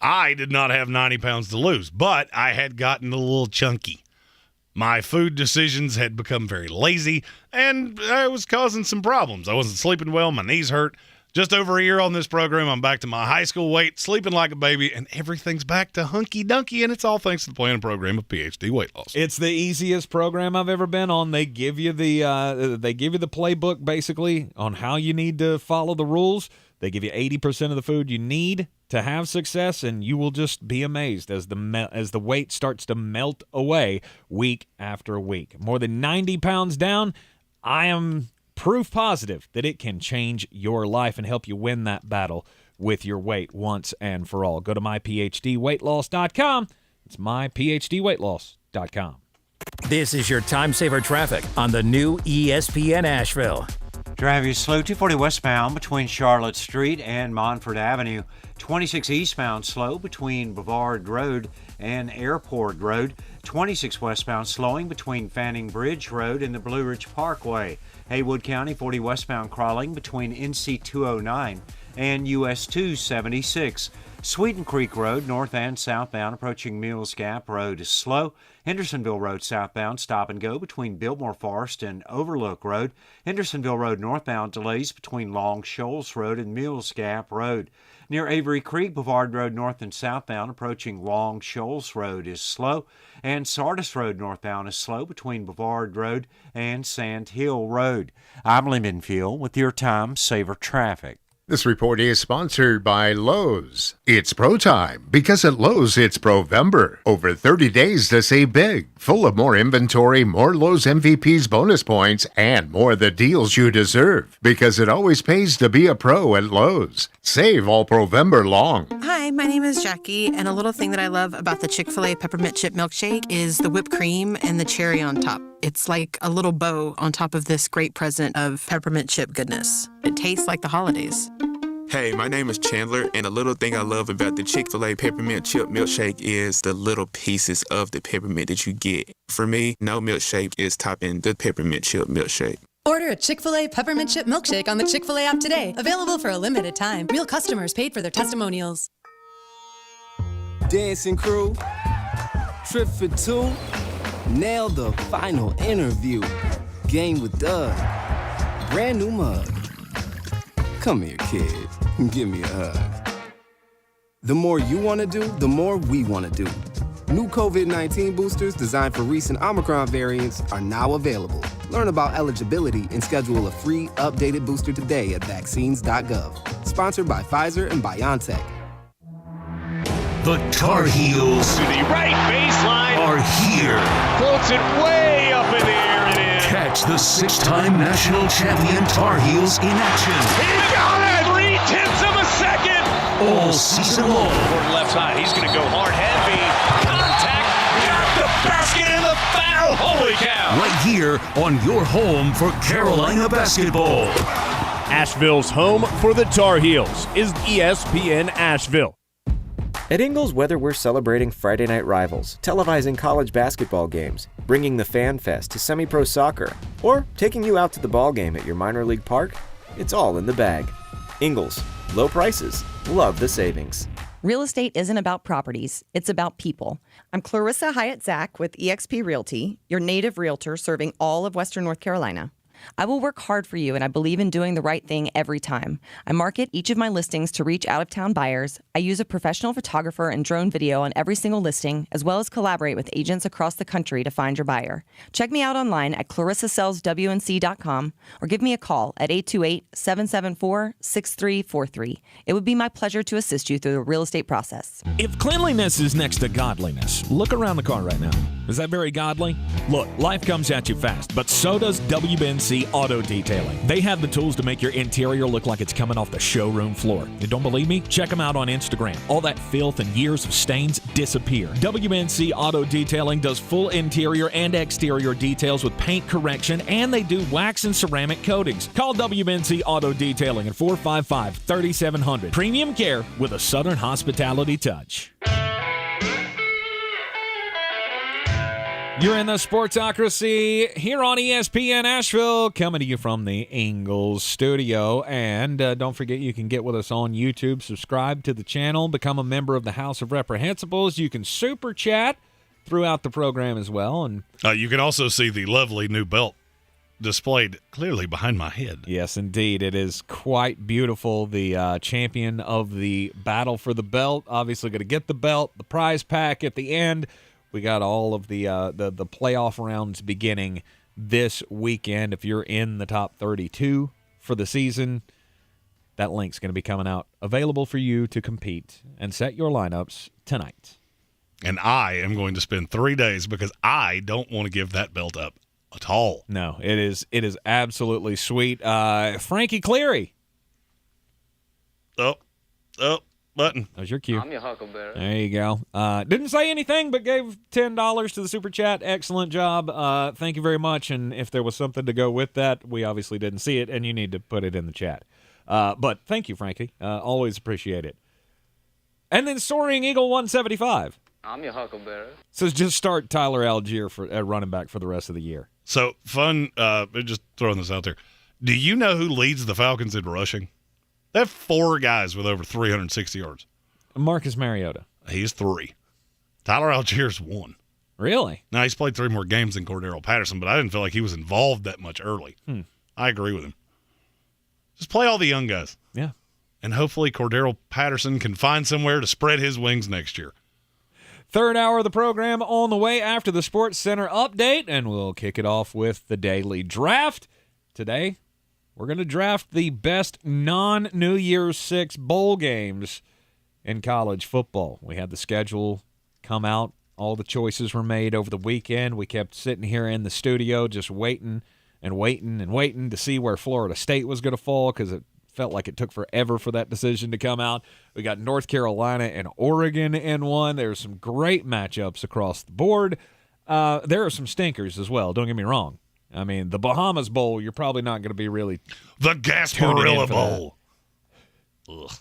I did not have 90 pounds to lose, but I had gotten a little chunky. My food decisions had become very lazy, and I was causing some problems. I wasn't sleeping well, my knees hurt. Just over a year on this program, I'm back to my high school weight, sleeping like a baby, and everything's back to hunky-dunky, and it's all thanks to the plan and program of PhD Weight Loss. It's the easiest program I've ever been on. They give you the playbook, basically, on how you need to follow the rules. They give you 80% of the food you need to have success, and you will just be amazed as the weight starts to melt away week after week. More than 90 pounds down, I am proof positive that it can change your life and help you win that battle with your weight once and for all. Go to myphdweightloss.com. It's myphdweightloss.com. This is your time saver traffic on the new ESPN Asheville. Driving slow 240 westbound between Charlotte Street and Montford Avenue. 26 eastbound slow between Bavard Road and Airport Road. 26 westbound slowing between Fanning Bridge Road and the Blue Ridge Parkway. Haywood County 40 westbound crawling between NC 209 and US 276. Sweeten Creek Road north and southbound approaching Mills Gap Road is slow. Hendersonville Road southbound stop and go between Biltmore Forest and Overlook Road. Hendersonville Road northbound delays between Long Shoals Road and Mills Gap Road. Near Avery Creek, Bavard Road north and southbound approaching Long Shoals Road is slow. And Sardis Road northbound is slow between Bavard Road and Sand Hill Road. I'm Lyndon Field with your Time Saver Traffic. This report is sponsored by Lowe's. It's pro time because at Lowe's it's Provember. Over 30 days to save big. Full of more inventory, more Lowe's MVPs bonus points, and more of the deals you deserve. Because it always pays to be a pro at Lowe's. Save all Provember long. Hi, my name is Jackie, and a little thing that I love about the Chick-fil-A Peppermint Chip Milkshake is the whipped cream and the cherry on top. It's like a little bow on top of this great present of peppermint chip goodness. It tastes like the holidays. Hey, my name is Chandler, and a little thing I love about the Chick-fil-A Peppermint Chip Milkshake is the little pieces of the peppermint that you get. For me, no milkshake is topping the Peppermint Chip Milkshake. Order a Chick-fil-A Peppermint Chip Milkshake on the Chick-fil-A app today. Available for a limited time. Real customers paid for their testimonials. Dancing crew, trip for two, nailed the final interview. Game with Doug, brand new mug. Come here, kid, give me a hug. The more you want to do, the more we want to do. New COVID-19 boosters designed for recent Omicron variants are now available. Learn about eligibility and schedule a free, updated booster today at vaccines.gov. Sponsored by Pfizer and BioNTech. The Tar Heels to the right baseline are here. Floats it way up in the air and in. Catch the 6-time national champion Tar Heels in action. He got it! 0.3 of a second! All season long. Toward left side, he's going to go hard, heavy. Contact, got the basket and the foul. Holy cow! Right here on your home for Carolina basketball. Asheville's home for the Tar Heels is ESPN Asheville. At Ingles Weather, we're celebrating Friday night rivals, televising college basketball games, bringing the Fan Fest to semi-pro soccer, or taking you out to the ball game at your minor league park. It's all in the bag. Ingles, low prices, love the savings. Real estate isn't about properties, it's about people. I'm Clarissa Hyatt-Zach with eXp Realty, your native realtor serving all of Western North Carolina. I will work hard for you, and I believe in doing the right thing every time. I market each of my listings to reach out-of-town buyers. I use a professional photographer and drone video on every single listing, as well as collaborate with agents across the country to find your buyer. Check me out online at clarissasellswnc.com or give me a call at 828-774-6343. It would be my pleasure to assist you through the real estate process. If cleanliness is next to godliness, look around the car right now. Is that very godly? Look, life comes at you fast, but so does WBNC Auto Detailing. They have the tools to make your interior look like it's coming off the showroom floor. You don't believe me? Check them out on Instagram. All that filth and years of stains disappear. WBNC Auto Detailing does full interior and exterior details with paint correction, and they do wax and ceramic coatings. Call WBNC Auto Detailing at 455-3700. Premium care with a Southern hospitality touch. You're in the Sportsocracy here on ESPN Asheville, coming to you from the Ingles Studio. And don't forget, you can get with us on YouTube, subscribe to the channel, become a member of the House of Reprehensibles. You can super chat throughout the program as well. And you can also see the lovely new belt displayed clearly behind my head. Yes, indeed. It is quite beautiful. The champion of the battle for the belt, obviously going to get the belt, the prize pack at the end. We got all of the playoff rounds beginning this weekend. If you're in the top 32 for the season, that link's going to be coming out, available for you to compete and set your lineups tonight. And I am going to spend 3 days because I don't want to give that belt up at all. No, it is absolutely sweet. Frankie Cleary. Oh, button. That was your cue. I'm your huckleberry. There you go. Didn't say anything, but gave $10 to the Super Chat. Excellent job. Thank you very much. And if there was something to go with that, we obviously didn't see it, and you need to put it in the chat. But thank you, Frankie. Always appreciate it. And then Soaring Eagle 175. I'm your huckleberry. Says just start Tyler Algier for running back for the rest of the year. So, fun, just throwing this out there. Do you know who leads the Falcons in rushing? They have 4 guys with over 360 yards. Marcus Mariota. He's 3. Tyler Algier's 1. Really? Now, he's played 3 more games than Cordero Patterson, but I didn't feel like he was involved that much early. I agree with him. Just play all the young guys. Yeah. And hopefully Cordero Patterson can find somewhere to spread his wings next year. Third hour of the program on the way after the Sports Center update, and we'll kick it off with the daily draft. Today, we're going to draft the best non-New Year's Six bowl games in college football. We had the schedule come out. All the choices were made over the weekend. We kept sitting here in the studio just waiting to see where Florida State was going to fall because it felt like it took forever for that decision to come out. We got North Carolina and Oregon in one. There's some great matchups across the board. There are some stinkers as well, don't get me wrong. I mean, the Bahamas Bowl, you're probably not going to be really the Gasparilla Bowl. Ugh.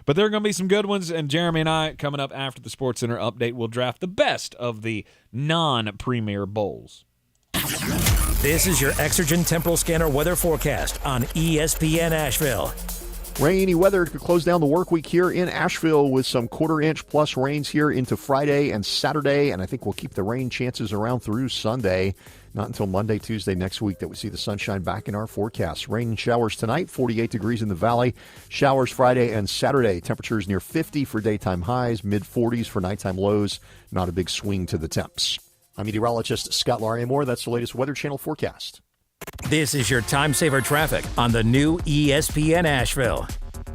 But there are going to be some good ones, and Jeremy and I, coming up after the Sports Center update, will draft the best of the non-premier bowls. This is your Exergen Temporal Scanner weather forecast on ESPN Asheville. Rainy weather could close down the work week here in Asheville with some quarter-inch plus rains here into Friday and Saturday, and I think we'll keep the rain chances around through Sunday. Not until Monday, Tuesday next week that we see the sunshine back in our forecast. Rain and showers tonight, 48 degrees in the valley. Showers Friday and Saturday. Temperatures near 50 for daytime highs, mid-40s for nighttime lows. Not a big swing to the temps. I'm meteorologist Scott Larimore. That's the latest Weather Channel forecast. This is your time saver traffic on the new ESPN Asheville.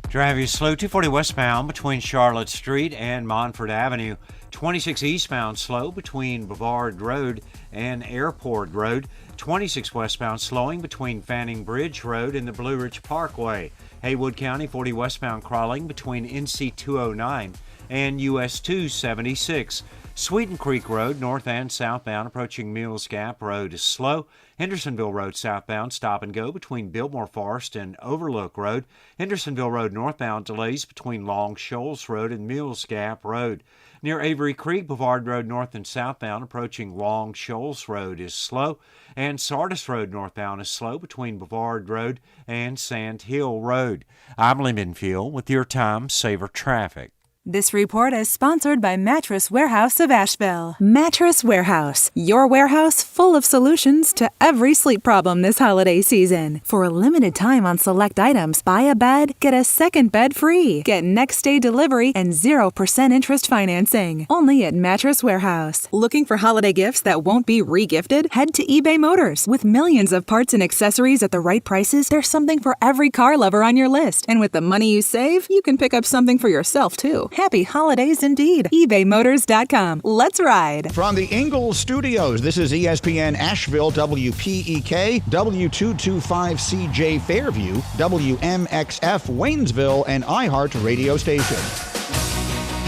Driving slow 240 westbound between Charlotte Street and Montford Avenue. 26 eastbound slow between Bavard Road and Airport Road. 26 westbound slowing between Fanning Bridge Road and the Blue Ridge Parkway. Haywood County 40 westbound crawling between NC 209 and US 276. Sweeten Creek Road, north and southbound, approaching Mills Gap Road is slow. Hendersonville Road southbound, stop and go between Biltmore Forest and Overlook Road. Hendersonville Road northbound, delays between Long Shoals Road and Mills Gap Road. Near Avery Creek, Bavard Road north and southbound, approaching Long Shoals Road is slow. And Sardis Road northbound is slow between Bavard Road and Sand Hill Road. I'm Lee Minfield with your Time Saver Traffic. This report is sponsored by Mattress Warehouse of Asheville. Mattress Warehouse, your warehouse full of solutions to every sleep problem this holiday season. For a limited time on select items, buy a bed, get a second bed free. Get next day delivery and 0% interest financing. Only at Mattress Warehouse. Looking for holiday gifts that won't be re-gifted? Head to eBay Motors. With millions of parts and accessories at the right prices, there's something for every car lover on your list. And with the money you save, you can pick up something for yourself too. Happy holidays indeed. ebaymotors.com. Let's ride. From the Ingles Studios, this is ESPN Asheville, WPEK, W225CJ Fairview, WMXF Waynesville, and iHeart radio station.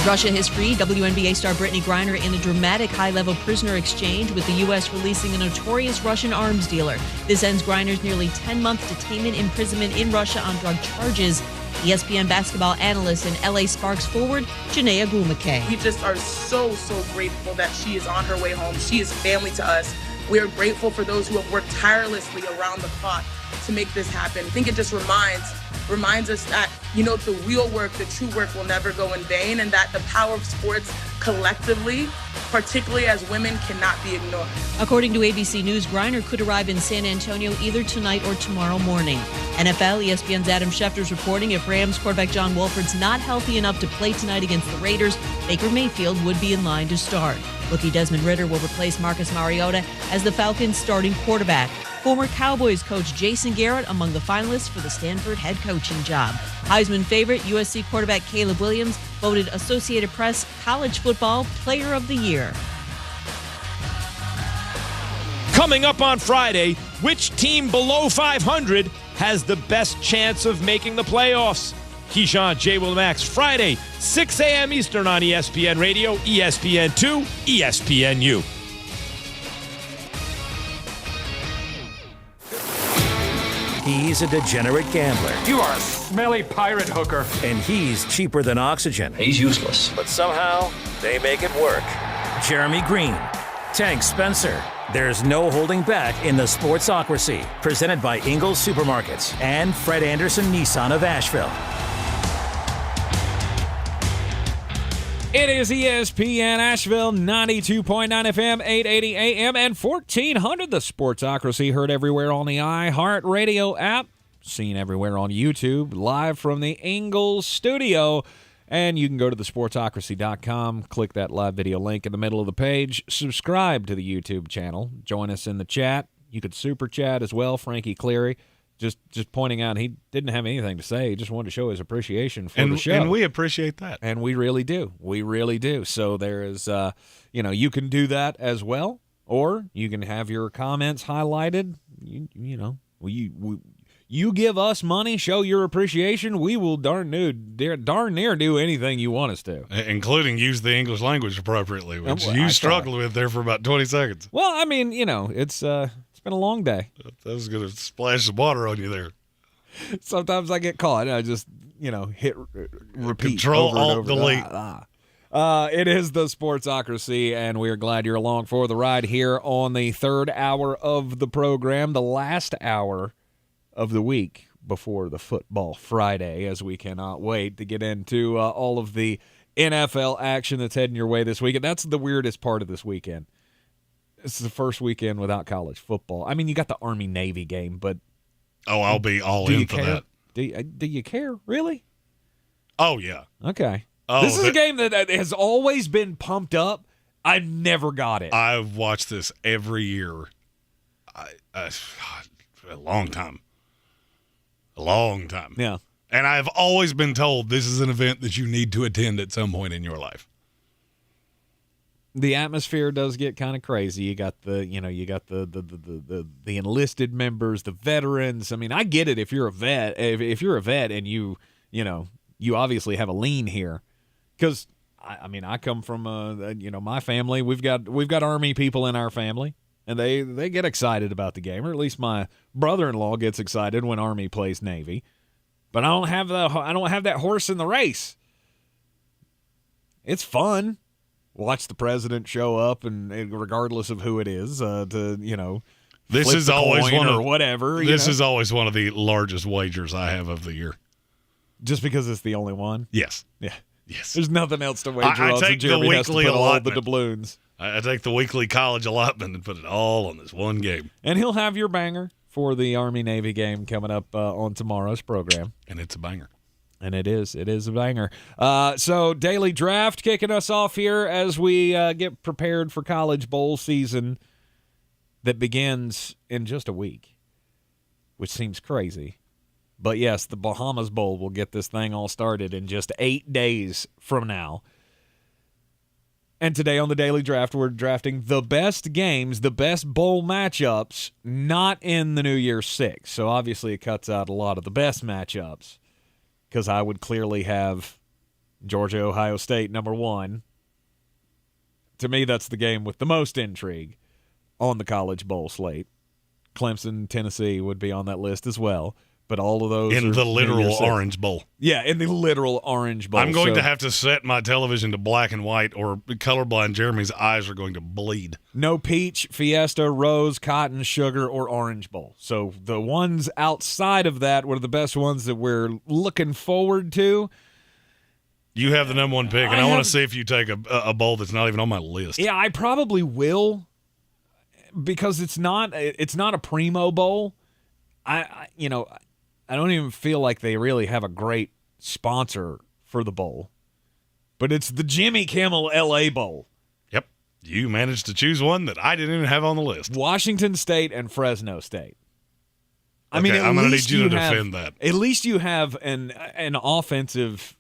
Russia has freed WNBA star Brittany Griner in a dramatic high-level prisoner exchange, with the U.S. releasing a notorious Russian arms dealer. This ends Griner's nearly 10-month detainment imprisonment in Russia on drug charges. ESPN basketball analyst and LA Sparks forward, Janaea Gumake. We just are so grateful that she is on her way home. She is family to us. We are grateful for those who have worked tirelessly around the clock to make this happen. I think it just reminds us that, the real work, the true work will never go in vain, and that the power of sports collectively, particularly as women, cannot be ignored. According to ABC News, Griner could arrive in San Antonio either tonight or tomorrow morning. NFL, ESPN's Adam Schefter's reporting if Rams quarterback John Wolford's not healthy enough to play tonight against the Raiders, Baker Mayfield would be in line to start. Rookie Desmond Ridder will replace Marcus Mariota as the Falcons' starting quarterback. Former Cowboys coach Jason Garrett among the finalists for the Stanford head coaching job. Heisman favorite USC quarterback Caleb Williams voted Associated Press College Football Player of the Year. Coming up on Friday, which team below 500 has the best chance of making the playoffs? Keyshawn, J. Will Max, Friday, 6 a.m. Eastern on ESPN Radio, ESPN2, ESPNU. He's a degenerate gambler. You are a smelly pirate hooker. And he's cheaper than oxygen. He's useless. But somehow, they make it work. Jeremy Greene, Tank Spencer. There's no holding back in the Sportsocracy, presented by Ingles Supermarkets and Fred Anderson Nissan of Asheville. It is ESPN Asheville, 92.9 FM, 880 AM, and 1400. The Sportsocracy, heard everywhere on the iHeart Radio app, seen everywhere on YouTube, live from the Ingles Studio. And you can go to thesportsocracy.com, click that live video link in the middle of the page, subscribe to the YouTube channel, join us in the chat. You could super chat as well, Frankie Cleary. Just pointing out he didn't have anything to say. He just wanted to show his appreciation for the show. And we appreciate that. And we really do. We really do. So there is, you can do that as well, or you can have your comments highlighted. You give us money, show your appreciation, we will darn near do anything you want us to. Including use the English language appropriately, which you struggled with there for about 20 seconds. Well, I mean, it's been a long day. That was going to splash some water on you there. Sometimes I get caught. I just, hit repeat. Control, Alt, delete. It is the Sportsocracy, and we're glad you're along for the ride here on the third hour of the program, the last hour of the week before the Football Friday, as we cannot wait to get into all of the NFL action that's heading your way this week. And that's the weirdest part of this weekend. This is the first weekend without college football. I mean, you got the Army-Navy game, but... Oh, I'll be all in for that. Do you care? Really? Oh, yeah. Okay. Oh, this is a game that has always been pumped up. I never got it. I've watched this every year. A long time. A long time. Yeah. And I've always been told this is an event that you need to attend at some point in your life. The atmosphere does get kind of crazy. You got the enlisted members, the veterans. I mean, I get it if you're a vet. If you're a vet and you obviously have a lean here, because I come from my family. We've got Army people in our family, and they get excited about the game, or at least my brother-in-law gets excited when Army plays Navy. But I don't have that horse in the race. It's fun. Watch the president show up, and regardless of who it is, this is always one of whatever. This is always one of the largest wagers I have of the year. Just because it's the only one. Yes. Yeah. Yes. There's nothing else to wager on. I So take Jeremy the has to weekly put all the allotment. doubloons. I take the weekly college allotment and put it all on this one game. And he'll have your banger for the Army-Navy game coming up on tomorrow's program. And it's a banger. And it is a banger. So Daily Draft kicking us off here as we get prepared for College Bowl season that begins in just a week, which seems crazy. But yes, the Bahamas Bowl will get this thing all started in just 8 days from now. And today on the Daily Draft, we're drafting the best games, the best bowl matchups, not in the New Year's Six. So obviously it cuts out a lot of the best matchups because I would clearly have Georgia, Ohio State number 1. To me, that's the game with the most intrigue on the college bowl slate. Clemson, Tennessee would be on that list as well. But all of those in the literal Orange Bowl. Yeah, in the literal Orange Bowl. I'm going to have to set my television to black and white, or colorblind Jeremy's eyes are going to bleed. No Peach, Fiesta, Rose, Cotton, Sugar, or Orange Bowl. So the ones outside of that were the best ones that we're looking forward to. You have the number 1 pick, and I want to see if you take a bowl that's not even on my list. Yeah, I probably will, because it's not a primo bowl. I don't even feel like they really have a great sponsor for the bowl. But it's the Jimmy Kimmel LA Bowl. Yep. You managed to choose one that I didn't even have on the list. Washington State and Fresno State. I'm going to need you to defend that. At least you have an offensive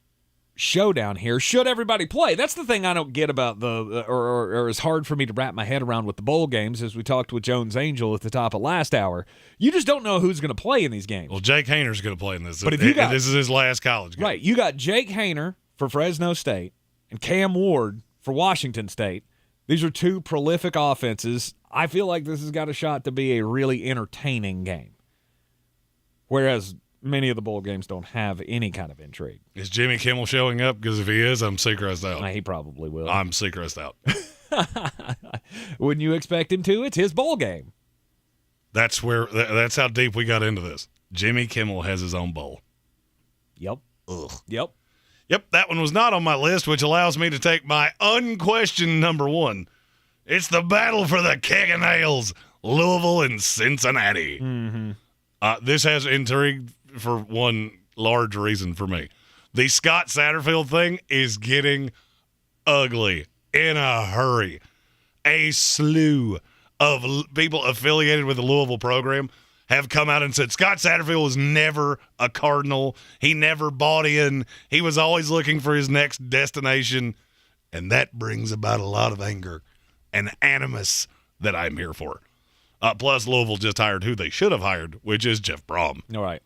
showdown here. Should everybody play? That's the thing I don't get about or is hard for me to wrap my head around with the bowl games, as we talked with Jones Angel at the top of last hour. You just don't know who's going to play in these games. Well, Jake Hayner's going to play in this. But if this is his last college game. Right. You got Jake Hayner for Fresno State and Cam Ward for Washington State. These are 2 prolific offenses. I feel like this has got a shot to be a really entertaining game. Whereas many of the bowl games don't have any kind of intrigue. Is Jimmy Kimmel showing up? Because if he is, I'm Seacrest out. He probably will. I'm Seacrest out. Wouldn't you expect him to? It's his bowl game. That's how deep we got into this. Jimmy Kimmel has his own bowl. Yep. Ugh. Yep. Yep, that one was not on my list, which allows me to take my unquestioned number 1. It's the battle for the keg and nails, Louisville and Cincinnati. Mm-hmm. This has intrigue for one large reason for me. The Scott Satterfield thing is getting ugly in a hurry. A slew of people affiliated with the Louisville program have come out and said Scott Satterfield was never a Cardinal. He never bought in. He was always looking for his next destination. And that brings about a lot of anger and animus that I'm here for. Plus, Louisville just hired who they should have hired, which is Jeff Brom. All right.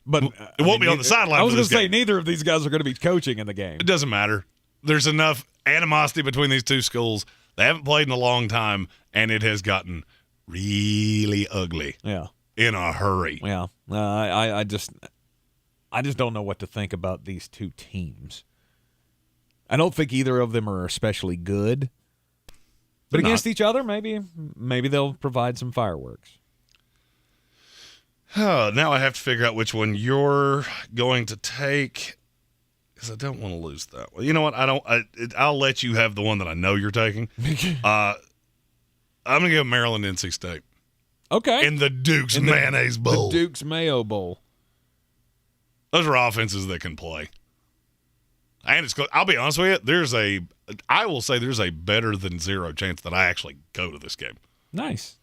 But it won't be on the sideline. I was going to say neither of these guys are going to be coaching in the game. It doesn't matter. There's enough animosity between these 2 schools. They haven't played in a long time, and it has gotten really ugly. Yeah. In a hurry. Yeah. I just don't know what to think about these 2 teams. I don't think either of them are especially good. But against each other, maybe they'll provide some fireworks. Oh, now I have to figure out which one you're going to take, because I don't want to lose that one. You know what? I'll let you have the one that I know you're taking. I'm going to go Maryland NC State. Okay. In the Duke's Mayonnaise Bowl. The Duke's Mayo Bowl. Those are offenses that can play. And I'll be honest with you, I will say there's a better than 0 chance that I actually go to this game. Nice.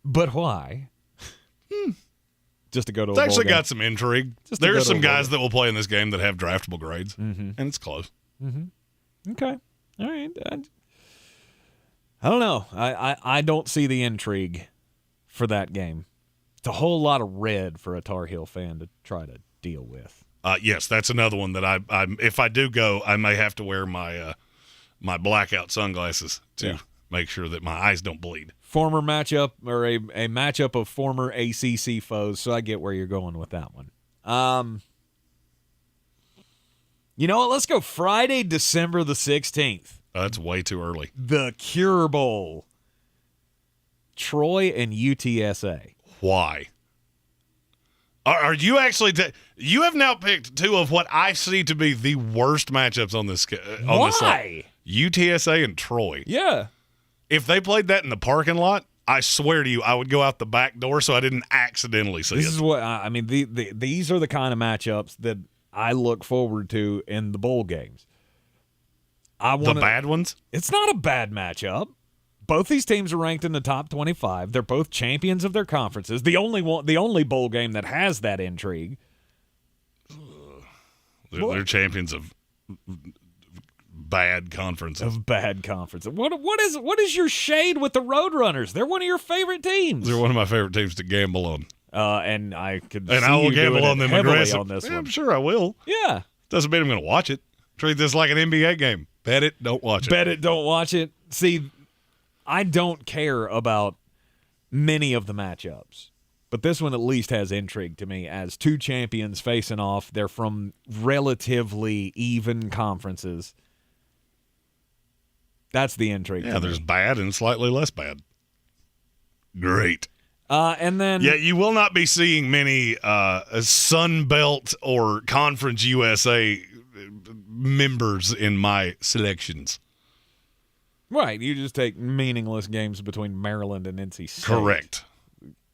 But why? Just to go to It's a actually bowl game. got some intrigue. There's some guys that will play in this game that have draftable grades, and it's close. Mm-hmm. Okay. All right. I don't know. I don't see the intrigue for that game. It's a whole lot of red for a Tar Heel fan to try to deal with. Yes, that's another one that I if I do go, I may have to wear my my blackout sunglasses to make sure that my eyes don't bleed. Former matchup, or a matchup of former ACC foes, so I get where you're going with that one. You know what? Let's go Friday, December the 16th. That's way too early. The Cure Bowl. Troy and UTSA. Why? Are you actually you have now picked 2 of what I see to be the worst matchups on this this slate. UTSA and Troy. Yeah. If they played that in the parking lot, I swear to you, I would go out the back door so I didn't accidentally see This it. is what I mean. These are the kind of matchups that I look forward to in the bowl games. The bad ones? It's not a bad matchup. Both these teams are ranked in the top 25. They're both champions of their conferences. The only bowl game that has that intrigue. They're champions of bad conferences. What is your shade with the Roadrunners? They're one of your favorite teams. They're one of my favorite teams to gamble on. And I could and see I will you gamble doing on them heavily aggressive. On this one. I'm sure I will. Yeah. Doesn't mean I'm going to watch it. Treat this like an NBA game. Bet it, don't watch it. Bet it, don't watch it. See, I don't care about many of the matchups, but this one at least has intrigue to me as two champions facing off. They're from relatively even conferences. That's the intrigue. Yeah, there's bad and slightly less bad. Great. And then... Yeah, you will not be seeing many Sun Belt or Conference USA members in my selections. Right, you just take meaningless games between Maryland and NC State. Correct.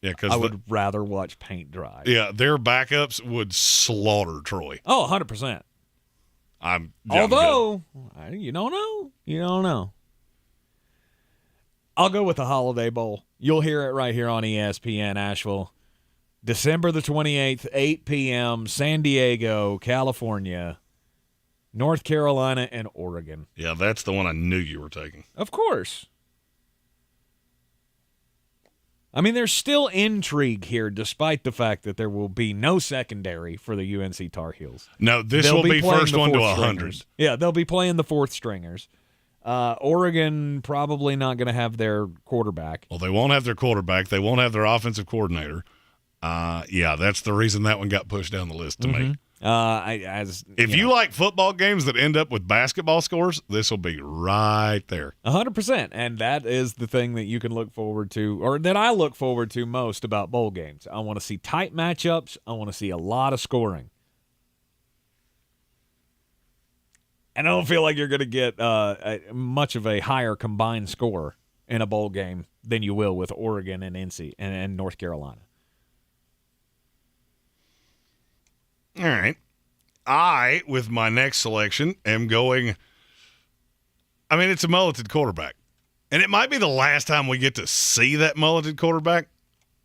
Yeah, because I would rather watch paint dry. Yeah, their backups would slaughter Troy. Oh, 100%. Although, you don't know. You don't know. I'll go with the Holiday Bowl. You'll hear it right here on ESPN Asheville. December the 28th, 8 p.m., San Diego, California, North Carolina, and Oregon. Yeah, that's the one I knew you were taking. Of course. I mean, there's still intrigue here, despite the fact that there will be no secondary for the UNC Tar Heels. No, this will be first one to 100. Yeah, they'll be playing the fourth stringers. Oregon probably not going to have their quarterback. Well, they won't have their quarterback. They won't have their offensive coordinator. Yeah, that's the reason that one got pushed down the list to me. If you like football games that end up with basketball scores, this will be right there. 100%. And that is the thing that you can look forward to, or that I look forward to most about bowl games. I want to see tight matchups. I want to see a lot of scoring. And I don't feel like you're going to get much of a higher combined score in a bowl game than you will with Oregon and NC and North Carolina. All right. I, with my next selection, am going – I mean, it's a mulleted quarterback. And it might be the last time we get to see that mulleted quarterback,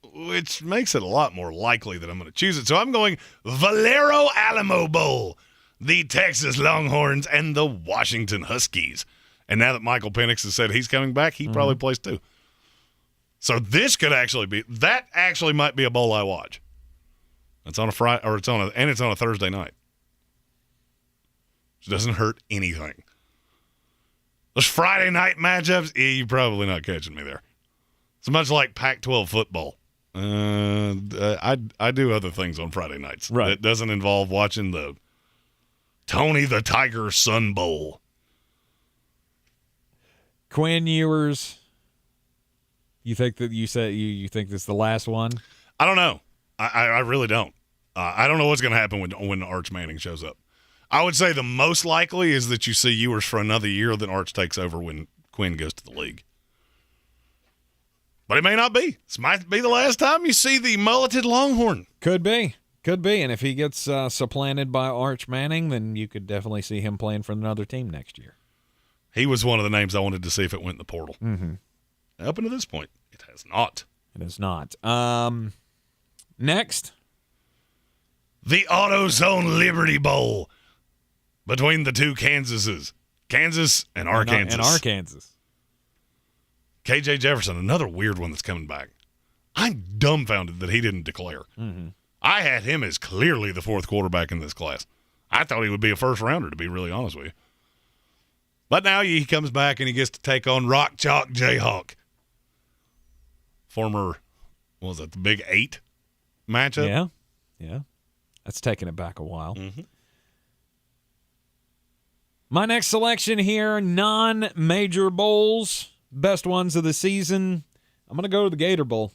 which makes it a lot more likely that I'm going to choose it. So I'm going Valero Alamo Bowl, the Texas Longhorns and the Washington Huskies. And now that Michael Penix has said he's coming back, he probably plays too. So this could actually be – that actually might be a bowl I watch. It's on a Friday, or it's on a Thursday night. Which doesn't hurt anything. Those Friday night matchups, you're probably not catching me there. It's much like Pac-12 football. I do other things on Friday nights. Right. It doesn't involve watching the Tony the Tiger Sun Bowl. Quinn Ewers, you think that you think this is the last one? I don't know. I really don't. I don't know what's going to happen when Arch Manning shows up. I would say the most likely is that you see Ewers for another year, then Arch takes over when Quinn goes to the league. But it may not be. This might be the last time you see the mulleted Longhorn. Could be. And if he gets supplanted by Arch Manning, then you could definitely see him playing for another team next year. He was one of the names I wanted to see if it went in the portal. Mm-hmm. Up until this point, it has not. It has not. Next. The AutoZone Liberty Bowl between the two Kansases. Kansas and Arkansas. KJ Jefferson, another weird one that's coming back. I'm dumbfounded that he didn't declare. Mm-hmm. I had him as clearly the fourth quarterback in this class. I thought he would be a first-rounder, to be really honest with you. But now he comes back and he gets to take on Rock Chalk Jayhawk. Former, what was it, the Big 8 matchup? Yeah. That's taking it back a while. Mm-hmm. My next selection here, non-major bowls, best ones of the season. I'm going to go to the Gator Bowl.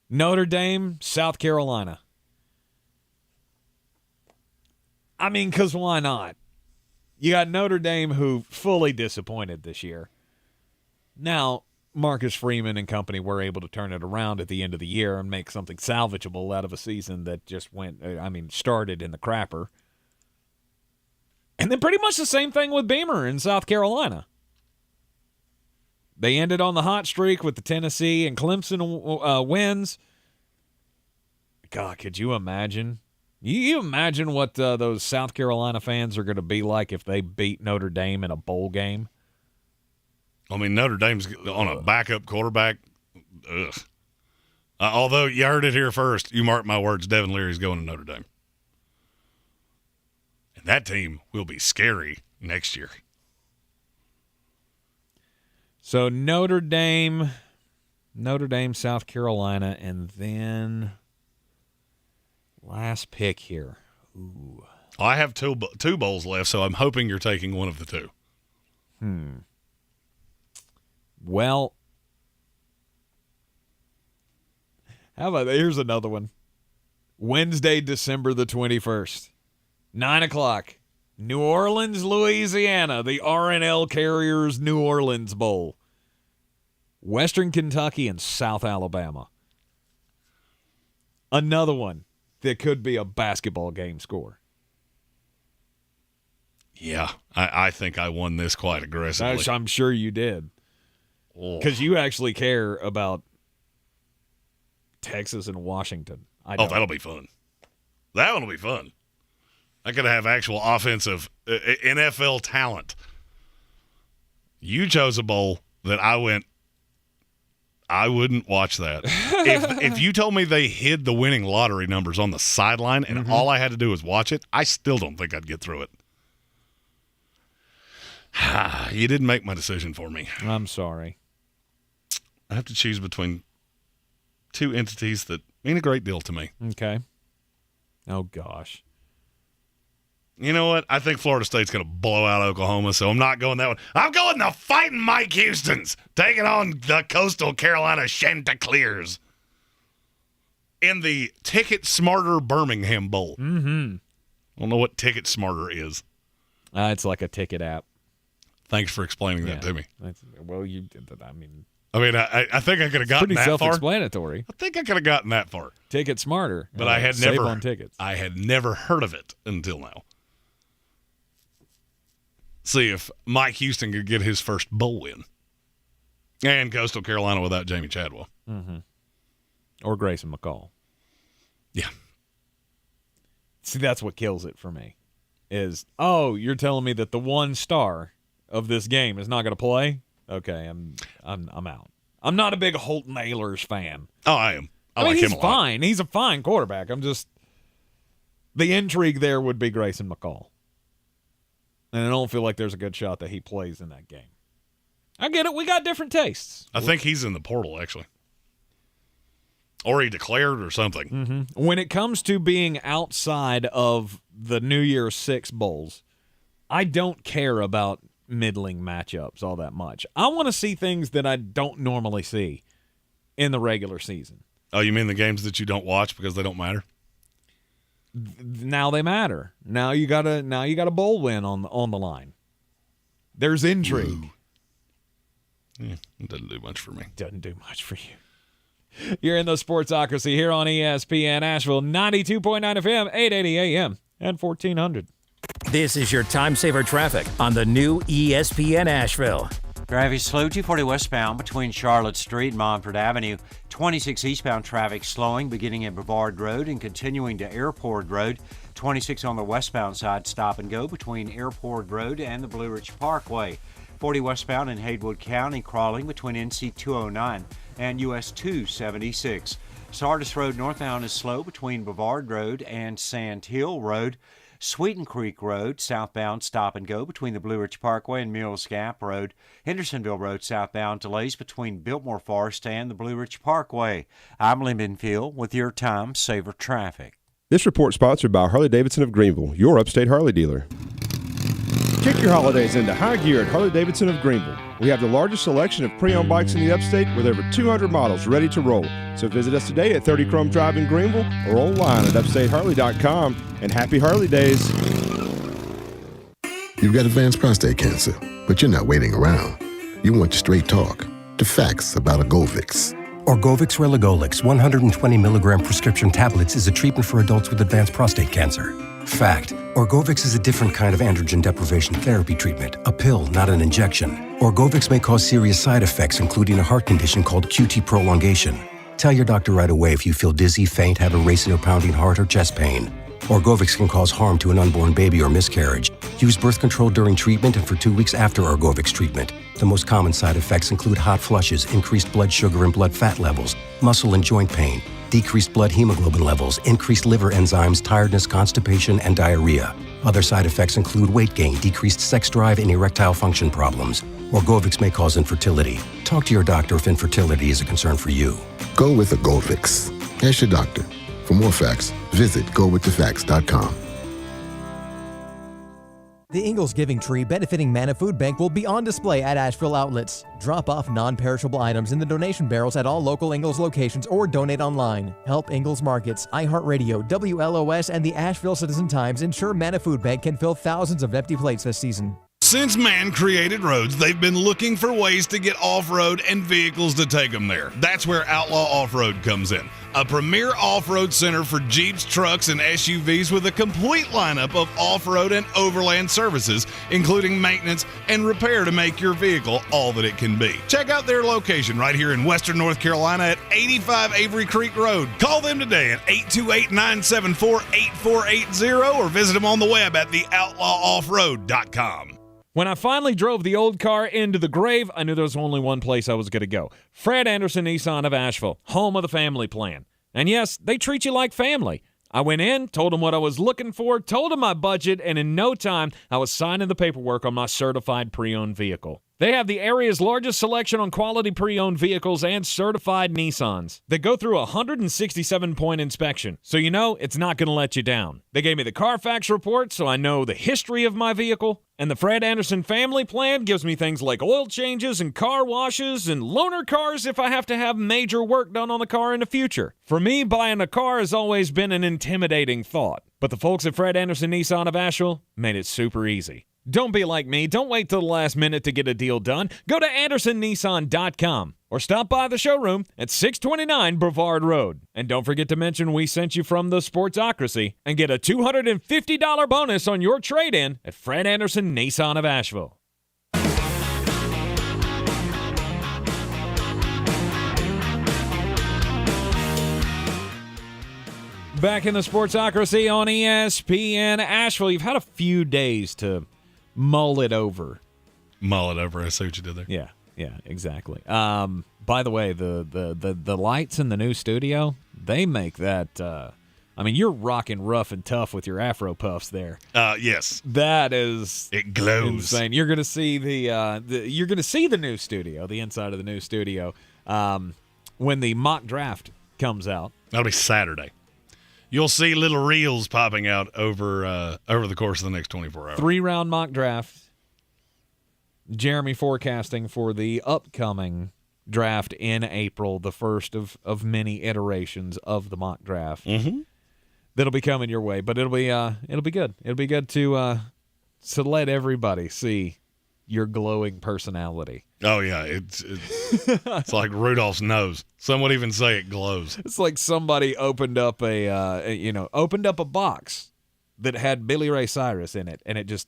Notre Dame, South Carolina. I mean, because why not? You got Notre Dame, who fully disappointed this year. Now, Marcus Freeman and company were able to turn it around at the end of the year and make something salvageable out of a season that just started in the crapper. And then pretty much the same thing with Beamer in South Carolina. They ended on the hot streak with the Tennessee and Clemson wins. God, could you imagine? You imagine what those South Carolina fans are going to be like if they beat Notre Dame in a bowl game? I mean, Notre Dame's on a backup quarterback. Ugh. Although you heard it here first, you mark my words, Devin Leary's going to Notre Dame. And that team will be scary next year. So Notre Dame, South Carolina, and then last pick here. Ooh. I have two bowls left, so I'm hoping you're taking one of the two. Well, how about here's another one. Wednesday, December the 21st, 9 o'clock, New Orleans, Louisiana, the R&L Carriers New Orleans Bowl. Western Kentucky and South Alabama. Another one that could be a basketball game score. Yeah, I think I won this quite aggressively. I'm sure you did. Because you actually care about Texas and Washington. That'll be fun. That one will be fun. I could have actual offensive NFL talent. You chose a bowl that I wouldn't watch that. If you told me they hid the winning lottery numbers on the sideline and all I had to do was watch it, I still don't think I'd get through it. You didn't make my decision for me. I'm sorry. I have to choose between two entities that mean a great deal to me. Okay. Oh, gosh. You know what? I think Florida State's going to blow out Oklahoma, so I'm not going that one. I'm going the Fighting Mike Houstons, taking on the Coastal Carolina Chanticleers in the Ticket Smarter Birmingham Bowl. Mm-hmm. I don't know what Ticket Smarter is. It's like a ticket app. Thanks for explaining that to me. Well, you did that. I mean, I think I could have gotten pretty that far. self-explanatory. I think I could have gotten that far. Ticket Smarter. But I had save never on tickets. I had never heard of it until now. See if Mike Houston could get his first bowl win. And Coastal Carolina without Jamie Chadwell. Mm-hmm. Or Grayson McCall. Yeah. See, that's what kills it for me. Is, you're telling me that the one star of this game is not going to play? Okay, I'm out. I'm not a big Holton Ahlers fan. Oh, I am. I mean, like he's him a lot. fine. He's a fine quarterback. The intrigue there would be Grayson McCall. And I don't feel like there's a good shot that he plays in that game. I get it. We got different tastes. I think he's in the portal, actually. Or he declared or something. Mm-hmm. When it comes to being outside of the New Year's Six bowls, I don't care about middling matchups all that much. I want to see things that I don't normally see in the regular season. Oh, you mean the games that you don't watch because they don't matter? Now they matter. Now you got a bowl win on the line. There's intrigue. Yeah, it doesn't do much for me. Doesn't do much for you. You're in the Sportsocracy here on ESPN Asheville, 92.9 FM, 880 AM, and 1400. This is your time saver traffic on the new ESPN Asheville. Traffic slow 240 westbound between Charlotte Street and Montford Avenue. 26 eastbound traffic slowing beginning at Brevard Road and continuing to Airport Road. 26 on the westbound side stop and go between Airport Road and the Blue Ridge Parkway. 40 westbound in Haywood County crawling between NC 209 and US 276. Sardis Road northbound is slow between Brevard Road and Sand Hill Road. Sweeten Creek Road southbound stop and go between the Blue Ridge Parkway and Mills Gap Road. Hendersonville Road southbound delays between Biltmore Forest and the Blue Ridge Parkway. I'm Lee Minfield with your time saver traffic. This report sponsored by Harley-Davidson of Greenville, your upstate Harley dealer. Kick your holidays into high gear at Harley-Davidson of Greenville. We have the largest selection of pre-owned bikes in the upstate with over 200 models ready to roll. So visit us today at 30 Chrome Drive in Greenville or online at upstateharley.com. And happy Harley Days. You've got advanced prostate cancer, but you're not waiting around. You want straight talk, the facts about Orgovix. Orgovix Relagolix 120 milligram prescription tablets is a treatment for adults with advanced prostate cancer. Fact. Orgovix is a different kind of androgen deprivation therapy treatment, a pill, not an injection. Orgovix may cause serious side effects, including a heart condition called QT prolongation. Tell your doctor right away if you feel dizzy, faint, have a racing or pounding heart, or chest pain. Orgovix can cause harm to an unborn baby or miscarriage. Use birth control during treatment and for 2 weeks after Orgovix treatment. The most common side effects include hot flushes, increased blood sugar and blood fat levels, muscle and joint pain, decreased blood hemoglobin levels, increased liver enzymes, tiredness, constipation, and diarrhea. Other side effects include weight gain, decreased sex drive, and erectile function problems. Orgovix may cause infertility. Talk to your doctor if infertility is a concern for you. Go with Orgovix. Ask your doctor. For more facts, visit gowiththefacts.com. The Ingles Giving Tree benefiting Manna Food Bank will be on display at Asheville outlets. Drop off non-perishable items in the donation barrels at all local Ingles locations or donate online. Help Ingles Markets, iHeartRadio, WLOS, and the Asheville Citizen-Times ensure Manna Food Bank can fill thousands of empty plates this season. Since man created roads, they've been looking for ways to get off-road and vehicles to take them there. That's where Outlaw Off-Road comes in. A premier off-road center for Jeeps, trucks, and SUVs with a complete lineup of off-road and overland services, including maintenance and repair to make your vehicle all that it can be. Check out their location right here in Western North Carolina at 85 Avery Creek Road. Call them today at 828-974-8480 or visit them on the web at theoutlawoffroad.com. When I finally drove the old car into the grave, I knew there was only one place I was going to go. Fred Anderson Nissan of Asheville, home of the family plan. And yes, they treat you like family. I went in, told them what I was looking for, told them my budget, and in no time, I was signing the paperwork on my certified pre-owned vehicle. They have the area's largest selection on quality pre-owned vehicles and certified Nissans. They go through a 167-point inspection, so you know it's not going to let you down. They gave me the Carfax report, so I know the history of my vehicle. And the Fred Anderson family plan gives me things like oil changes and car washes and loaner cars if I have to have major work done on the car in the future. For me, buying a car has always been an intimidating thought. But the folks at Fred Anderson Nissan of Asheville made it super easy. Don't be like me. Don't wait till the last minute to get a deal done. Go to AndersonNissan.com or stop by the showroom at 629 Brevard Road. And don't forget to mention we sent you from the Sportsocracy and get a $250 bonus on your trade-in at Fred Anderson Nissan of Asheville. Back in the Sportsocracy on ESPN Asheville. You've had a few days to mull it over. Mull it over. I see what you did there. Yeah, exactly. By the way, the lights in the new studio, they make that. I mean, you're rocking rough and tough with your Afro puffs there. Yes, that is. It glows. Insane. You're going to see you're going to see the new studio, the inside of the new studio, when the mock draft comes out. That'll be Saturday. You'll see little reels popping out over the course of the next 24 hours. 3-round mock draft. Jeremy forecasting for the upcoming draft in April, the first of many iterations of the mock draft that'll be coming your way. But it'll be good. It'll be good to let everybody see your glowing personality. Oh yeah, it's like Rudolph's nose. Some would even say it glows. It's like somebody opened up a box that had Billy Ray Cyrus in it, and it just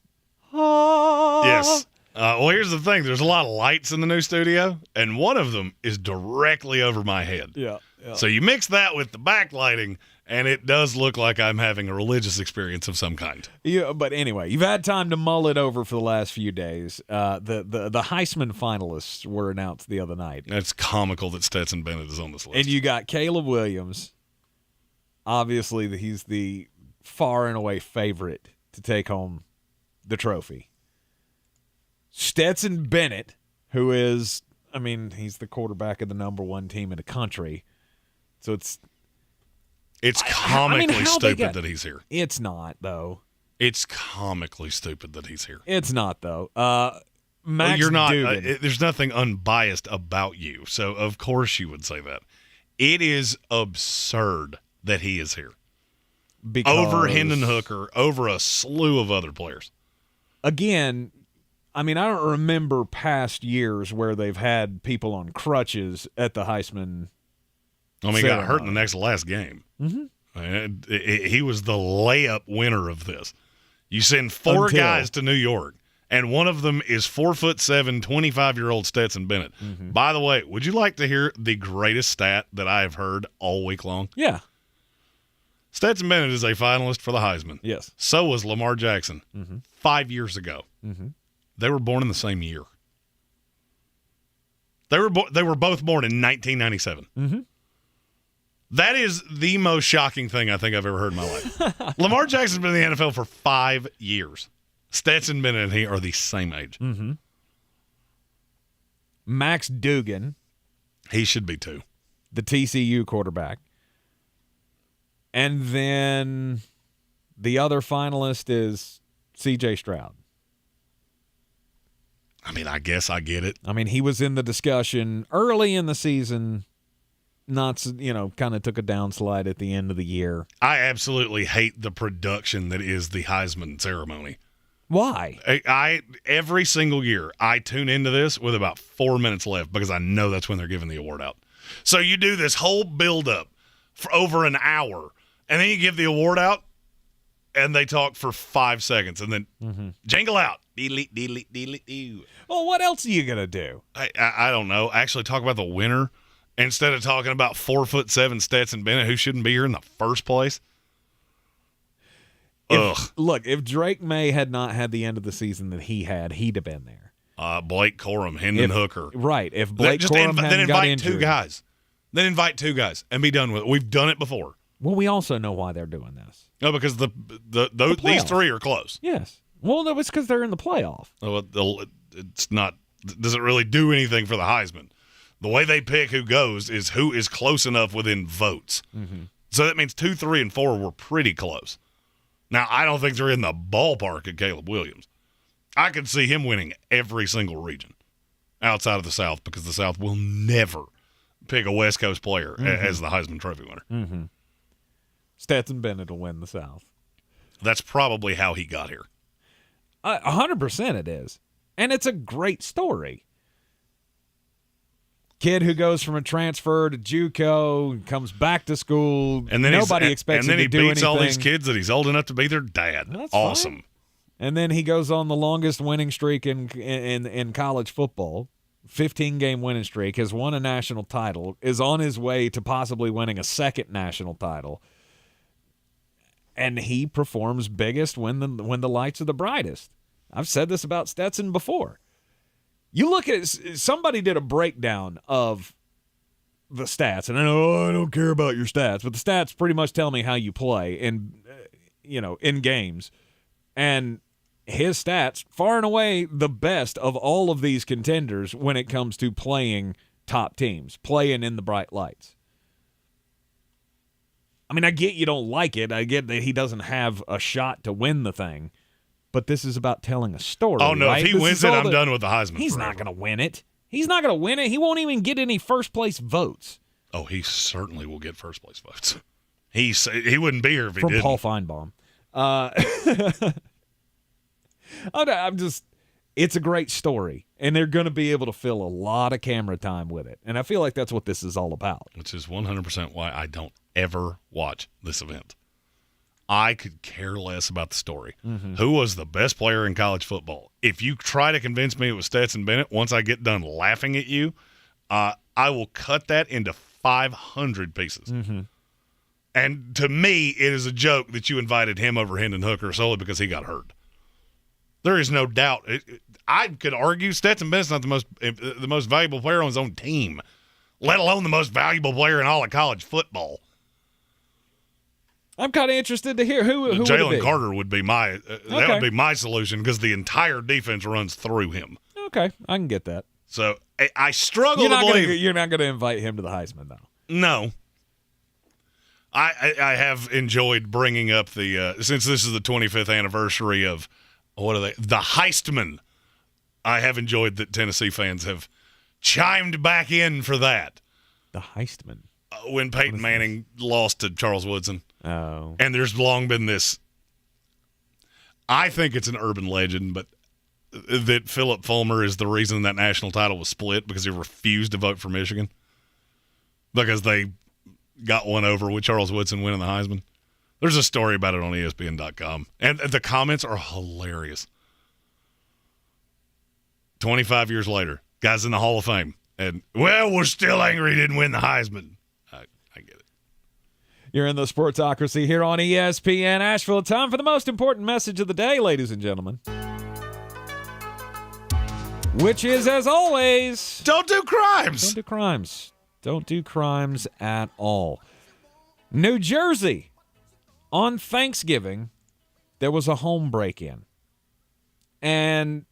yes. Well, here's the thing. There's a lot of lights in the new studio, and one of them is directly over my head. Yeah. So you mix that with the backlighting, and it does look like I'm having a religious experience of some kind. Yeah, but anyway, you've had time to mull it over for the last few days. The Heisman finalists were announced the other night. It's comical that Stetson Bennett is on this list. And you got Caleb Williams. Obviously, he's the far and away favorite to take home the trophy. Stetson Bennett, who is, he's the quarterback of the number one team in the country. So it's comically stupid that he's here. It's not, though. It's comically stupid that he's here. It's not, though. Max you're not. Duggan. There's nothing unbiased about you, so of course you would say that. It is absurd that he is here. Over Hendon Hooker, over a slew of other players. Again, I don't remember past years where they've had people on crutches at the Heisman. He got hurt in the last game. Mm-hmm. He was the layup winner of this. You send four guys to New York, and one of them is 4'7", 25-year-old Stetson Bennett. Mm-hmm. By the way, would you like to hear the greatest stat that I have heard all week long? Yeah. Stetson Bennett is a finalist for the Heisman. Yes. So was Lamar Jackson 5 years ago. Mm-hmm. They were born in the same year. They were both born in 1997. Mm-hmm. That is the most shocking thing I think I've ever heard in my life. Lamar Jackson's been in the NFL for 5 years. Stetson Bennett and he are the same age. Mm-hmm. Max Duggan. He should be too. The TCU quarterback. And then the other finalist is C.J. Stroud. I mean, I guess I get it. I mean, he was in the discussion early in the season, kind of took a downslide at the end of the year. I absolutely hate the production that is the Heisman ceremony. Why? I every single year, I tune into this with about 4 minutes left because I know that's when they're giving the award out. So you do this whole build-up for over an hour, and then you give the award out, and they talk for 5 seconds, and then jingle out. Well, what else are you going to do? I don't know. Actually talk about the winner instead of talking about 4'7" Stetson Bennett, who shouldn't be here in the first place. If Drake May had not had the end of the season that he had, he'd have been there. Blake Corum, Hendon Hooker. Right. If Blake Corum hadn't got injured. Then invite two guys and be done with it. We've done it before. Well, we also know why they're doing this. No, because these three are close. Yes. Well, no, it's because they're in the playoff. It's not. Doesn't really do anything for the Heisman. The way they pick who goes is who is close enough within votes. Mm-hmm. So that means 2, 3, and 4 were pretty close. Now, I don't think they're in the ballpark of Caleb Williams. I could see him winning every single region outside of the South because the South will never pick a West Coast player as the Heisman Trophy winner. Mm-hmm. Stetson Bennett will win the South. That's probably how he got here. 100% it is. And it's a great story. Kid who goes from a transfer to JUCO, comes back to school, and then nobody expects him to do anything. And then he beats all these kids that he's old enough to be their dad. That's awesome. Fine. And then he goes on the longest winning streak in college football, 15-game winning streak, has won a national title, is on his way to possibly winning a second national title. And he performs biggest when the lights are the brightest. I've said this about Stetson before. You look at somebody did a breakdown of the stats, and I don't care about your stats, but the stats pretty much tell me how you play in games. And his stats far and away the best of all of these contenders when it comes to playing top teams, playing in the bright lights. I mean, I get you don't like it. I get that he doesn't have a shot to win the thing. But this is about telling a story. Oh, no. Right? If he wins it, I'm done with the Heisman. He's not going to win it. He's not going to win it. He won't even get any first-place votes. Oh, he certainly will get first-place votes. He wouldn't be here if he didn't. From Paul Feinbaum. It's a great story, and they're going to be able to fill a lot of camera time with it. And I feel like that's what this is all about. Which is 100% why I don't ever watch this event. I could care less about the story. Mm-hmm. Who was the best player in college football? If you try to convince me it was Stetson Bennett, once I get done laughing at you, I will cut that into 500 pieces. Mm-hmm. And to me, it is a joke that you invited him over Hendon Hooker solely because he got hurt. There is no doubt. I could argue Stetson Bennett's not the most valuable player on his own team, let alone the most valuable player in all of college football. I'm kind of interested to hear who Jalen Carter would be that would be my solution because the entire defense runs through him. Okay, I can get that. So I struggle to believe you're not going to invite him to the Heisman, though. No. I have enjoyed bringing up since this is the 25th anniversary of the Heistman. I have enjoyed that Tennessee fans have chimed back in for that. The Heistman. When Peyton Manning lost to Charles Woodson. Oh. And there's long been this, I think it's an urban legend, but that Philip Fulmer is the reason that national title was split because he refused to vote for Michigan. Because they got one over with Charles Woodson winning the Heisman. There's a story about it on ESPN.com, and the comments are hilarious. 25 years later, guy's in the Hall of Fame, and, well, we're still angry he didn't win the Heisman. I get it. You're in the Sportsocracy here on ESPN Asheville. Time for the most important message of the day, ladies and gentlemen. Which is, as always, don't do crimes. Don't do crimes. Don't do crimes at all. New Jersey, on Thanksgiving, there was a home break-in. And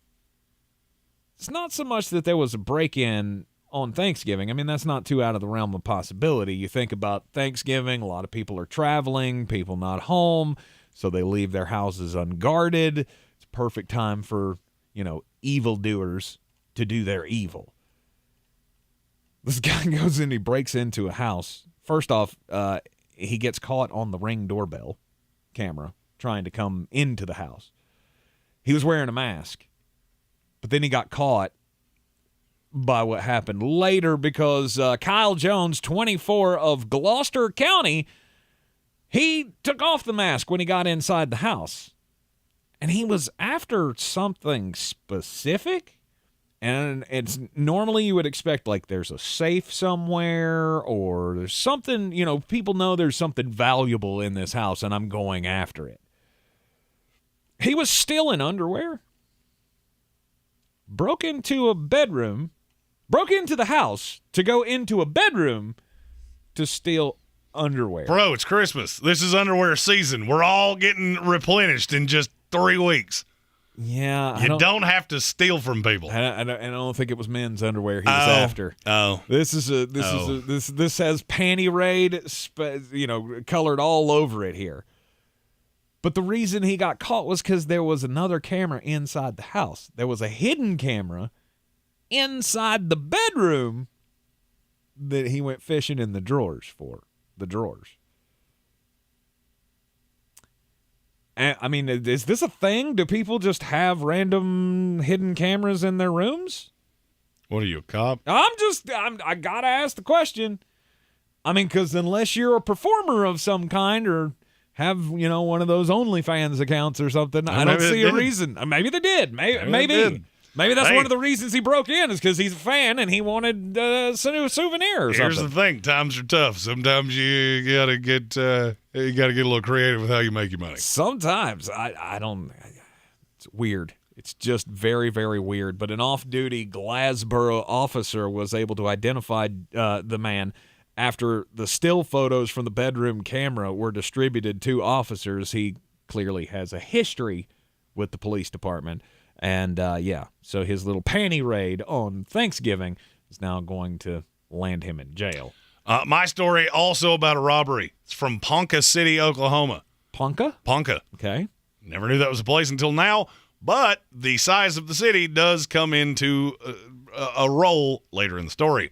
it's not so much that there was a break-in on Thanksgiving. I mean, that's not too out of the realm of possibility. You think about Thanksgiving, a lot of people are traveling, people not home, so they leave their houses unguarded. It's a perfect time for, evildoers to do their evil. This guy goes in, he breaks into a house. First off, he gets caught on the Ring doorbell camera trying to come into the house. He was wearing a mask, but then he got caught by what happened later because Kyle Jones, 24, of Gloucester County, he took off the mask when he got inside the house. And he was after something specific. And it's normally you would expect like there's a safe somewhere or there's something, people know there's something valuable in this house and I'm going after it. He was still in underwear, broke into the house to go into a bedroom to steal underwear. Bro, it's Christmas. This is underwear season. We're all getting replenished in just 3 weeks. Yeah, you don't have to steal from people. I don't think it was men's underwear he was after. Oh, this has panty raid, colored all over it here. But the reason he got caught was because there was another camera inside the house. There was a hidden camera inside the bedroom that he went fishing in the drawers for. The drawers. I mean, is this a thing? Do people just have random hidden cameras in their rooms? What are you, a cop? I gotta ask the question. I mean, because unless you're a performer of some kind or have, one of those OnlyFans accounts or something, I don't see a reason. Maybe they did. Maybe that's one of the reasons he broke in is because he's a fan and he wanted a souvenir or something. Here's the thing. Times are tough. Sometimes you gotta get a little creative with how you make your money. Sometimes. I don't. It's weird. It's just very, very weird. But an off-duty Glassboro officer was able to identify the man after the still photos from the bedroom camera were distributed to officers. He clearly has a history with the police department. And, so his little panty raid on Thanksgiving is now going to land him in jail. My story also about a robbery. It's from Ponca City, Oklahoma. Ponca? Ponca. Okay. Never knew that was a place until now, but the size of the city does come into a role later in the story.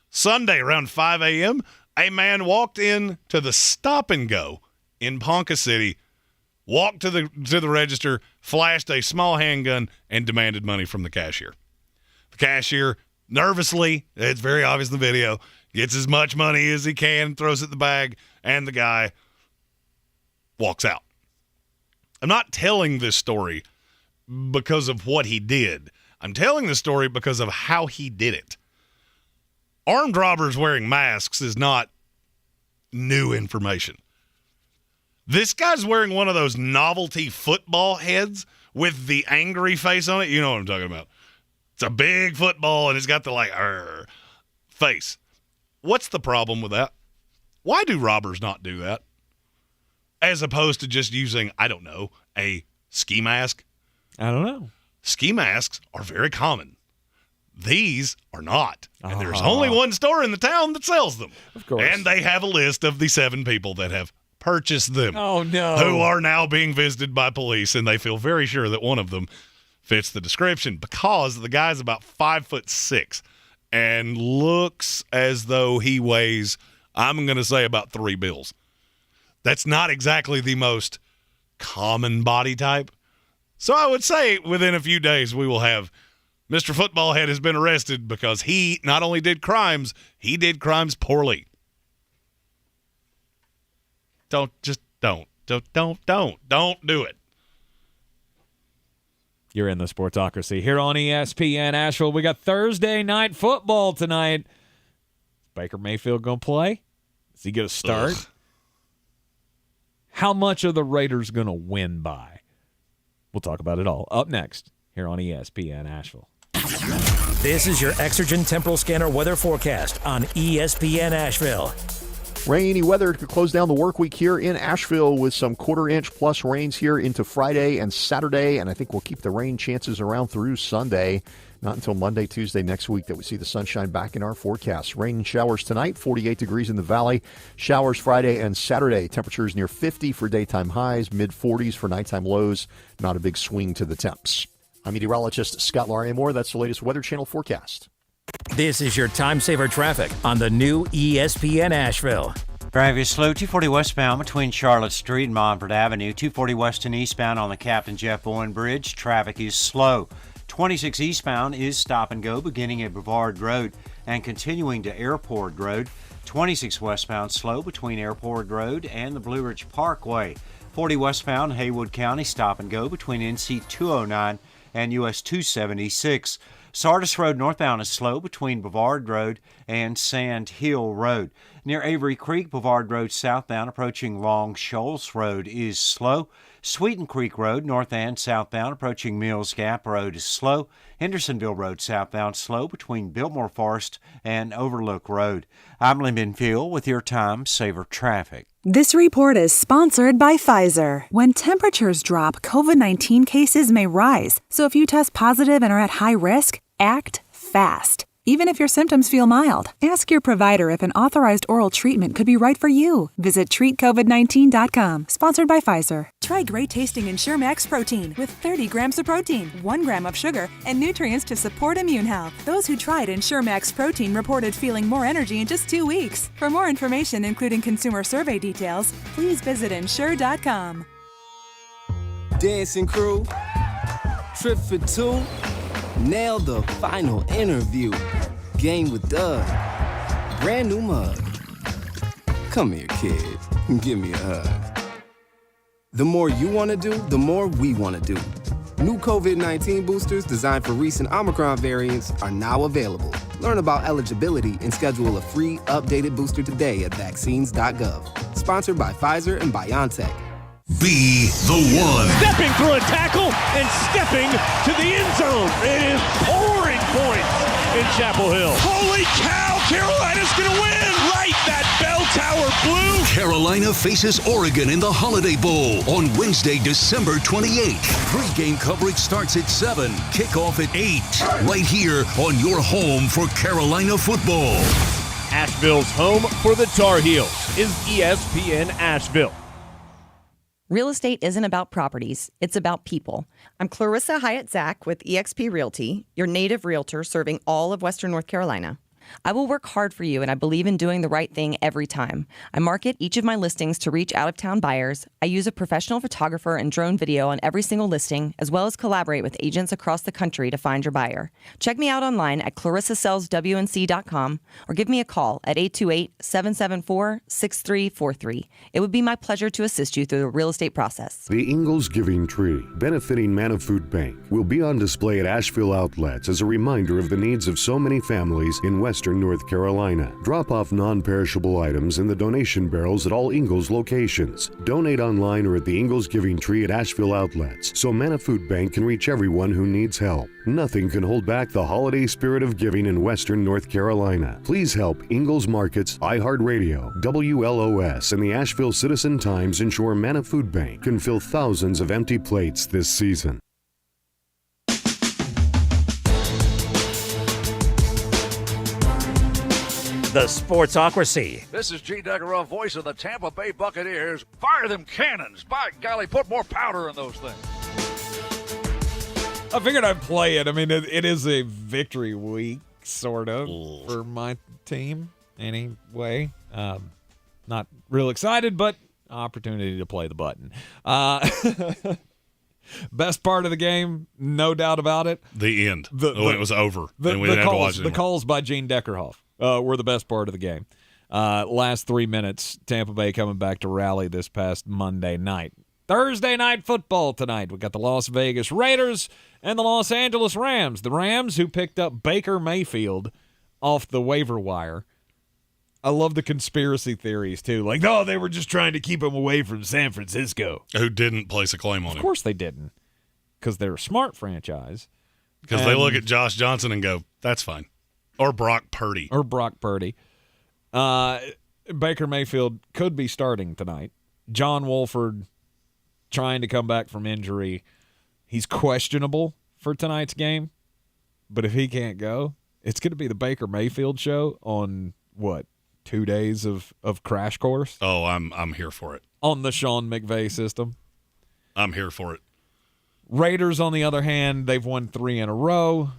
Sunday, around 5 a.m., a man walked in to the Stop and Go in Ponca City, walked to the register, flashed a small handgun, and demanded money from the cashier. The cashier, nervously, it's very obvious in the video, gets as much money as he can, throws it in the bag, and the guy walks out. I'm not telling this story because of what he did. I'm telling this story because of how he did it. Armed robbers wearing masks is not new information. This guy's wearing one of those novelty football heads with the angry face on it. You know what I'm talking about. It's a big football, and it's got the, face. What's the problem with that? Why do robbers not do that? As opposed to just using, I don't know, a ski mask? I don't know. Ski masks are very common. These are not. And there's only one store in the town that sells them. Of course. And they have a list of the 7 people that have purchased them. Oh, no. Who are now being visited by police, and they feel very sure that one of them fits the description because the guy's about 5'6" and looks as though he weighs, I'm going to say, about 3 bills. That's not exactly the most common body type. So I would say within a few days we will have Mr. Footballhead has been arrested because he not only did crimes, he did crimes poorly. Don't do it. You're in the Sportsocracy here on ESPN Asheville. We got Thursday night football tonight. Is Baker Mayfield going to play? Is he going to start? Ugh. How much are the Raiders going to win by? We'll talk about it all up next here on ESPN Asheville. This is your Exergen Temporal Scanner weather forecast on ESPN Asheville. Rainy weather to close down the work week here in Asheville with some quarter-inch plus rains here into Friday and Saturday, and I think we'll keep the rain chances around through Sunday. Not until Monday, Tuesday next week that we see the sunshine back in our forecast. Rain and showers tonight, 48 degrees in the valley. Showers Friday and Saturday. Temperatures near 50 for daytime highs, mid-40s for nighttime lows. Not a big swing to the temps. I'm meteorologist Scott Larimore. That's the latest Weather Channel forecast. This is your time saver traffic on the new ESPN Asheville. Traffic is slow, 240 westbound between Charlotte Street and Montford Avenue. 240 west and eastbound on the Captain Jeff Bowen Bridge. Traffic is slow. 26 eastbound is stop and go beginning at Brevard Road and continuing to Airport Road. 26 westbound slow between Airport Road and the Blue Ridge Parkway. 40 westbound Haywood County stop and go between NC 209 and US 276. Sardis Road northbound is slow between Brevard Road and Sand Hill Road. Near Avery Creek, Brevard Road southbound approaching Long Shoals Road is slow. Sweeten Creek Road north and southbound approaching Mills Gap Road is slow. Hendersonville Road southbound slow between Biltmore Forest and Overlook Road. I'm Lynn Benfield with your Time Saver Traffic. This report is sponsored by Pfizer. When temperatures drop, COVID-19 cases may rise. So if you test positive and are at high risk, act fast. Even if your symptoms feel mild, ask your provider if an authorized oral treatment could be right for you. Visit treatcovid19.com. Sponsored by Pfizer. Try great tasting Ensure Max Protein with 30 grams of protein, 1 gram of sugar, and nutrients to support immune health. Those who tried Ensure Max Protein reported feeling more energy in just 2 weeks. For more information, including consumer survey details, please visit Ensure.com. Dancing crew, trip for two. Nail the final interview. Game with Doug. Brand new mug. Come here, kid. Give me a hug. The more you want to do, the more we want to do. New COVID-19 boosters designed for recent Omicron variants are now available. Learn about eligibility and schedule a free, updated booster today at vaccines.gov. Sponsored by Pfizer and BioNTech. Be the one. Stepping through a tackle and stepping to the end zone. It is pouring points in Chapel Hill. Holy cow, Carolina's going to win. Right, that bell tower blue. Carolina faces Oregon in the Holiday Bowl on Wednesday, December 28th. Pre-game coverage starts at 7, kickoff at 8. Right here on your home for Carolina football. Asheville's home for the Tar Heels is ESPN Asheville. Real estate isn't about properties, it's about people. I'm Clarissa Hyatt-Zach with eXp Realty, your native realtor serving all of Western North Carolina. I will work hard for you, and I believe in doing the right thing every time. I market each of my listings to reach out-of-town buyers. I use a professional photographer and drone video on every single listing, as well as collaborate with agents across the country to find your buyer. Check me out online at clarissasellswnc.com or give me a call at 828-774-6343. It would be my pleasure to assist you through the real estate process. The Ingles Giving Tree, benefiting Manna Food Bank, will be on display at Asheville outlets as a reminder of the needs of so many families in Western North Carolina. Drop off non-perishable items in the donation barrels at all Ingles locations. Donate online or at the Ingles Giving Tree at Asheville outlets so Manna Food Bank can reach everyone who needs help. Nothing can hold back the holiday spirit of giving in Western North Carolina. Please help Ingles Markets, iHeartRadio, WLOS, and the Asheville Citizen-Times ensure Manna Food Bank can fill thousands of empty plates this season. The Sportsocracy. This is G. Degeroff, voice of the Tampa Bay Buccaneers. Fire them cannons. By golly, put more powder in those things. I figured I'd play it. I mean, it is a victory week, sort of, for my team anyway. Not real excited, but opportunity to play the button. Best part of the game, no doubt about it. The end. When it was over. And we didn't have to watch it anymore. The calls by Gene Deckerhoff were the best part of the game. Last 3 minutes, Tampa Bay coming back to rally this past Monday night. Thursday night football tonight. We got the Las Vegas Raiders and the Los Angeles Rams. The Rams who picked up Baker Mayfield off the waiver wire. I love the conspiracy theories, too. Like, no, they were just trying to keep him away from San Francisco. Who didn't place a claim on him. Of course they didn't, because they're a smart franchise. Because they look at Josh Johnson and go, that's fine. Or Brock Purdy. Baker Mayfield could be starting tonight. John Wolford trying to come back from injury. He's questionable for tonight's game, but if he can't go, it's going to be the Baker Mayfield show on, 2 days of crash course? Oh, I'm here for it. On the Sean McVay system. I'm here for it. Raiders, on the other hand, they've won 3 in a row.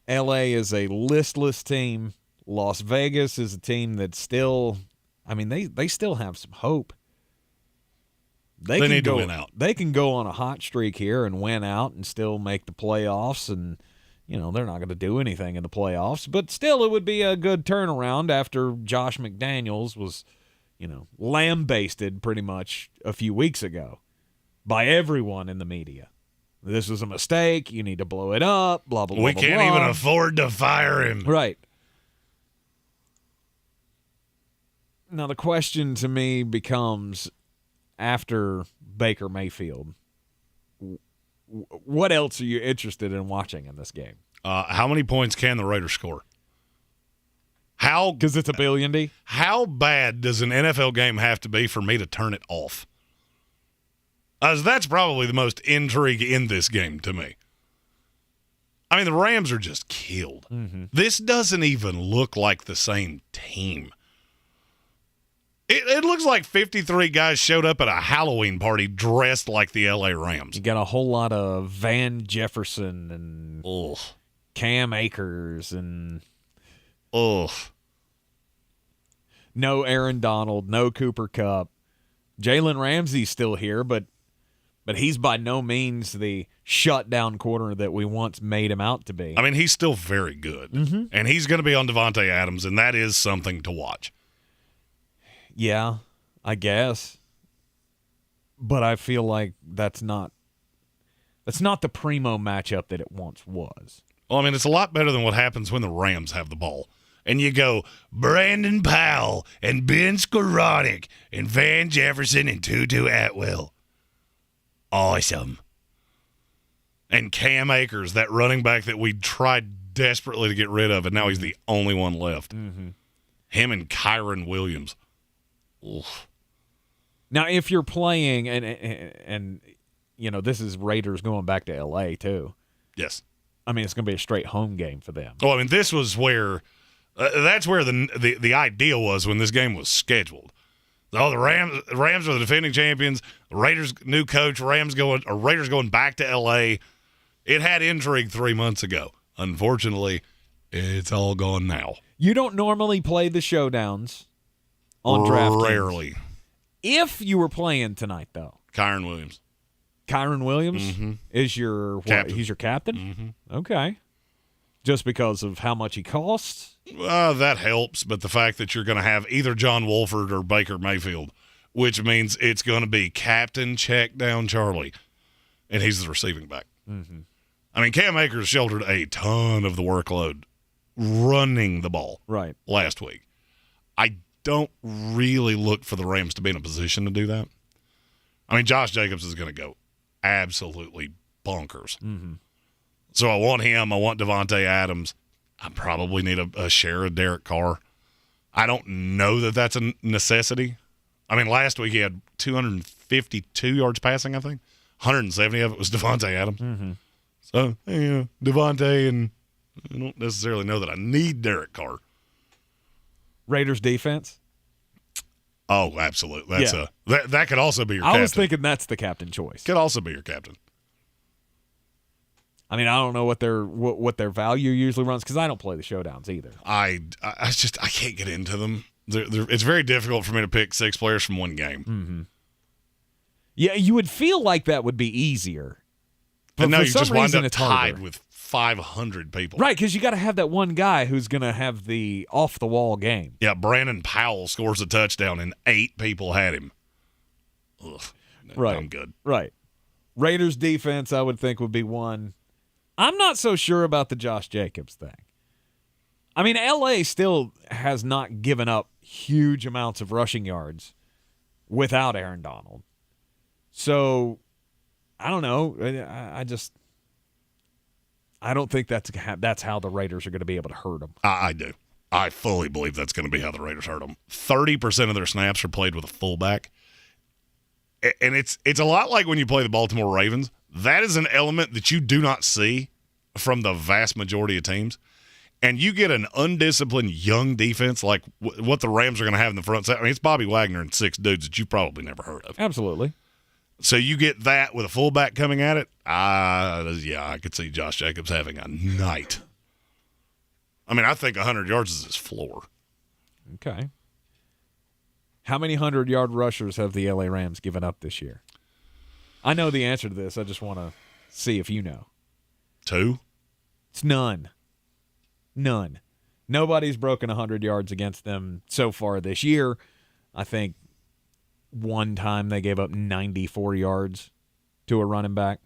L.A. is a listless team. Las Vegas is a team that's still, they still have some hope. They need to win out. They can go on a hot streak here and win out and still make the playoffs, and they're not going to do anything in the playoffs, but still it would be a good turnaround after Josh McDaniels was, lambasted pretty much a few weeks ago by everyone in the media. This was a mistake. You need to blow it up, blah, blah, blah, We blah, can't blah. even afford to fire him. Right. Now the question to me becomes, after Baker Mayfield, what else are you interested in watching in this game? How many points can the Raiders score? Because it's a billion D? How bad does an NFL game have to be for me to turn it off? That's probably the most intrigue in this game to me. The Rams are just killed. Mm-hmm. This doesn't even look like the same team. It looks like 53 guys showed up at a Halloween party dressed like the L.A. Rams. You got a whole lot of Van Jefferson and Cam Akers and no Aaron Donald, no Cooper Kupp. Jalen Ramsey's still here, but he's by no means the shutdown corner that we once made him out to be. He's still very good. Mm-hmm. And he's going to be on Devontae Adams, and that is something to watch. Yeah, I guess. But I feel like that's not the primo matchup that it once was. Well, it's a lot better than what happens when the Rams have the ball. And you go Brandon Powell and Ben Skoranek and Van Jefferson and Tutu Atwell. Awesome. And Cam Akers, that running back that we tried desperately to get rid of, and now he's the only one left. Mm-hmm. Him and Kyron Williams. Oof. Now, if you're playing, and this is Raiders going back to L.A. too. Yes. It's going to be a straight home game for them. Well, this was where that's where the idea was when this game was scheduled. Oh, the Rams are the defending champions. The Raiders, new coach. Raiders going back to L.A. It had intrigue 3 months ago. Unfortunately, it's all gone now. You don't normally play the showdowns on DraftKings. Rarely. If you were playing tonight, though. Kyron Williams. Kyron Williams mm-hmm. is your captain. He's your captain? Mm-hmm. Okay. Just because of how much he costs? That helps, but the fact that you're going to have either John Wolford or Baker Mayfield, which means it's going to be captain check down Charlie, and he's the receiving back. Mm-hmm. Cam Akers shouldered a ton of the workload running the ball last week. I don't really look for the Rams to be in a position to do that. Josh Jacobs is going to go absolutely bonkers. Mm-hmm. So I want him. I want Devontae Adams. I probably need a share of Derek Carr. I don't know that that's a necessity. Last week he had 252 yards passing, I think. 170 of it was Devontae Adams. Mm-hmm. So, Devontae, and I don't necessarily know that I need Derek Carr. Raiders defense? Oh, absolutely. That's that could also be your captain. I was thinking that's the captain choice. Could also be your captain. I don't know what their value usually runs because I don't play the showdowns either. I can't get into them. It's very difficult for me to pick 6 players from one game. Mm-hmm. Yeah, you would feel like that would be easier. But no, for you some just wind reason, up it's tied harder. with 500 people. Right, because you got to have that one guy who's going to have the off-the-wall game. Yeah, Brandon Powell scores a touchdown, and 8 people had him. Ugh, right. I'm good. Right. Raiders defense, I would think, would be one. I'm not so sure about the Josh Jacobs thing. I mean, L.A. still has not given up huge amounts of rushing yards without Aaron Donald. So, I don't know. I don't think that's how the Raiders are going to be able to hurt them. I do. I fully believe that's going to be how the Raiders hurt them. 30% of their snaps are played with a fullback. And it's a lot like when you play the Baltimore Ravens. That is an element that you do not see from the vast majority of teams. And you get an undisciplined young defense like what the Rams are going to have in the front. I mean, it's Bobby Wagner and 6 dudes that you've probably never heard of. Absolutely. So you get that with a fullback coming at it. I could see Josh Jacobs having a night. I mean, I think 100 yards is his floor. Okay. How many 100-yard rushers have the LA Rams given up this year? I know the answer to this. I just want to see if you know. 2? It's none. None. Nobody's broken 100 yards against them so far this year. I think one time they gave up 94 yards to a running back.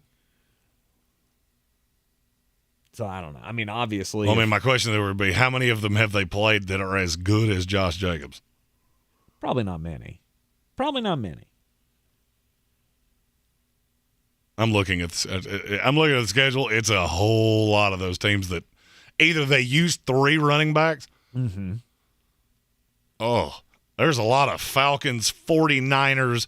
So I don't know. I mean, obviously. Well, my question there would be, how many of them have they played that are as good as Josh Jacobs? Probably not many. I'm looking at the schedule. It's a whole lot of those teams that either they use 3 running backs. Mm-hmm. Oh, there's a lot of Falcons, 49ers.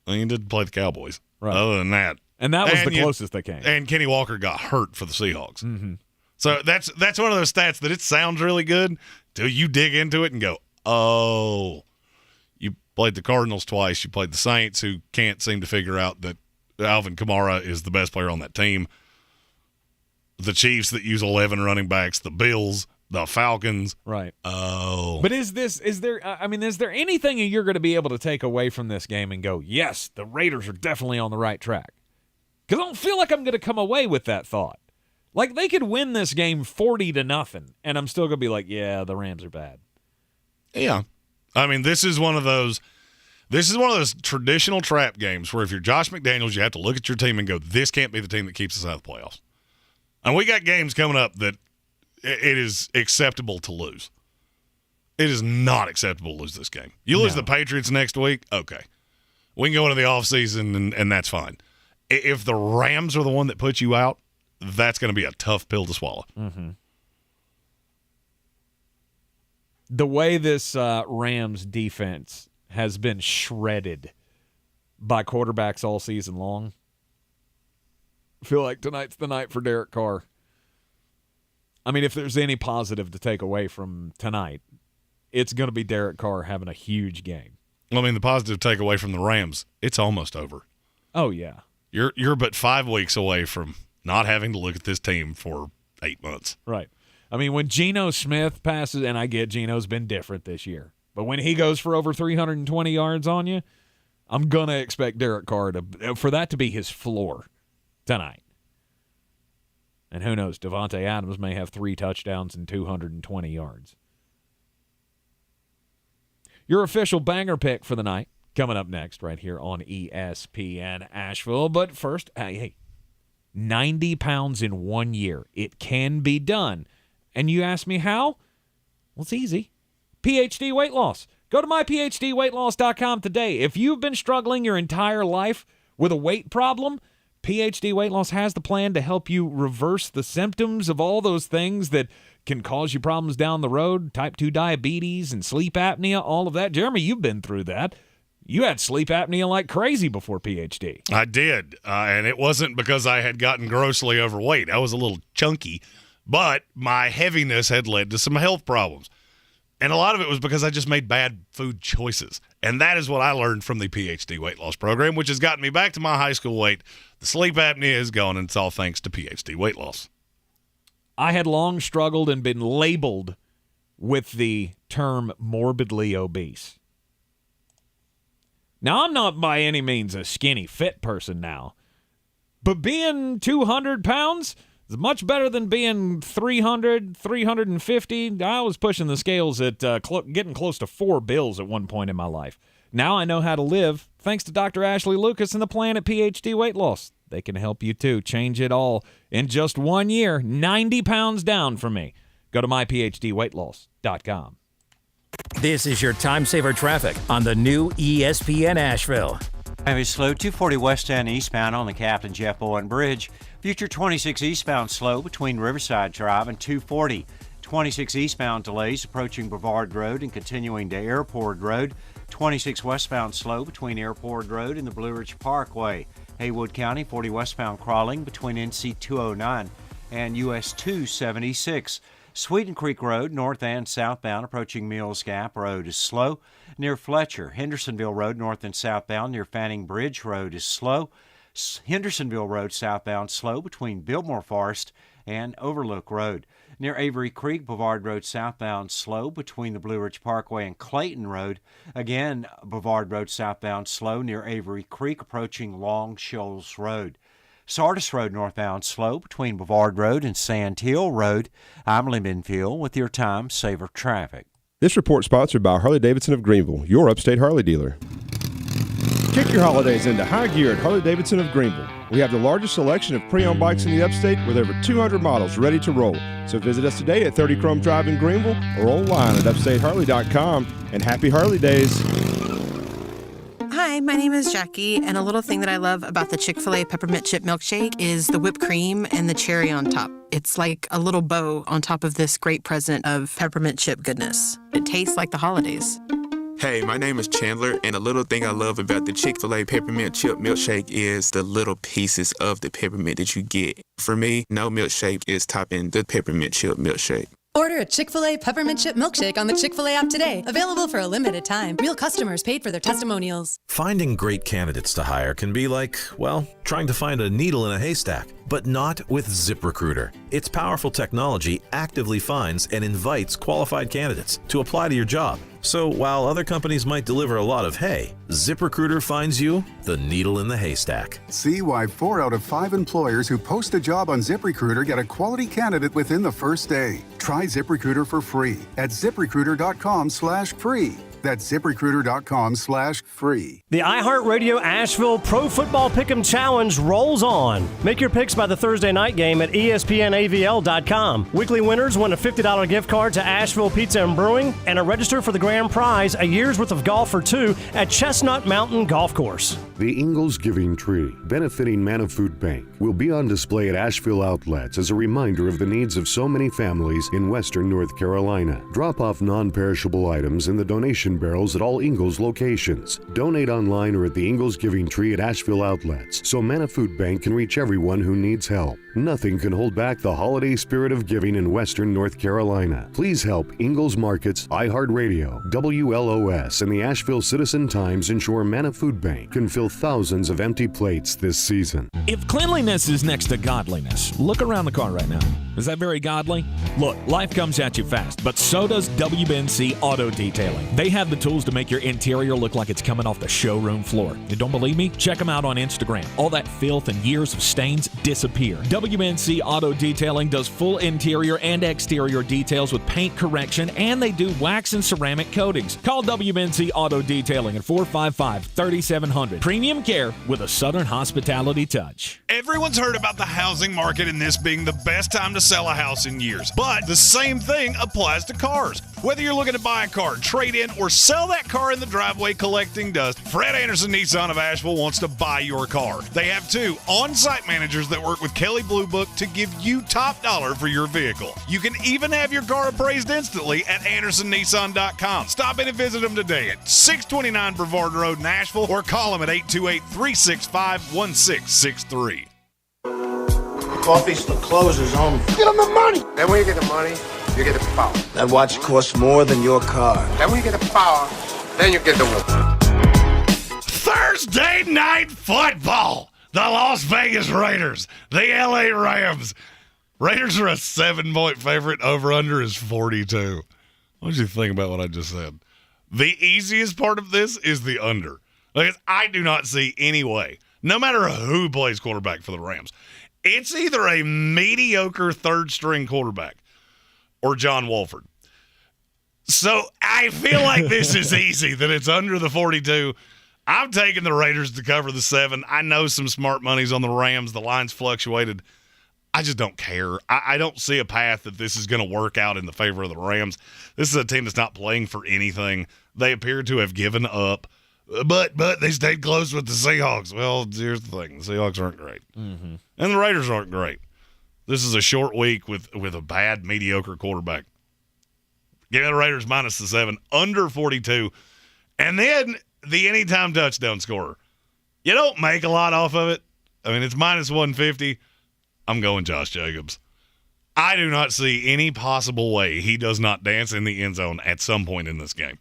Well, you didn't play the Cowboys. Right. Other than that. And that was the closest they came. And Kenny Walker got hurt for the Seahawks. Mm-hmm. So that's one of those stats that it sounds really good till you dig into it and go, oh, you played the Cardinals twice. You played the Saints, who can't seem to figure out that Alvin Kamara is the best player on that team. The Chiefs that use 11 running backs, the Bills, the Falcons. Right. Oh. But is there anything you're going to be able to take away from this game and go, yes, the Raiders are definitely on the right track? Because I don't feel like I'm going to come away with that thought. Like, they could win this game 40-0, and I'm still going to be like, yeah, the Rams are bad. Yeah. I mean, this is one of those traditional trap games where if you're Josh McDaniels, you have to look at your team and go, this can't be the team that keeps us out of the playoffs. And we got games coming up that it is acceptable to lose. It is not acceptable to lose this game. You lose the Patriots next week, okay. We can go into the offseason, and that's fine. If the Rams are the one that puts you out, that's going to be a tough pill to swallow. Mm-hmm. The way this Rams defense has been shredded by quarterbacks all season long, I feel like tonight's the night for Derek Carr. I mean, if there's any positive to take away from tonight, it's going to be Derek Carr having a huge game. Well, I mean, the positive takeaway from the Rams, it's almost over. Oh, yeah. You're but 5 weeks away from not having to look at this team for 8 months. Right. I mean, when Geno Smith passes, and I get Geno's been different this year, but when he goes for over 320 yards on you, I'm going to expect Derek Carr for that to be his floor tonight. And who knows, Devontae Adams may have 3 touchdowns and 220 yards. Your official banger pick for the night coming up next right here on ESPN Asheville. But first, hey, 90 pounds in 1 year. It can be done. And you ask me how? Well, it's easy. PhD weight loss. Go to myphdweightloss.com today. If you've been struggling your entire life with a weight problem, PhD Weight Loss has the plan to help you reverse the symptoms of all those things that can cause you problems down the road, type 2 diabetes and sleep apnea, all of that. Jeremy, you've been through that. You had sleep apnea like crazy before PhD. I did, and it wasn't because I had gotten grossly overweight. I was a little chunky, but my heaviness had led to some health problems. And a lot of it was because I just made bad food choices. And that is what I learned from the PhD weight loss program, which has gotten me back to my high school weight. The sleep apnea is gone, and it's all thanks to PhD weight loss. I had long struggled and been labeled with the term morbidly obese. Now, I'm not by any means a skinny fit person now, but being 200 pounds It's much better than being 300, 350. I was pushing the scales at getting close to 4 bills at one point in my life. Now I know how to live thanks to Dr. Ashley Lucas and the Planet PhD Weight Loss. They can help you too. Change it all in just 1 year. 90 pounds down for me. Go to myphdweightloss.com. This is your time saver traffic on the new ESPN Asheville. Heavy slow 240 west and eastbound on the Captain Jeff Bowen Bridge. Future 26 eastbound slow between Riverside Drive and 240. 26 eastbound delays approaching Brevard Road and continuing to Airport Road. 26 westbound slow between Airport Road and the Blue Ridge Parkway. Haywood County 40 westbound crawling between NC 209 and US 276. Sweden Creek Road, north and southbound, approaching Mills Gap Road is slow. Near Fletcher, Hendersonville Road, north and southbound, near Fanning Bridge Road is slow. Hendersonville Road, southbound, slow between Biltmore Forest and Overlook Road. Near Avery Creek, Brevard Road, southbound, slow between the Blue Ridge Parkway and Clayton Road. Again, Brevard Road, southbound, slow near Avery Creek, approaching Long Shoals Road. Sardis Road northbound slow between Brevard Road and Sand Hill Road. I'm Lee Binfield with your time saver traffic. This report sponsored by Harley-Davidson of Greenville, your upstate Harley dealer. Kick your holidays into high gear at Harley-Davidson of Greenville. We have the largest selection of pre-owned bikes in the upstate with over 200 models ready to roll. So visit us today at 30 Chrome Drive in Greenville or online at upstateharley.com. And happy Harley Days. Hi, my name is Jackie, and a little thing that I love about the Chick-fil-A Peppermint Chip Milkshake is the whipped cream and the cherry on top. It's like a little bow on top of this great present of peppermint chip goodness. It tastes like the holidays. Hey, my name is Chandler, and a little thing I love about the Chick-fil-A Peppermint Chip Milkshake is the little pieces of the peppermint that you get. For me, no milkshake is topping the Peppermint Chip Milkshake. Order a Chick-fil-A Peppermint Chip Milkshake on the Chick-fil-A app today. Available for a limited time. Real customers paid for their testimonials. Finding great candidates to hire can be like, well, trying to find a needle in a haystack. But not with ZipRecruiter. Its powerful technology actively finds and invites qualified candidates to apply to your job. So while other companies might deliver a lot of hay, ZipRecruiter finds you the needle in the haystack. See why 4 out of 5 employers who post a job on ZipRecruiter get a quality candidate within the first day. Try ZipRecruiter for free at ZipRecruiter.com/free. That's ZipRecruiter.com/free. The iHeartRadio Asheville Pro Football Pick'em Challenge rolls on. Make your picks by the Thursday night game at ESPNAVL.com. Weekly winners win a $50 gift card to Asheville Pizza and Brewing and a register for the grand prize, a year's worth of golf for 2 at Chestnut Mountain Golf Course. The Ingles Giving Tree, benefiting Manna Food Bank, will be on display at Asheville outlets as a reminder of the needs of so many families in western North Carolina. Drop off non-perishable items in the donation barrels at all Ingles locations. Donate online or at the Ingles Giving Tree at Asheville outlets so Manna Food Bank can reach everyone who needs help. Nothing can hold back the holiday spirit of giving in western North Carolina. Please help Ingles Markets, iHeartRadio, WLOS, and the Asheville Citizen-Times ensure Manna Food Bank can fill thousands of empty plates this season. If cleanliness is next to godliness, look around the car right now. Is that very godly? Look, life comes at you fast, but so does WBNC Auto Detailing. They have the tools to make your interior look like it's coming off the showroom floor. You don't believe me? Check them out on Instagram. All that filth and years of stains disappear. WBNC Auto Detailing does full interior and exterior details with paint correction, and they do wax and ceramic coatings. Call WBNC Auto Detailing at 455-3700. Premium care with a Southern hospitality touch. Everyone's heard about the housing market and this being the best time to sell a house in years. But the same thing applies to cars. Whether you're looking to buy a car, trade in, or sell that car in the driveway collecting dust, Fred Anderson Nissan of Asheville wants to buy your car. They have 2 on-site managers that work with Kelly Blue Book to give you top dollar for your vehicle. You can even have your car appraised instantly at AndersonNissan.com. Stop in and visit them today at 629 Brevard Road in Asheville or call them at 828-365-1663. Coffee store closes on. Get them the money. Then when you get the money, you get the power. That watch costs more than your car. Then when you get the power, then you get the woman. Thursday night football. The Las Vegas Raiders. The LA Rams. Raiders are a 7-point favorite. Over-under is 42. What did you think about what I just said? The easiest part of this is the under. Because I do not see any way, no matter who plays quarterback for the Rams, It's either a mediocre third-string quarterback or John Wolford. So I feel like this is easy, that it's under the 42. I'm taking the Raiders to cover the 7. I know some smart money's on the Rams. The line's fluctuated. I just don't care. I don't see a path that this is going to work out in the favor of the Rams. This is a team that's not playing for anything. They appear to have given up, but they stayed close with the Seahawks. Well, here's the thing. The Seahawks aren't great, and the Raiders aren't great. This is a short week with a bad, mediocre quarterback. Give me the Raiders minus the 7, under 42, and then the anytime touchdown scorer. You don't make a lot off of it. I mean, it's minus 150. I'm going Josh Jacobs. I do not see any possible way he does not dance in the end zone at some point in this game.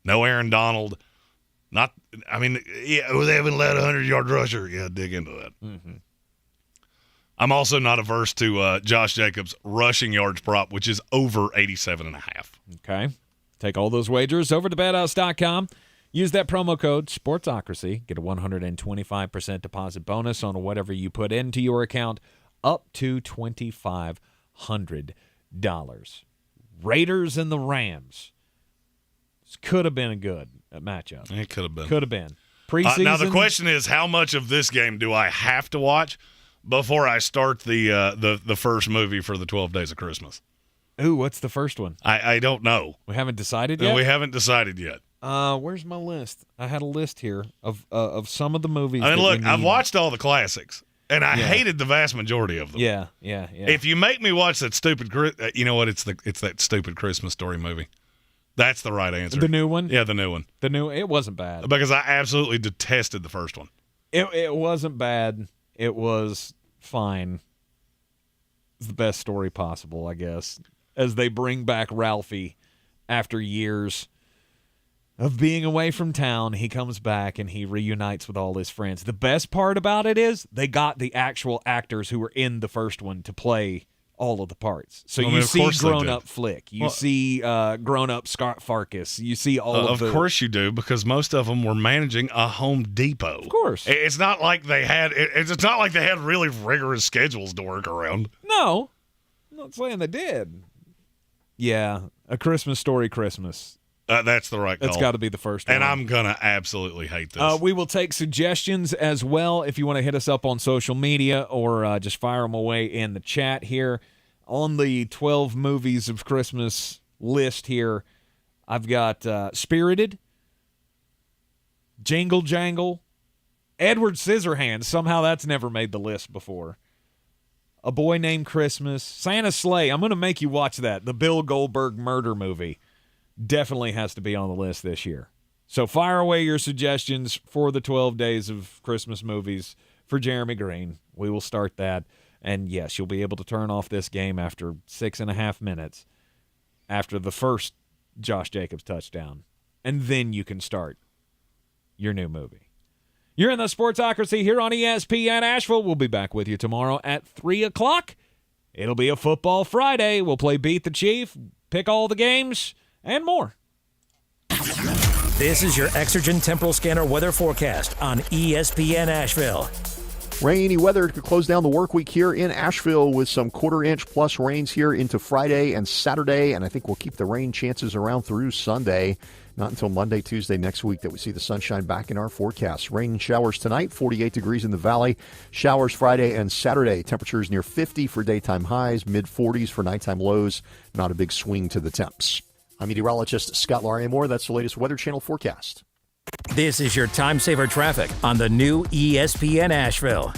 No Aaron Donald. They haven't allowed a 100-yard rusher. Yeah, dig into that. I'm also not averse to Josh Jacobs' rushing yards prop, which is over 87.5. Okay. Take all those wagers over to bethouse.com. Use that promo code Sportsocracy. Get a 125% deposit bonus on whatever you put into your account, up to $2,500. Raiders and the Rams. This could have been a good matchup. It could have been. Could have been. Preseason. Now the question is, how much of this game do I have to watch before I start the first movie for the 12 Days of Christmas? Ooh, what's the first one? I don't know. We haven't decided yet? No, we haven't decided yet. Where's my list? I had a list here of some of the movies. I mean, look, I've watched all the classics, and I hated the vast majority of them. Yeah. If you make me watch that stupid, you know what? It's that stupid Christmas Story movie. That's the right answer. The new one? Yeah, the new one. It wasn't bad. Because I absolutely detested the first one. It wasn't bad. It was fine. It's the best story possible, I guess, as they bring back Ralphie after years of being away from town. He comes back and he reunites with all his friends. The best part about it is they got the actual actors who were in the first one to play all of the parts. So you see grown-up Flick. You see grown-up Scott Farkas. You see all of the... Of course you do, because most of them were managing a Home Depot. Of course. It's not like they had... It's not like they had really rigorous schedules to work around. No. I'm not saying they did. Yeah. A Christmas Story Christmas. That's the right call. That's got to be the first one. And I'm going to absolutely hate this. We will take suggestions as well if you want to hit us up on social media or just fire them away in the chat here. On the 12 movies of Christmas list here, I've got Spirited, Jingle Jangle, Edward Scissorhands. Somehow that's never made the list before. A Boy Named Christmas, Santa's Sleigh. I'm going to make you watch that. The Bill Goldberg murder movie. Definitely has to be on the list this year. So fire away your suggestions for the 12 Days of Christmas movies for Jeremy Greene. We will start that. And yes, you'll be able to turn off this game after 6.5 minutes after the first Josh Jacobs touchdown. And then you can start your new movie. You're in the Sportsocracy here on ESPN Asheville. We'll be back with you tomorrow at 3 o'clock. It'll be a football Friday. We'll play Beat the Chief, pick all the games, and more. This is your Exergen Temporal Scanner weather forecast on ESPN Asheville. Rainy weather could close down the work week here in Asheville with some quarter-inch plus rains here into Friday and Saturday, and I think we'll keep the rain chances around through Sunday. Not until Monday, Tuesday next week that we see the sunshine back in our forecast. Rain and showers tonight, 48 degrees in the valley. Showers Friday and Saturday. Temperatures near 50 for daytime highs, mid-40s for nighttime lows. Not a big swing to the temps. I'm meteorologist Scott Larimore. That's the latest Weather Channel forecast. This is your time saver traffic on the new ESPN Asheville.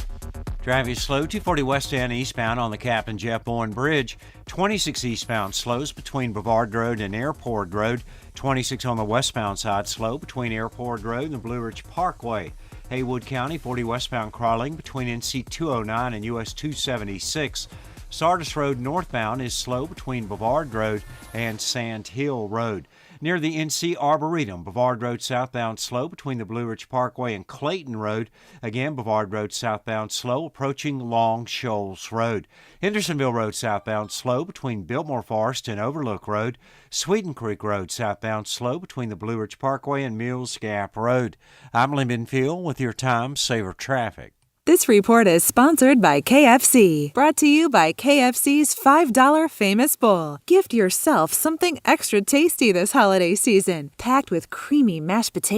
Driving slow, 240 west end eastbound on the Captain Jeff Bourne Bridge. 26 eastbound slows between Brevard Road and Airport Road. 26 on the westbound side slow between Airport Road and the Blue Ridge Parkway. Haywood County, 40 westbound crawling between NC 209 and US 276. Sardis Road northbound is slow between Brevard Road and Sand Hill Road. Near the NC Arboretum, Brevard Road southbound slow between the Blue Ridge Parkway and Clayton Road. Again, Brevard Road southbound slow approaching Long Shoals Road. Hendersonville Road southbound slow between Biltmore Forest and Overlook Road. Sweden Creek Road southbound slow between the Blue Ridge Parkway and Mills Gap Road. I'm Lee Benfield with your Time Saver Traffic. This This report is sponsored by KFC. Brought to you by KFC's $5 Famous Bowl. Gift yourself something extra tasty this holiday season, packed with creamy mashed potatoes.